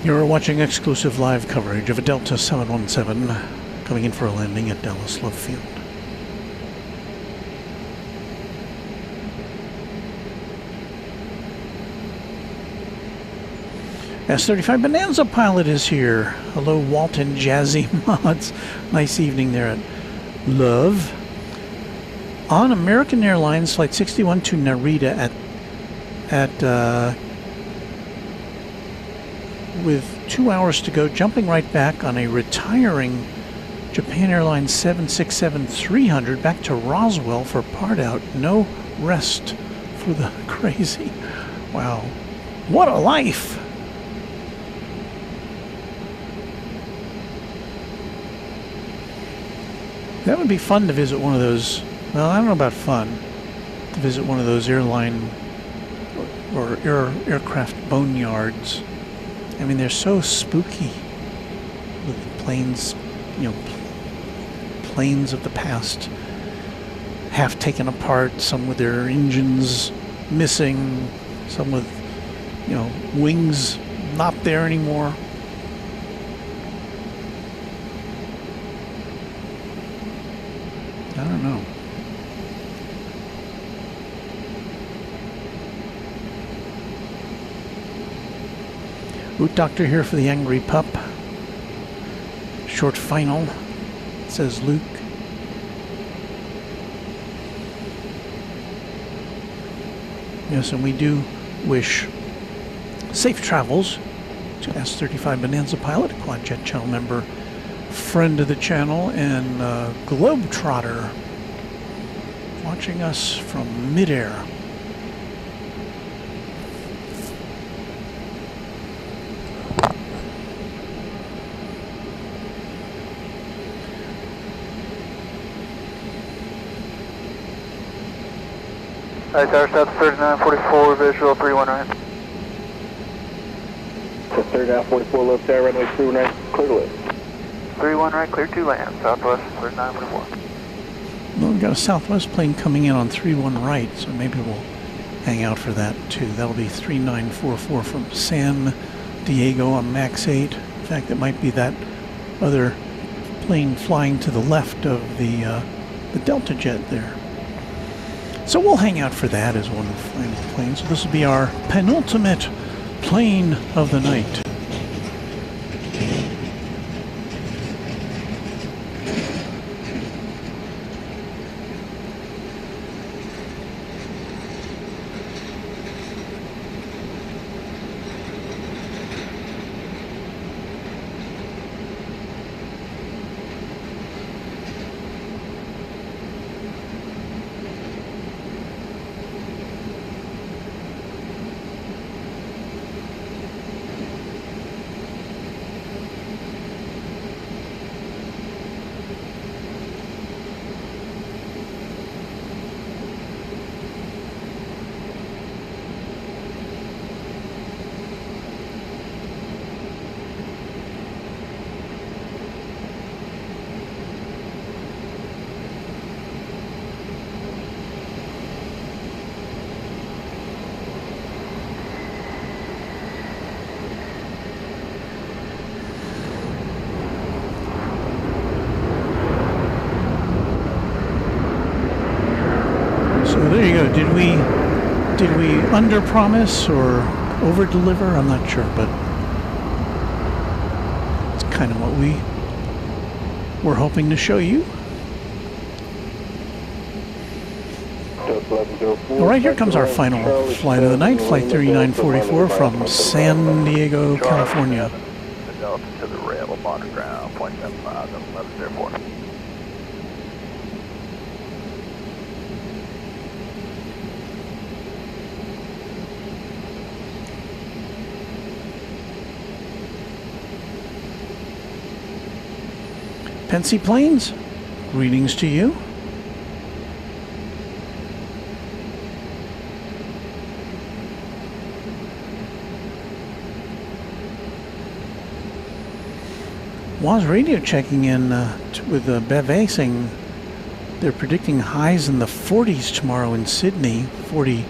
You're watching exclusive live coverage of a Delta 717 coming in for a landing at Dallas Love Field. S-35 Bonanza pilot is here. Hello, Walt and Jazzy Mods. Nice evening there at Love. On American Airlines Flight 61 to Narita with 2 hours to go, jumping right back on a retiring Japan Airlines 767-300 back to Roswell for part out. No rest for the crazy. Wow. What a life. That would be fun to visit one of those. Well, I don't know about fun. To visit one of those airline or aircraft boneyards. I mean, they're so spooky. With planes, you know, planes of the past, half taken apart, some with their engines missing, some with, you know, wings not there anymore. I don't know. Root Doctor here for the Angry Pup. Short final, says Luke. Yes, and we do wish safe travels to S-35 Bonanza pilot, Quadjet channel member, friend of the channel, and Globetrotter, watching us from midair. Hi, Tower South 3944, visual 31 right. 3944 left, tower, runway 31 right, clear to land. 31 right, clear to land, Southwest 3944. Well, we've got a Southwest plane coming in on 31 right, so maybe we'll hang out for that too. That'll be 3944 from San Diego on Max 8. In fact, it might be that other plane flying to the left of the Delta jet there. So we'll hang out for that as one of the final planes. So this will be our penultimate plane of the night. There you go. Did we under-promise or over-deliver? I'm not sure, but it's kind of what we were hoping to show you. All right, here comes our final flight of the night, Flight 3944 from San Diego, California. Delta to the rail, modern ground, 0.75, 1104. Pensy Planes, greetings to you. WAS Radio checking in with Beve saying they're predicting highs in the 40s tomorrow in Sydney, 40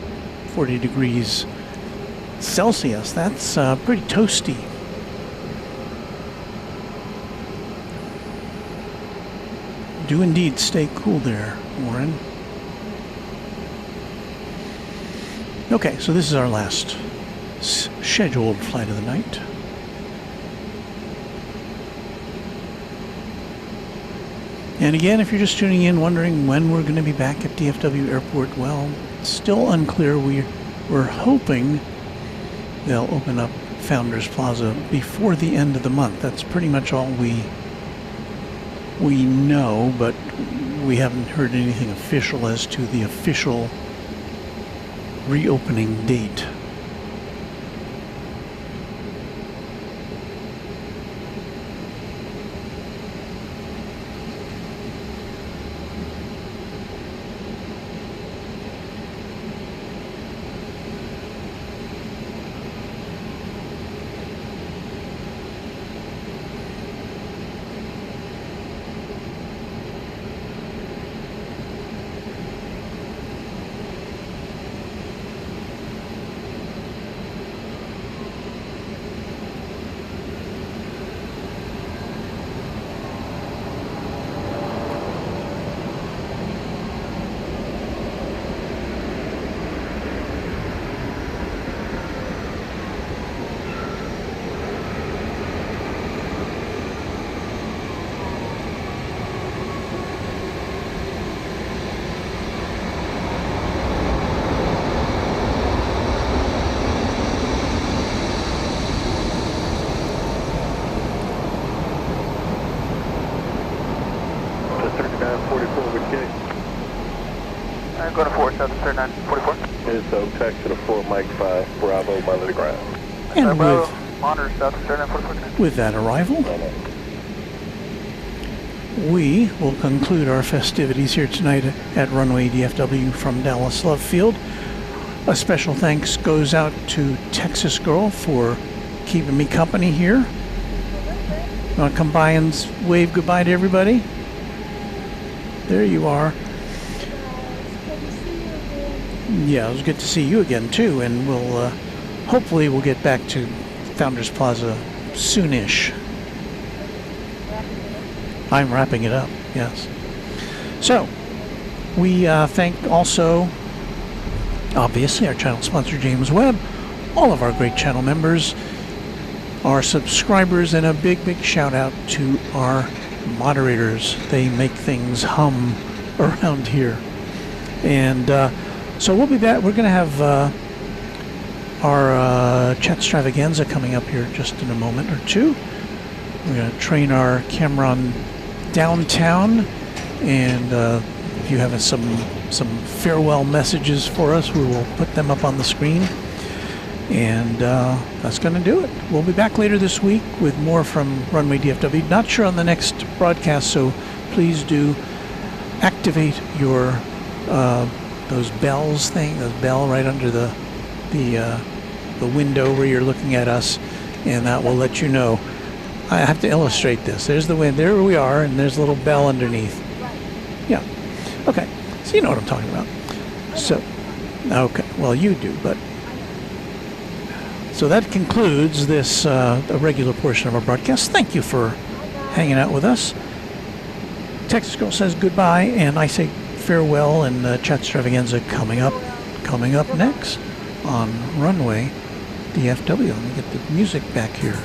degrees Celsius. That's pretty toasty. Do indeed stay cool there, Warren. Okay, so this is our last scheduled flight of the night. And again, if you're just tuning in wondering when we're going to be back at DFW Airport, well, it's still unclear. We're hoping they'll open up Founders Plaza before the end of the month. That's pretty much all we know, but we haven't heard anything official as to the official reopening date. Go to 473944. It's taxi to 4 Mike 5, Bravo, mile to the ground. And Bravo, monitor south 3944. with that arrival, we will conclude our festivities here tonight at Runway DFW from Dallas Love Field. A special thanks goes out to Texas Girl for keeping me company here. You want to come by and wave goodbye to everybody? There you are. Yeah, it was good to see you again too, and we'll hopefully we'll get back to Founders Plaza soonish. I'm wrapping it up, yes. So, we thank also, obviously, our channel sponsor, James Webb, all of our great channel members, our subscribers, and a big, big shout out to our moderators. They make things hum around here. And so we'll be back. We're going to have our chat extravaganza coming up here just in a moment or two. We're going to train our camera on downtown, and if you have some farewell messages for us, we will put them up on the screen. And that's going to do it. We'll be back later this week with more from Runway DFW. Not sure on the next broadcast, so please do activate your those bells thing, the bell right under the window where you're looking at us, and that will let you know. I have to illustrate this. There's the wind. There we are, and there's a little bell underneath. Yeah. Okay. So you know what I'm talking about. So, okay. Well, you do, but. So that concludes this a regular portion of our broadcast. Thank you for hanging out with us. Texas Girl says goodbye, and I say farewell, and chat extravaganza coming up next on Runway DFW. Let me get the music back here.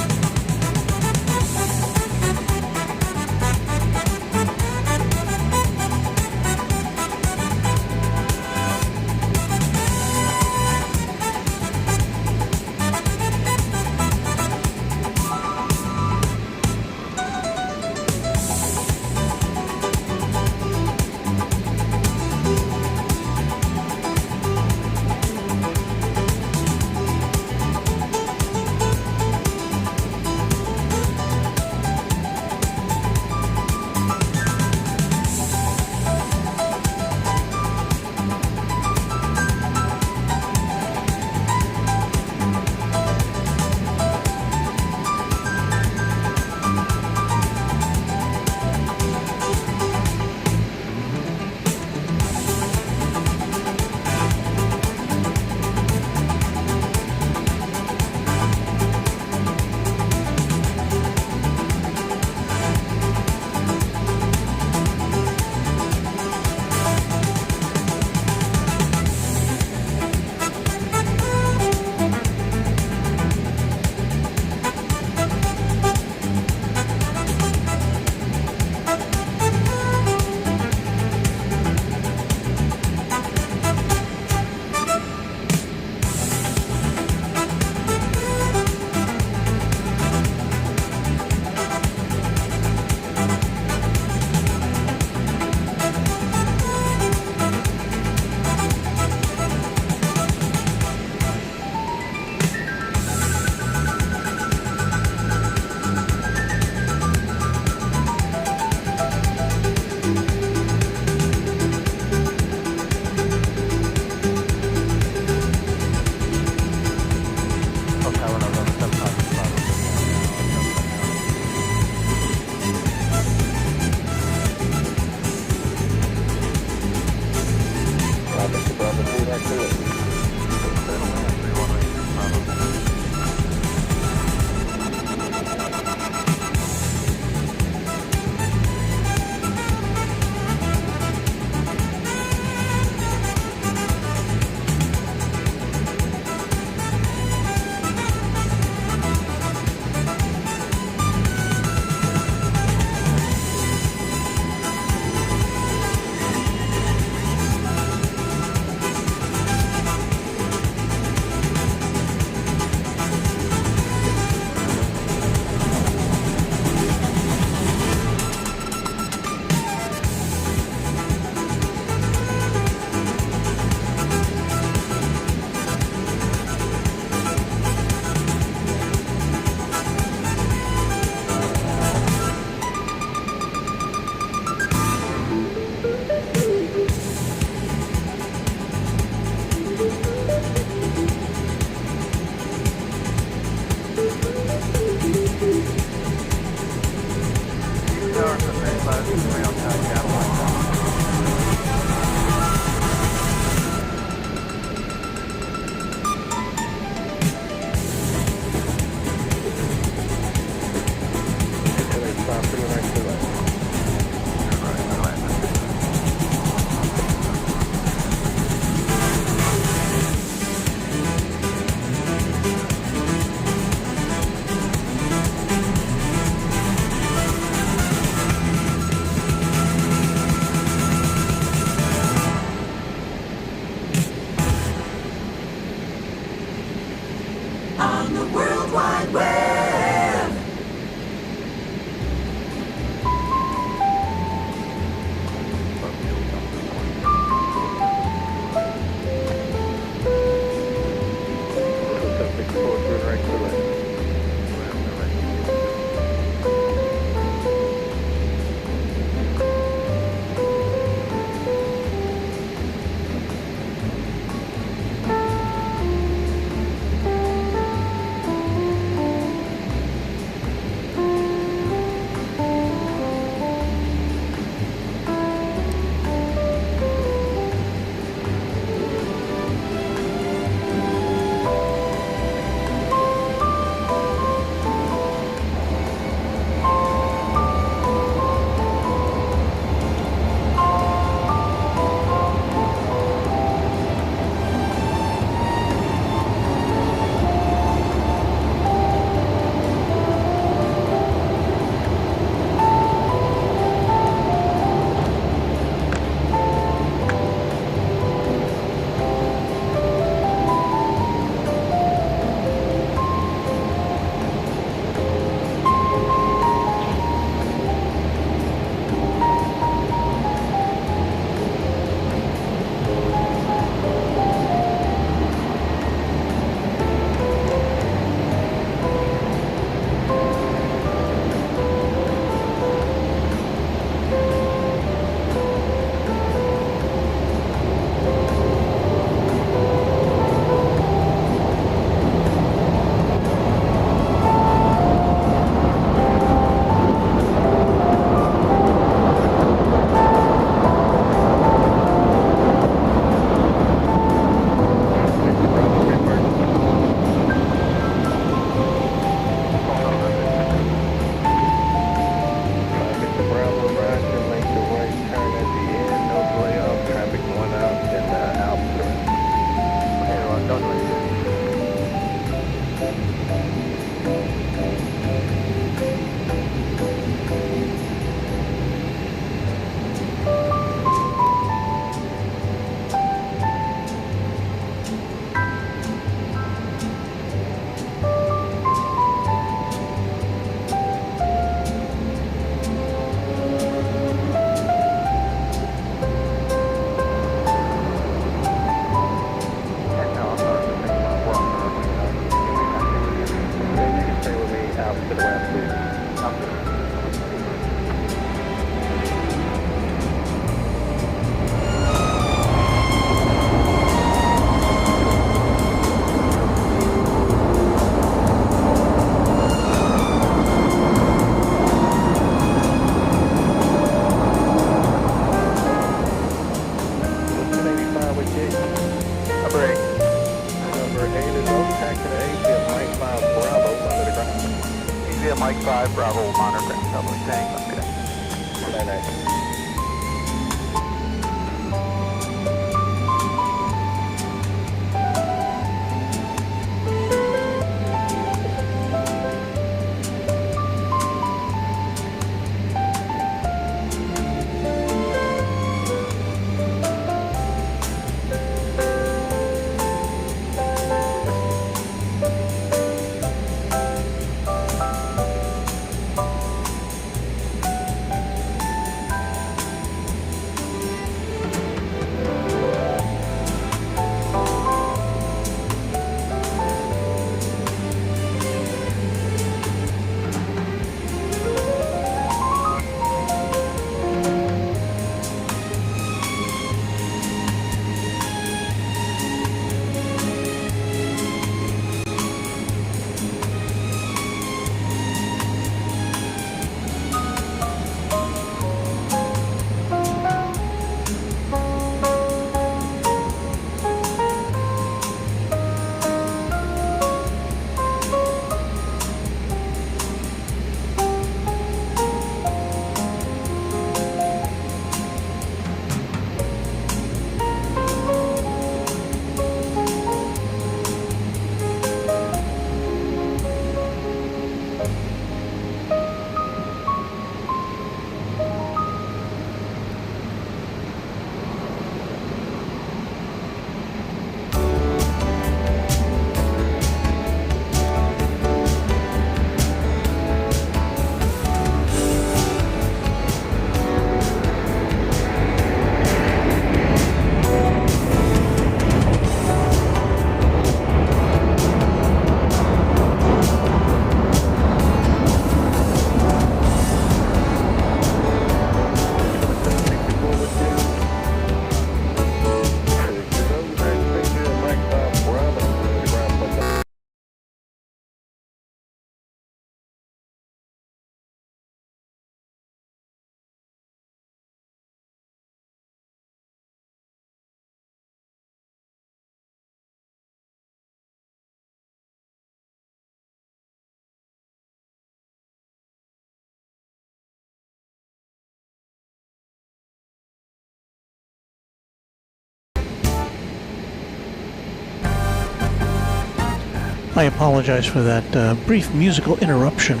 I apologize for that brief musical interruption.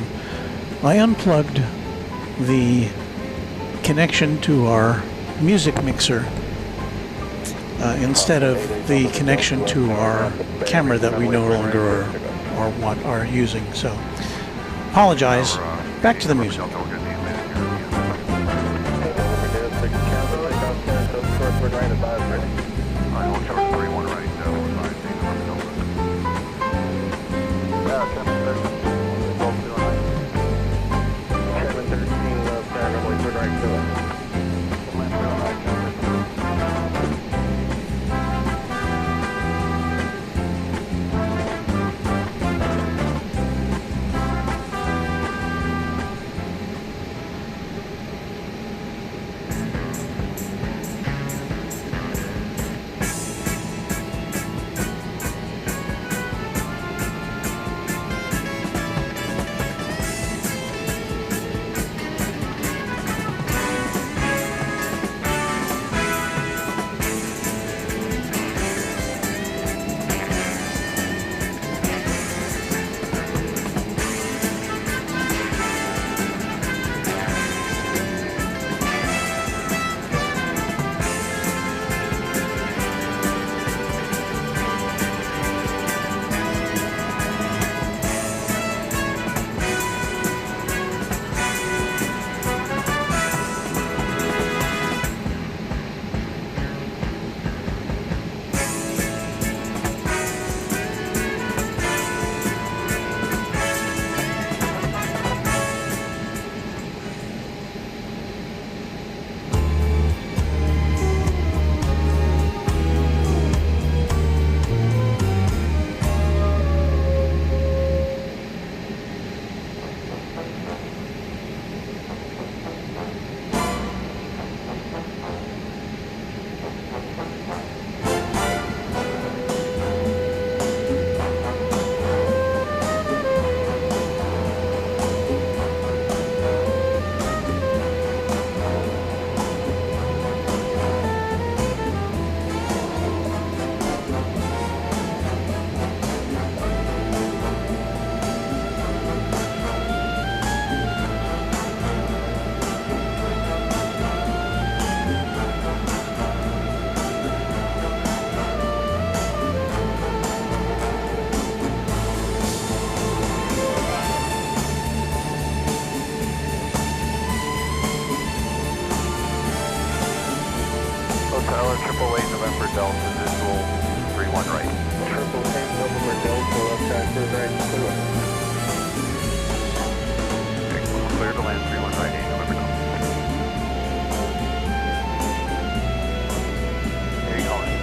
I unplugged the connection to our music mixer instead of the connection to our camera that we no longer are using. So, apologize. Back to the music. Tower, 888 November Delta, visual 31 right. 888 November Delta, left track, clear right, clear left. Okay, clear to land 31 right, 8 November Delta. Here you calling?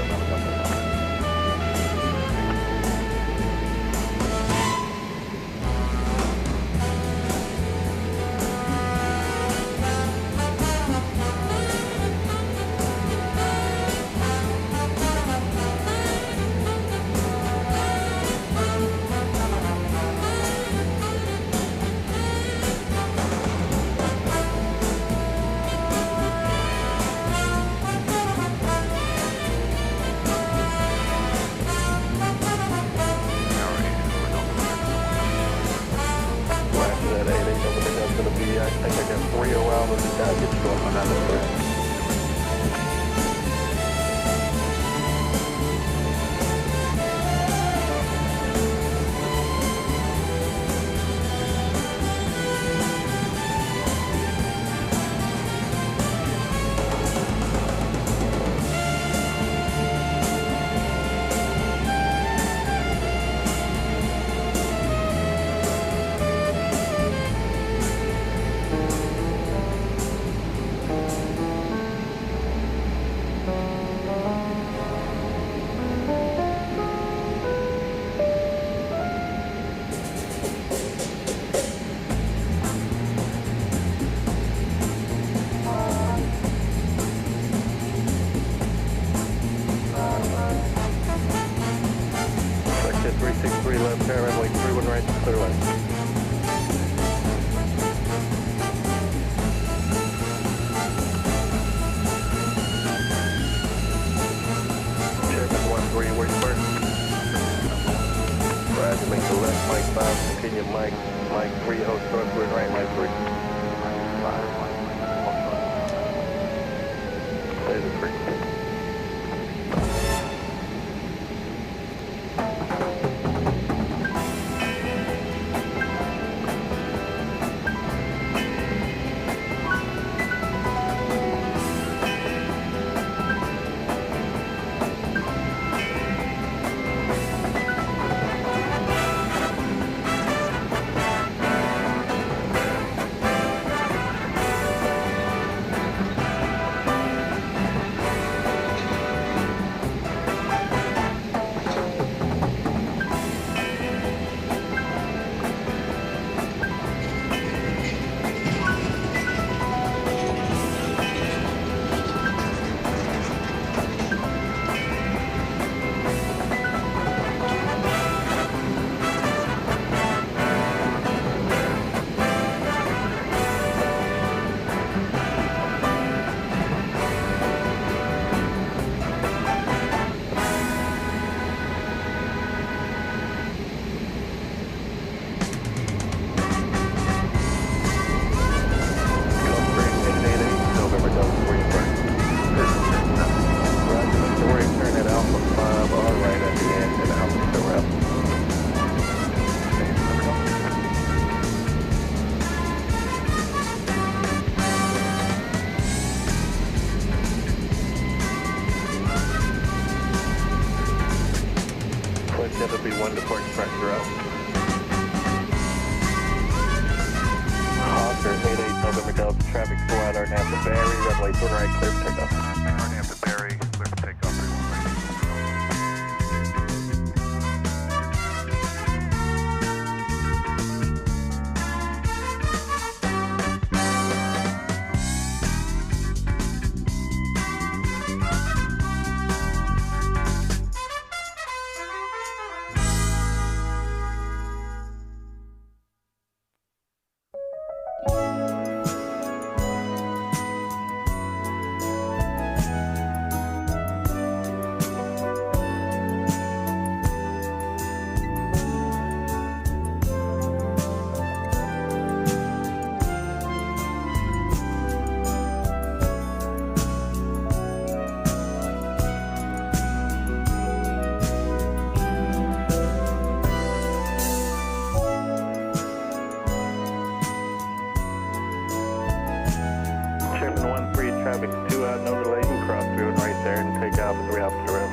traffic 2 out, no delay, you can cross through and right there. there and take off as we hop to the rim.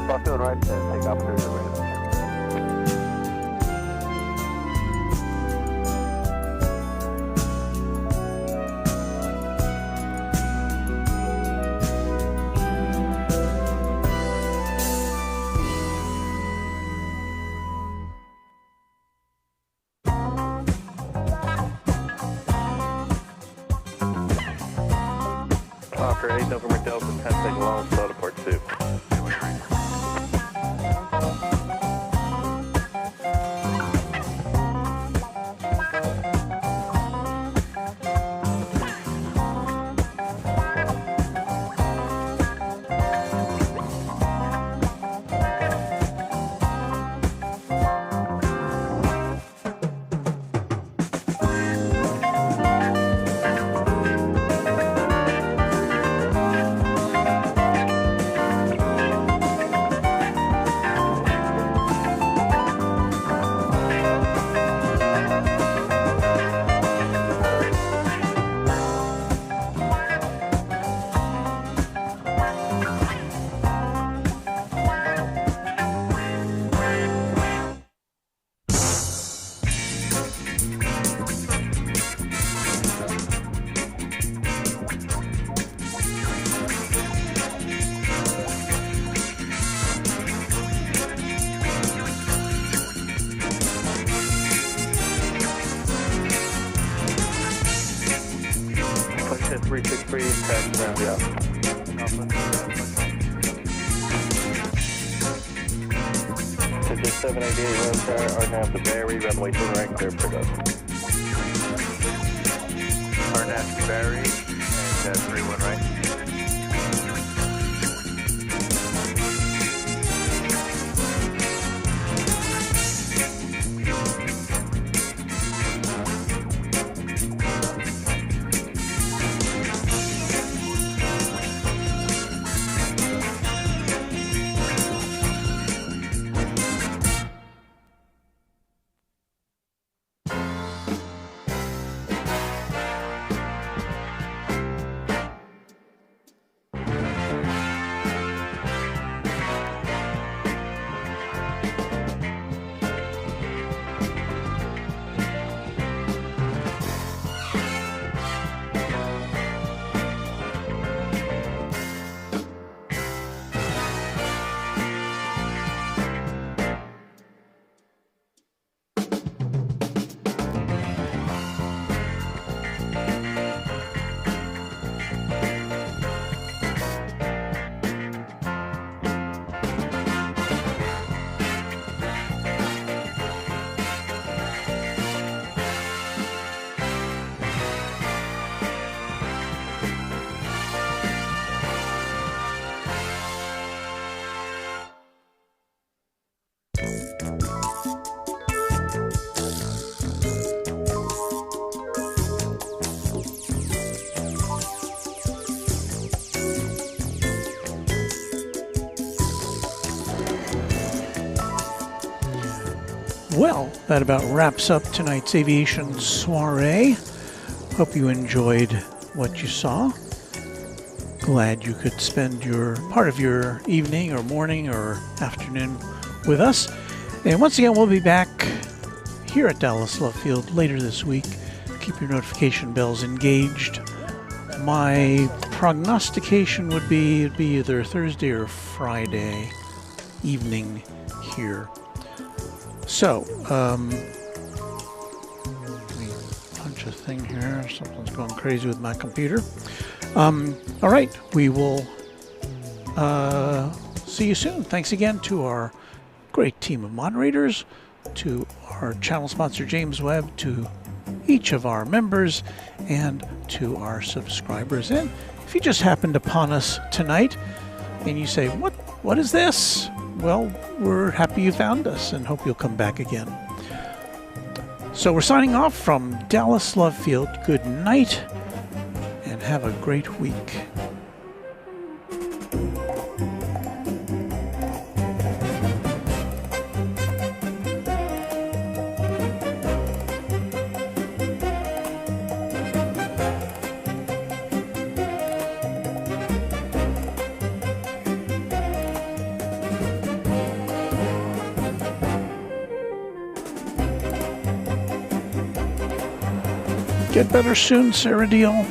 Left and right, take off through the rim. After 8 November Delta 10, take long, slow to port 2. Flight 363, taxi ground, yeah. Ticket 788, road car, RNAV to Barry, runway 2 right, clear for go. RNAV to Barry, and 31 right. Well, that about wraps up tonight's aviation soiree. Hope you enjoyed what you saw. Glad you could spend your part of your evening or morning or afternoon with us. And once again, we'll be back here at Dallas Love Field later this week. Keep your notification bells engaged. My prognostication would be it'd be either Thursday or Friday evening here. So, let me punch a thing here. Something's going crazy with my computer. All right, we will see you soon. Thanks again to our great team of moderators, to our channel sponsor James Webb, to each of our members, and to our subscribers. And if you just happened upon us tonight and you say, what is this? Well, we're happy you found us and hope you'll come back again. So we're signing off from Dallas Love Field. Good night and have a great week. Get better soon, Sarah Deal.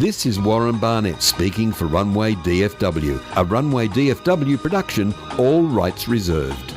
This is Warren Barnett speaking for Runway DFW, a Runway DFW production, all rights reserved.